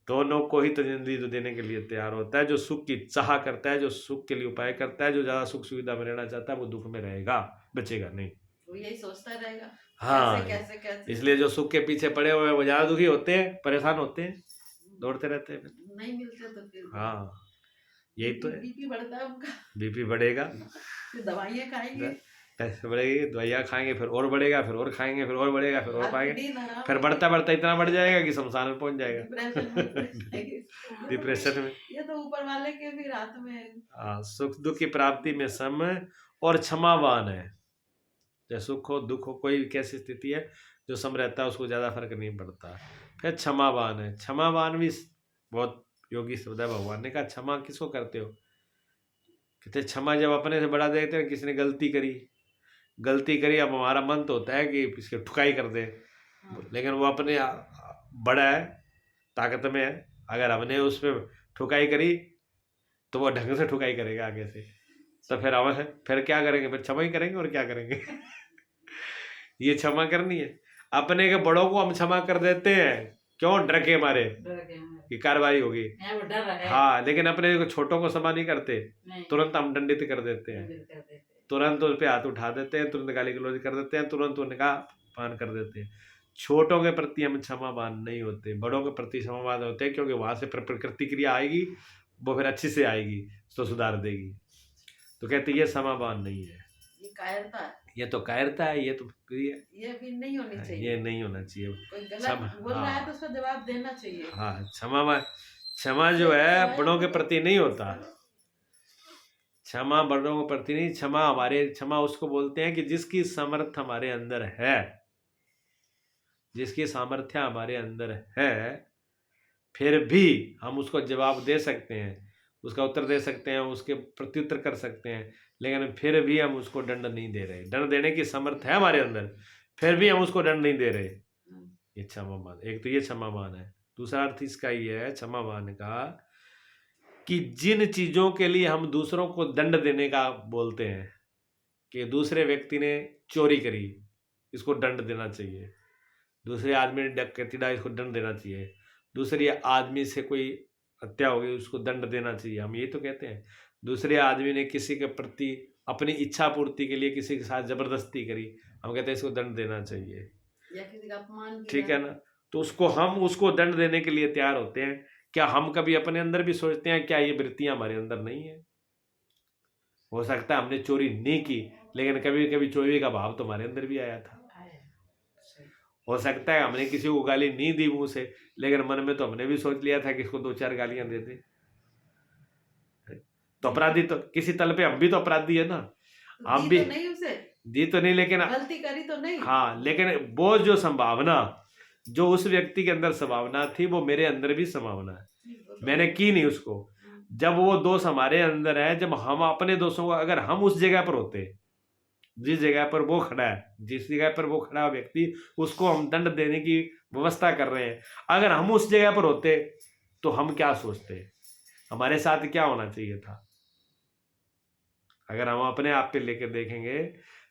दोनों को ही तो जिंदगी तो देने के लिए तैयार होता है। जो सुख की चाह करता है, जो सुख के लिए उपाय करता है, जो ज्यादा सुख सुविधा में रहना चाहता है, वो दुख में रहेगा, बचेगा नहीं। वो यही सोचता रहेगा हाँ, कैसे। इसलिए जो सुख के पीछे पड़े हुए हैं वो ज्यादा दुखी होते हैं, परेशान होते हैं, दौड़ते रहते हैं, नहीं मिलते तो फिर हाँ यही तो है। बीपी बढ़ता है उनका, बीपी बढ़ेगा, फिर दवाइयाँ खाएंगे, पैसे बढ़ेगी, दवाइयाँ खाएंगे, फिर और बढ़ेगा, फिर और खाएंगे, फिर और बढ़ेगा, फिर और पाएंगे, फिर बढ़ता बढ़ता इतना बढ़ जाएगा कि शमशान में पहुंच जाएगा, डिप्रेशन में। ये तो ऊपर वाले के भी रात में। हाँ, सुख दुख की प्राप्ति में सम और क्षमावान है। चाहे सुख हो दुख हो, कोई कैसी स्थिति है, जो सम रहता है उसको ज्यादा फर्क नहीं पड़ता। फिर क्षमावान है। क्षमावान भी बहुत योगी समुदाय भगवान ने कहा क्षमा किसको करते हो? कहते क्षमा जब अपने से बड़ा देखते हैं, किसी ने गलती करी, अब हमारा मन तो होता है कि इसकी ठुकाई कर दे, लेकिन वो अपने बड़ा है, ताकत में है, अगर हमने उस पर ठुकाई करी तो वो ढंग से ठुकाई करेगा आगे से, तो फिर क्या करेंगे? फिर क्षमा ही करेंगे और क्या करेंगे? ये क्षमा करनी है। अपने के बड़ों को हम क्षमा कर देते हैं, क्यों? डर के मारे कि कार्रवाई होगी। हाँ, लेकिन अपने को छोटों को क्षमा नहीं करते, तुरंत हम दंडित कर देते हैं, तुरंत उस पर हाथ उठा देते हैं, तुरंत गाली गलौज कर देते हैं, तुरंत उनका पान कर देते हैं। छोटों के प्रति हम क्षमावान नहीं होते, बड़ों के प्रति क्षमावान होते हैं, क्योंकि वहां से प्रतिक्रिया आएगी, वो फिर अच्छी से आएगी तो सुधार देगी। तो कहते ये क्षमावान नहीं है, ये कायरता है, ये तो कायरता है, ये तो ये भी नहीं होनी चाहिए, ये नहीं होना चाहिए। कोई गलत बोल रहा है तो उसका जवाब देना चाहिए। हाँ, क्षमा जो है बड़ों के प्रति नहीं होता, क्षमा बड़ों के प्रति नहीं, क्षमा उसको बोलते हैं कि जिसकी सामर्थ्य हमारे अंदर है, जिसकी सामर्थ्य हमारे अंदर है, फिर भी हम उसको जवाब दे सकते हैं, उसका उत्तर दे सकते हैं, उसके प्रत्युत्तर कर सकते हैं, लेकिन फिर भी हम उसको दंड नहीं दे रहे। दंड देने की सामर्थ्य है हमारे अंदर, फिर भी हम उसको दंड नहीं दे रहे। ये क्षमावान, एक तो ये क्षमावान है। दूसरा अर्थ इसका ये है क्षमावान का कि जिन चीजों के लिए हम दूसरों को दंड देने का बोलते हैं, कि दूसरे व्यक्ति ने चोरी करी, इसको दंड देना चाहिए, दूसरे आदमी ने डकैती डाली, इसको दंड देना चाहिए, दूसरे आदमी से कोई हत्या हो गई, उसको दंड देना चाहिए, हम ये तो कहते हैं। दूसरे आदमी ने किसी के प्रति अपनी इच्छा पूर्ति के लिए किसी के साथ जबरदस्ती करी, हम कहते हैं इसको दंड देना चाहिए, या किसी का अपमान किया, ठीक है ना? तो हम उसको दंड देने के लिए तैयार होते हैं। क्या हम कभी अपने अंदर भी सोचते हैं क्या ये वृत्तियां हमारे अंदर नहीं है? हो सकता है हमने चोरी नहीं की, लेकिन कभी कभी चोरी का भाव तो हमारे अंदर भी आया था। हो सकता है हमने किसी को गाली नहीं दी मुंह से, लेकिन मन में तो हमने भी सोच लिया था कि इसको 2-4 गालियां दे दे। तो अपराधी तो किसी तल पे हम भी तो अपराधी है ना, हम भी तो नहीं उसे दी तो नहीं, लेकिन गलती करी तो नहीं। हाँ, लेकिन वो जो संभावना, जो उस व्यक्ति के अंदर संभावना थी, वो मेरे अंदर भी संभावना है, मैंने की नहीं उसको। जब वो दोष हमारे अंदर है, जब हम अपने दोषों को, अगर हम उस जगह पर होते, जिस जगह पर वो खड़ा है, जिस जगह पर वो खड़ा व्यक्ति, उसको हम दंड देने की व्यवस्था कर रहे हैं, अगर हम उस जगह पर होते तो हम क्या सोचते, हमारे साथ क्या होना चाहिए था? अगर हम अपने आप पे लेकर देखेंगे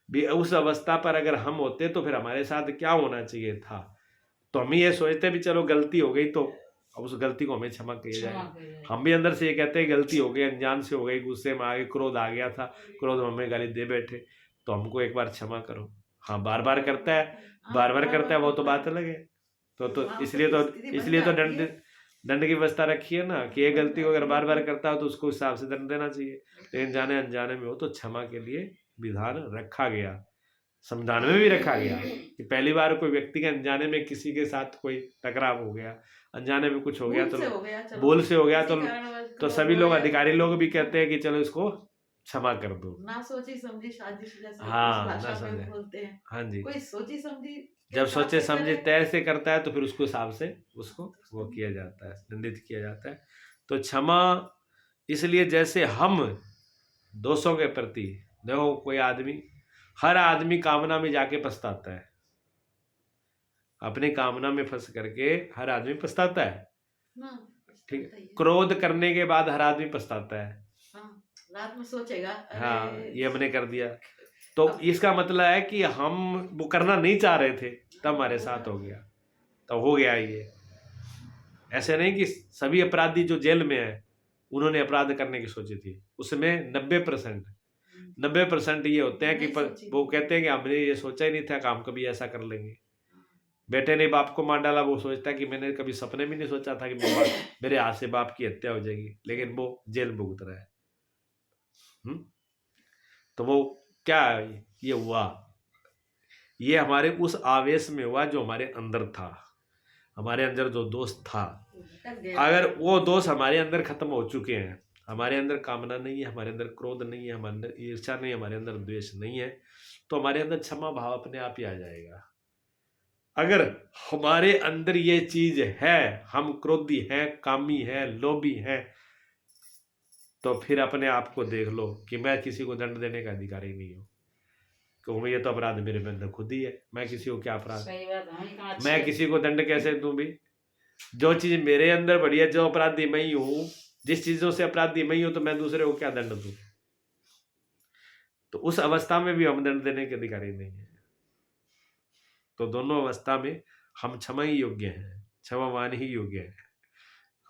भी, उस अवस्था पर अगर हम होते तो फिर हमारे साथ क्या होना चाहिए था? तो हम ये सोचते भी चलो गलती हो गई, तो अब उस गलती को हमें क्षमा किया जाए। हम भी अंदर से ये कहते हैं गलती हो गई, अनजान से हो गई, गुस्से में आ गए, क्रोध आ गया था, क्रोध में हमें गाली दे बैठे, तो हमको एक बार क्षमा करो। हाँ, बार बार करता है वो तो बात अलग है। तो इसलिए तो दंड की व्यवस्था रखी है ना, कि ये गलती को अगर बार बार करता हो तो उसको हिसाब से दंड देना चाहिए, लेकिन जाने अनजाने में हो तो क्षमा के लिए विधान रखा गया, संविधान में भी रखा गया कि पहली बार कोई व्यक्ति के अनजाने में किसी के साथ कोई टकराव हो गया, अनजाने में कुछ हो गया, तो भूल से हो गया, तो सभी लोग, अधिकारी लोग भी कहते हैं कि चलो इसको क्षमा कर दो। ना सोची समझी साजिश, जैसे हाँ, भाषा ना में समझे, बोलते हैं। हाँ जी, कोई सोची समझी जब सोचे समझे तय से करता है तो फिर उसको हिसाब से उसको वो किया जाता है, दंडित किया जाता है। तो क्षमा इसलिए, जैसे हम दोषों के प्रति, देखो कोई आदमी, हर आदमी कामना में जाके पछताता है, अपनी कामना में फंस करके हर आदमी पछताता है, ठीक है? क्रोध करने के बाद हर आदमी पछताता है, रात में सोचेगा, हाँ ये हमने कर दिया, तो इसका मतलब है कि हम वो करना नहीं चाह रहे थे, तब हमारे साथ हो गया, तो हो गया ये। ऐसे नहीं कि सभी अपराधी जो जेल में है उन्होंने अपराध करने की सोची थी, उसमें 90% ये होते हैं कि वो कहते हैं कि हमने ये सोचा ही नहीं था कि हम कभी ऐसा कर लेंगे। बेटे ने बाप को मार डाला, वो सोचता है कि मैंने कभी सपने में नहीं सोचा था कि मेरे हाथ से बाप की हत्या हो जाएगी, लेकिन वो जेल भुगत रहा है। तो वो क्या ये हुआ, ये हमारे उस आवेश में हुआ जो हमारे अंदर था, हमारे अंदर जो दोष था, अगर वो दोष हमारे अंदर खत्म हो चुके हैं, हमारे अंदर कामना नहीं है, हमारे अंदर क्रोध नहीं है, हमारे अंदर ईर्ष्या नहीं है, हमारे अंदर द्वेष नहीं है, तो हमारे अंदर क्षमा भाव अपने आप ही आ जाएगा। अगर हमारे अंदर ये चीज है, हम क्रोधी हैं, कामी हैं, लोभी हैं, तो फिर अपने आप को देख लो कि मैं किसी को दंड देने का अधिकारी नहीं हूँ, क्योंकि ये तो अपराध मेरे में अंदर खुद ही है। मैं किसी को क्या अपराध, सही बात है, हम कहाँ अच्छे मैं किसी को दंड कैसे दूं भी? जो चीज मेरे अंदर बढ़ी है, जो अपराधी मैं ही हूँ, जिस चीजों से अपराधी मैं ही हूँ, तो मैं दूसरे को क्या दंड दूं? तो उस अवस्था में भी हम दंड देने के अधिकारी नहीं है। तो दोनों अवस्था में हम क्षमा ही योग्य हैं, क्षमावान ही योग्य है,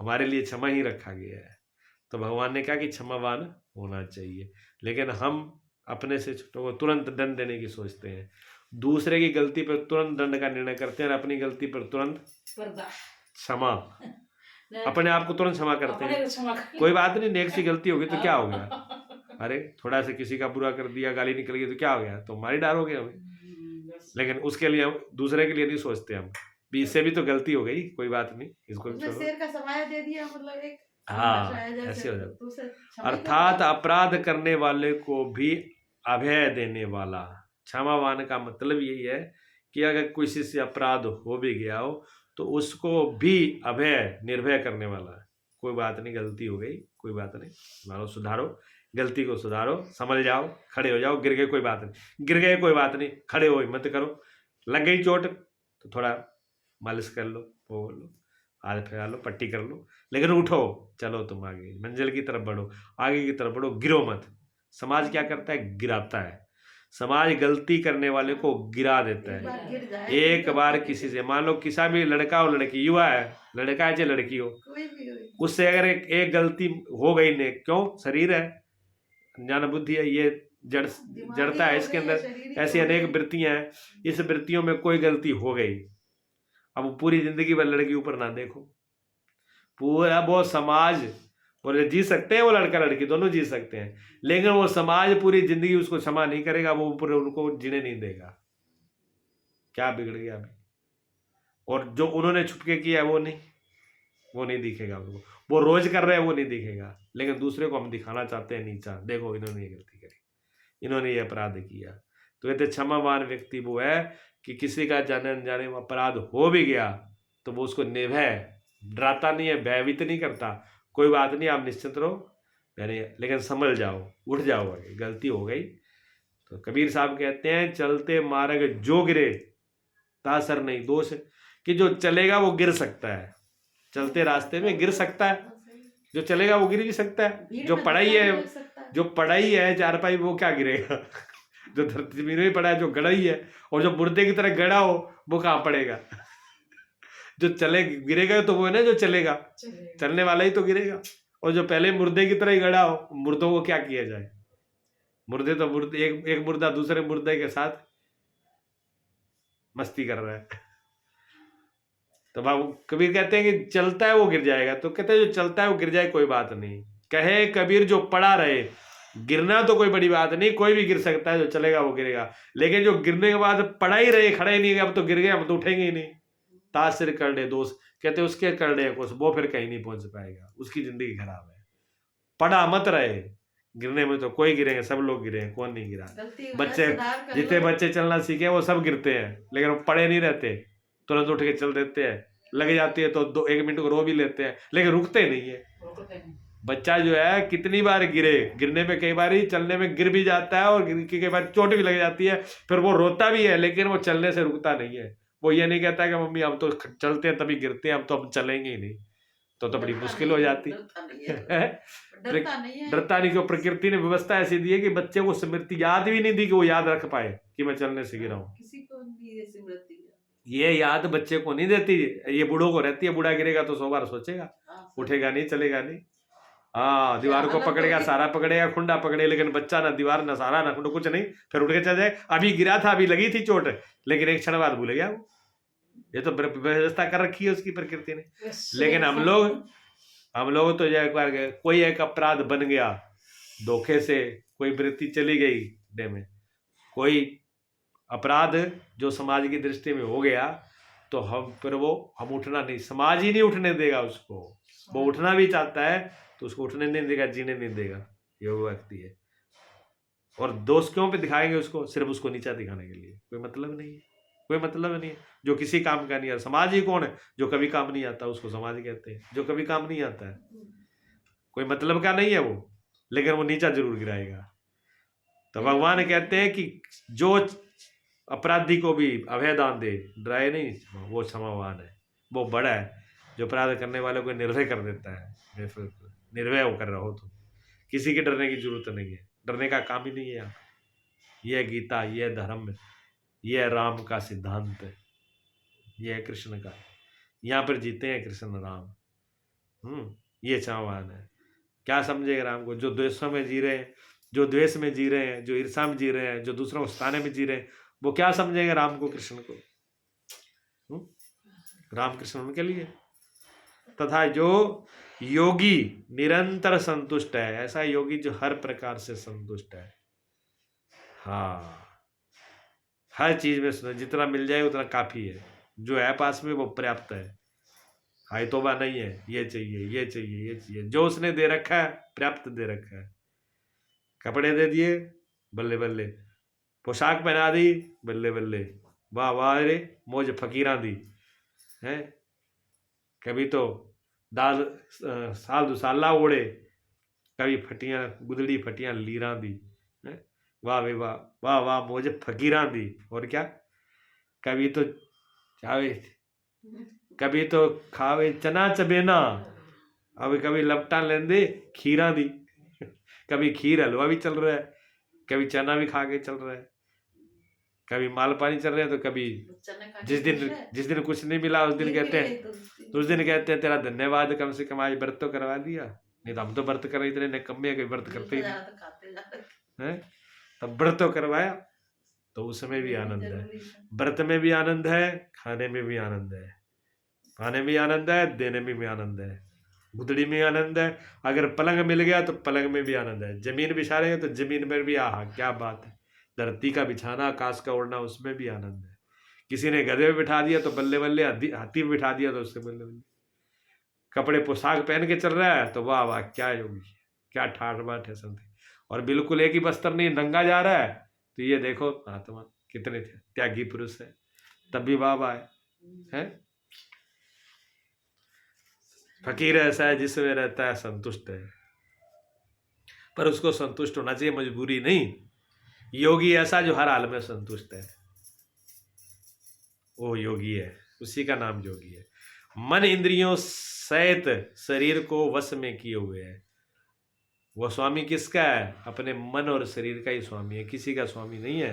हमारे लिए क्षमा ही रखा गया है। तो भगवान ने कहा कि क्षमावान होना चाहिए, लेकिन हम अपने से छोटों को तुरंत दंड देने की सोचते हैं, दूसरे की गलती पर तुरंत दंड का निर्णय करते हैं और अपनी गलती पर तुरंत पर्दा क्षमा, अपने आप को तुरंत क्षमा करते अपने हैं। को क्षमा कर कोई बात नहीं, नेक्स्ट सी गलती होगी तो क्या हो गया, अरे थोड़ा सा किसी का बुरा कर दिया, गाली निकल गई तो क्या हो गया, तो हमारी डारोगे हमें। बस। लेकिन उसके लिए हम दूसरे के लिए नहीं सोचते, हम भी इससे भी तो गलती हो गई, कोई बात नहीं, इसको भी उसने छोड़ो। शेर का समाया दे दिया, मतलब एक हाँ, भाषा है जैसे, ऐसे हो जाता। तो उसे क्षमा ही अर्थात करता है। अपराध करने वाले को भी अभय देने वाला, क्षमावान का मतलब यही है कि अगर किसी से अपराध हो भी गया हो तो उसको भी अभय, निर्भय करने वाला है। कोई बात नहीं, गलती हो गई, कोई बात नहीं, मानो सुधारो, गलती को सुधारो, समझ जाओ, खड़े हो जाओ, गिर गए कोई बात नहीं, गिर गए कोई बात नहीं, खड़े हो, हिम्मत करो, लग गई चोट तो थोड़ा मालिश कर लो, वो लो, हाथ फैला लो, पट्टी कर लो, लेकिन उठो, चलो तुम आगे मंजिल की तरफ बढ़ो, आगे की तरफ बढ़ो, गिरो मत। समाज क्या करता है, गिराता है। समाज गलती करने वाले को गिरा देता एक है। बार गिर जाए, एक तो बार फिर किसी से, मान लो किसी भी लड़का हो लड़की, युवा है, लड़का है चाहे लड़की हो, कोई भी हो, उससे अगर एक गलती हो गई ने, क्यों, शरीर है, ज्ञान बुद्धि है, ये जड़ दिमागी जड़ता है हो इसके गई, अंदर, शरीरी ऐसी हो अनेक गई। वृत्तियां हैं, इस वृत्तियों में कोई गलती हो गई, अब पूरी जिंदगी भर लड़की ऊपर ना देखो, पूरा वो समाज, और जी सकते हैं वो लड़का लड़की दोनों जी सकते हैं, लेकिन वो समाज पूरी जिंदगी उसको क्षमा नहीं करेगा, वो ऊपर उनको जीने नहीं देगा। क्या बिगड़ गया अभी? और जो उन्होंने छुपके किया है वो नहीं दिखेगा उनको, वो रोज कर रहे हैं वो नहीं दिखेगा, लेकिन दूसरे को हम दिखाना चाहते हैं नीचा, देखो इन्होंने ये गलती करी, इन्होंने ये अपराध किया। तो कहते क्षमावान व्यक्ति वो है कि किसी का जाने अनजाने में अपराध हो भी गया तो वो उसको निर्भय, डराता नहीं है, भयभीत नहीं करता, कोई बात नहीं, आप निश्चिंत रहो, यानी लेकिन संभल जाओ, उठ जाओ, आगे गलती हो गई। तो कबीर साहब कहते हैं, चलते मार्ग जो गिरे तासर नहीं दोष, कि जो चलेगा वो गिर सकता है, चलते रास्ते में गिर सकता है, जो चलेगा वो गिर भी सकता है, भीड़ जो में पढ़ाई धक्का भी है, लग सकता है। जो पढ़ाई है चारपाई, वो क्या गिरेगा जो धरती में नहीं पड़ा है, जो गड़ा ही है, और जो मुर्दे की तरह गड़ा हो वो कहाँ पड़ेगा जो चले गिरेगा तो वो है ना जो चलेगा, चलेगा। चलने वाला ही तो गिरेगा, और जो पहले मुर्दे की तरह ही गड़ा हो, मुर्दों को क्या किया जाए, मुर्दे तो मुर्दे, एक मुर्दा दूसरे मुर्दे के साथ मस्ती कर रहा है। तो बाबू कबीर कहते हैं कि चलता है वो गिर जाएगा, तो कहते हैं जो चलता है वो गिर जाए कोई बात नहीं, कहे कबीर जो पड़ा रहे, गिरना तो कोई बड़ी बात नहीं, कोई भी गिर सकता है, जो चलेगा वो गिरेगा, लेकिन जो गिरने के बाद पड़ा ही रहे, खड़ा ही नहीं, अब तो गिर गए, अब तो उठेंगे ही नहीं, तासिर कर दे दोस्त, कहते उसके कर दे कुछ, वो फिर कहीं नहीं पहुंच पाएगा, उसकी जिंदगी खराब है। पड़ा मत रहे, गिरने में तो कोई गिरेंगे, सब लोग गिरे, कौन नहीं गिरा, गलती हो बच्चे जाए, सुधार कर जितने लो। बच्चे चलना सीखे वो सब गिरते हैं, लेकिन वो पड़े नहीं रहते, तुरंत उठ के चल देते हैं, लग जाती है तो 1 मिनट को रो भी लेते हैं, लेकिन रुकते नहीं है। रुकते नहीं। बच्चा जो है कितनी बार गिरे, गिरने में कई बार ही चलने में गिर भी जाता है, और कई बार चोट भी लग जाती है, फिर वो रोता भी है, लेकिन वो चलने से रुकता नहीं है, वो ये नहीं कहता कि मम्मी हम तो चलते हैं तभी गिरते हैं, हम तो हम चलेंगे ही नहीं, तो बड़ी डरता मुश्किल नहीं हो है, जाती डरता नहीं है, डरता नहीं है। डरता नहीं, क्यों, प्रकृति ने व्यवस्था ऐसी दी है कि बच्चे को स्मृति याद भी नहीं दी कि वो याद रख पाए कि मैं चलने से गिरा हूँ, किसी को नहीं ऐसी स्मृति है। ये याद बच्चे को नहीं देती, ये बूढ़ों को रहती है, बूढ़ा गिरेगा तो 100 बार सोचेगा, हाँ, उठेगा नहीं, चलेगा नहीं, हाँ दीवार को अलग पकड़ेगा, होगी। सारा पकड़ेगा, खुंडा पकड़े, लेकिन बच्चा ना दीवार ना सारा ना खुंडा, कुछ नहीं, फिर उठ के चल जाए, अभी गिरा था, अभी लगी थी चोट, लेकिन एक क्षण बाद भूल गया वो, ये तो व्यवस्था कर रखी है उसकी प्रकृति ने। बस लेकिन हम लोग तो एक बार कोई एक अपराध बन गया, धोखे से कोई वृत्ति चली गई डे में, कोई अपराध जो समाज की दृष्टि में हो गया, तो हम उठना नहीं, समाज ही नहीं उठने देगा उसको, वो उठना भी चाहता है तो उसको उठने नहीं देगा, जीने नहीं देगा, ये वो व्यक्ति है। और दोष क्यों पे दिखाएंगे उसको, सिर्फ उसको नीचा दिखाने के लिए, कोई मतलब नहीं है। कोई मतलब नहीं है, जो किसी काम का नहीं है। समाज ही कौन है? जो कभी काम नहीं आता उसको समाज कहते हैं, जो कभी काम नहीं आता है, कोई मतलब का नहीं है वो, लेकिन वो नीचा जरूर गिराएगा। तो भगवान कहते हैं कि जो अपराधी को भी अभय दान दे, डराए नहीं, वो क्षमावान है, वो बड़ा है। जो अपराध करने वाले को निर्भय कर देता है, निर्भय होकर रहो तुम, किसी के डरने की जरूरत नहीं है, डरने का काम ही नहीं है यहाँ। यह गीता, यह धर्म, यह राम का सिद्धांत है, यह है कृष्ण का। यहाँ पर जीते हैं कृष्ण राम। ये क्षमावान है। क्या समझेगा राम को? जो द्वेषों में जी रहे हैं, जो द्वेष में जी रहे हैं, जो ईर्षा में जी रहे हैं, जो दूसरों को सताने में जी रहे हैं, वो क्या समझेगा राम को, कृष्ण को? राम कृष्ण उनके लिए। तथा जो योगी निरंतर संतुष्ट है, ऐसा योगी जो हर प्रकार से संतुष्ट है। हाँ, हर चीज में जितना मिल जाए उतना काफी है, जो है पास में वो पर्याप्त है। हाय तोबा नहीं है, ये चाहिए, ये चाहिए, ये चाहिए, जो उसने दे रखा है पर्याप्त दे रखा है। कपड़े दे दिए, बल्ले बल्ले, पोशाक पहना दी, बल्ले बल्ले, वाह वाह रे, मौज फकीरा दी है। कभी तो दाल साल दुसाला ओढ़े, कभी फटियां गुदड़ी फटियां लीरा दी है। वाह वे वाह, वाह वाह मौज फकीरा दी। और क्या, कभी तो चावे, कभी तो खावे चना चबेना, अब कभी लपटा लेंदे खीरा दी। कभी खीर हलवा भी चल रहा है, कभी चना भी खा के चल रहा है, कभी माल पानी चल रहे हैं, तो कभी जिस दिन कुछ नहीं मिला उस दिन कहते हैं तेरा धन्यवाद, कम से कम आज व्रत तो करवा दिया, नहीं तो हम तो व्रत कर रहे इतने निकम्मे कोई व्रत करते ही नहीं है। तब व्रत तो करवाया, तो उसमें भी आनंद है, व्रत में भी आनंद है, खाने में भी आनंद है, खाने में भी आनंद है, देने में भी आनंद है, गुदड़ी में आनंद है। अगर पलंग मिल गया तो पलंग में भी आनंद है, जमीन बिछा रहे हैं तो जमीन में भी, आहा क्या बात है, धरती का बिछाना, आकाश का उड़ना, उसमें भी आनंद है। किसी ने गधे में बिठा दिया तो बल्ले बल्ले, हाथी में बिठा दिया तो उससे बल्ले बल्ले। कपड़े पोशाक पहन के चल रहा है तो वाह वाह क्या योगी, क्या ठाठ बाट है समथिंग। और बिल्कुल एक ही बस्तर नहीं, नंगा जा रहा है, तो ये देखो आत्मा कितने त्यागी पुरुष है, तब भी वाह वाह है। फकीर ऐसा है जिसमें रहता है संतुष्ट है, पर उसको संतुष्ट होना चाहिए, मजबूरी नहीं। योगी ऐसा जो हर हाल में संतुष्ट है, वो योगी है, उसी का नाम योगी है। मन इंद्रियों सहित शरीर को वश में किए हुए है। वो स्वामी किसका है? अपने मन और शरीर का ही स्वामी है, किसी का स्वामी नहीं है।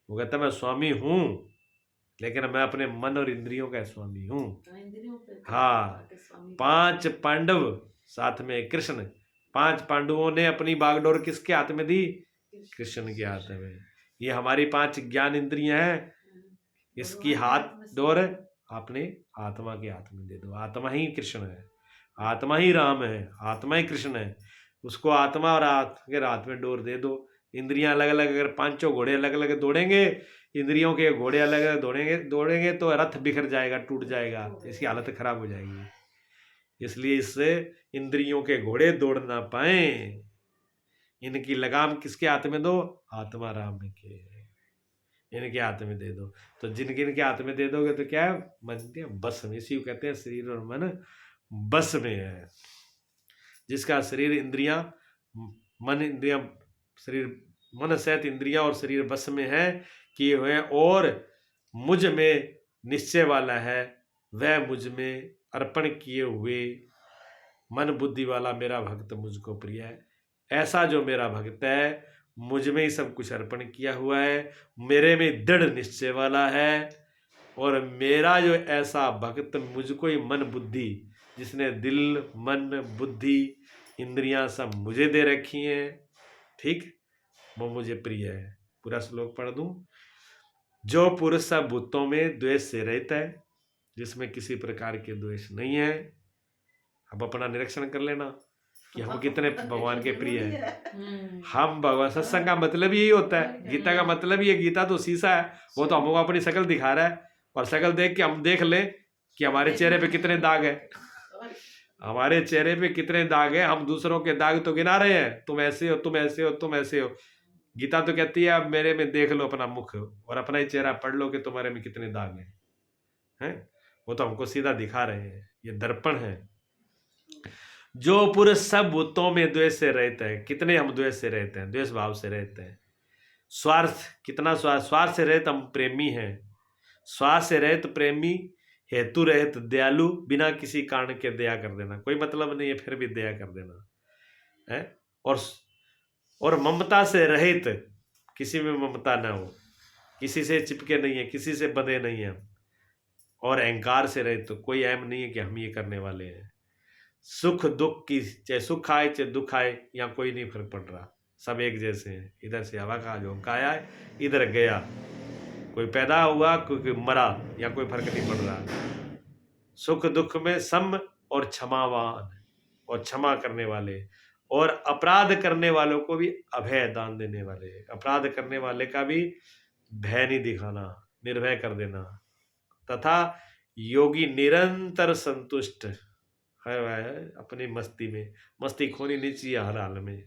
वो कहता मैं स्वामी हूं, लेकिन मैं अपने मन और इंद्रियों का स्वामी हूं। हाँ, 5 पांडव साथ में कृष्ण, 5 पांडवों ने अपनी बागडोर किसके हाथ में दी? कृष्ण के हाथ में। ये हमारी 5 ज्ञान इंद्रियां हैं, इसकी हाथ डोर अपने आत्मा के हाथ में दे दो। आत्मा ही कृष्ण है, आत्मा ही राम है, आत्मा ही कृष्ण है। उसको आत्मा और हाथ में डोर दे दो। इंद्रियां अलग अलग, अगर 5 घोड़े अलग अलग दौड़ेंगे, इंद्रियों के घोड़े अलग अलग दौड़ेंगे तो रथ बिखर जाएगा, टूट जाएगा, इसकी हालत खराब हो जाएगी। इसलिए इससे इंद्रियों के घोड़े दौड़ ना पाए, इनकी लगाम किसके हाथ में दो? आत्मा राम के, इनके हाथ में दे दो। तो जिनके इनके हाथ में दे दोगे तो क्या है? मन बस में, इसी को कहते हैं शरीर और मन बस में है। जिसका शरीर इंद्रियां, मन इंद्रियां, शरीर मन सहित इंद्रियां और शरीर बस में है किए हुए, और मुझ में निश्चय वाला है, वह मुझ में अर्पण किए हुए मन बुद्धि वाला मेरा भक्त मुझको प्रिय है। ऐसा जो मेरा भक्त है, मुझ में ही सब कुछ अर्पण किया हुआ है, मेरे में दृढ़ निश्चय वाला है, और मेरा जो ऐसा भक्त मुझको ही मन बुद्धि, जिसने दिल मन बुद्धि इंद्रियां सब मुझे दे रखी हैं, ठीक, वो मुझे प्रिय है। पूरा श्लोक पढ़ दूं। जो पुरुष सब भूतों में द्वेष से रहता है, जिसमें किसी प्रकार के द्वेष नहीं है। अब अपना निरीक्षण कर लेना कि हम कितने भगवान के प्रिय हैं। हम भगवान, सत्संग का मतलब यही होता है, गीता का मतलब ही है। गीता तो शीशा है, वो तो हमको अपनी शक्ल दिखा रहा है, और शक्ल देख के हम देख लें कि हमारे चेहरे पे कितने दाग है, हमारे चेहरे पे कितने दाग है। हम दूसरों के दाग तो गिना रहे हैं, तुम ऐसे हो, तुम ऐसे हो, तुम ऐसे हो, गीता तो कहती है अब मेरे में देख लो अपना मुख और अपना ही चेहरा पढ़ लो कि तुम्हारे में कितने दाग हैं। वो तो हमको सीधा दिखा रहे हैं, ये दर्पण है। जो पुरुष सब भूतों में द्वेष से रहते हैं, कितने हम द्वेष से रहते हैं, द्वेष भाव से रहते हैं। स्वार्थ, कितना स्वार्थ, स्वार्थ से रहित हम प्रेमी हैं, स्वार्थ से रहित प्रेमी, हेतु रहित दयालु, बिना किसी कारण के दया कर देना, कोई मतलब नहीं है फिर भी दया कर देना है। और ममता से रहित, किसी में ममता ना हो, किसी से चिपके नहीं है, किसी से बंधे नहीं है। और अहंकार से रहित, तो कोई अहम नहीं है कि हम ये करने वाले हैं। सुख दुख की, चाहे सुख आए चाहे दुख आए, यहाँ कोई नहीं फर्क पड़ रहा, सब एक जैसे हैं। इधर से हवा का झोंका आया, इधर गया, कोई पैदा हुआ कोई मरा, यहाँ कोई फर्क नहीं पड़ रहा। सुख दुख में सम और क्षमावान, और क्षमा करने वाले, और अपराध करने वालों को भी अभय दान देने वाले। अपराध करने वाले का भी भय नहीं दिखाना, निर्भय कर देना। तथा योगी निरंतर संतुष्ट है अपनी मस्ती में, मस्ती खोनी नहीं चाहिए हर हाल में,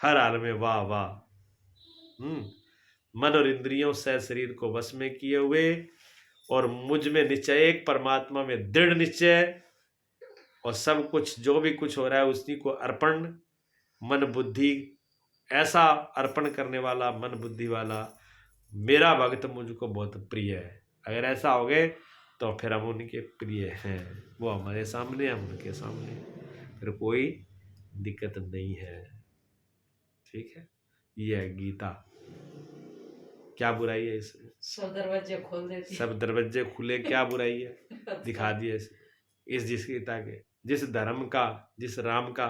हर हाल में वाह वाह। मन और इंद्रियों से शरीर को वश में किए हुए, और मुझ में निश्चय, एक परमात्मा में दृढ़ निश्चय, और सब कुछ जो भी कुछ हो रहा है उसी को अर्पण, मन बुद्धि ऐसा अर्पण करने वाला, मन बुद्धि वाला मेरा भक्त मुझको बहुत प्रिय है। अगर ऐसा हो गए तो फिर हम उनके प्रिय हैं, वो हमारे सामने, हम उनके सामने, फिर कोई दिक्कत नहीं है। ठीक है, ये है गीता। क्या बुराई है इसमें? सब दरवाजे खोल देती है। सब दरवाजे खुले, क्या बुराई है? दिखा दिया इस जिस गीता के, जिस धर्म का, जिस राम का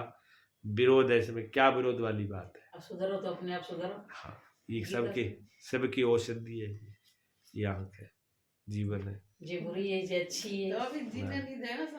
विरोध है, इसमें क्या विरोध वाली बात है? अब सुधरो तो अपने आप सुधरो। हाँ, ये सबकी औषधि है, ये आंख है, जीवन है। जे बुरी है जे अच्छी है। तो अभी जीने नहीं देगा।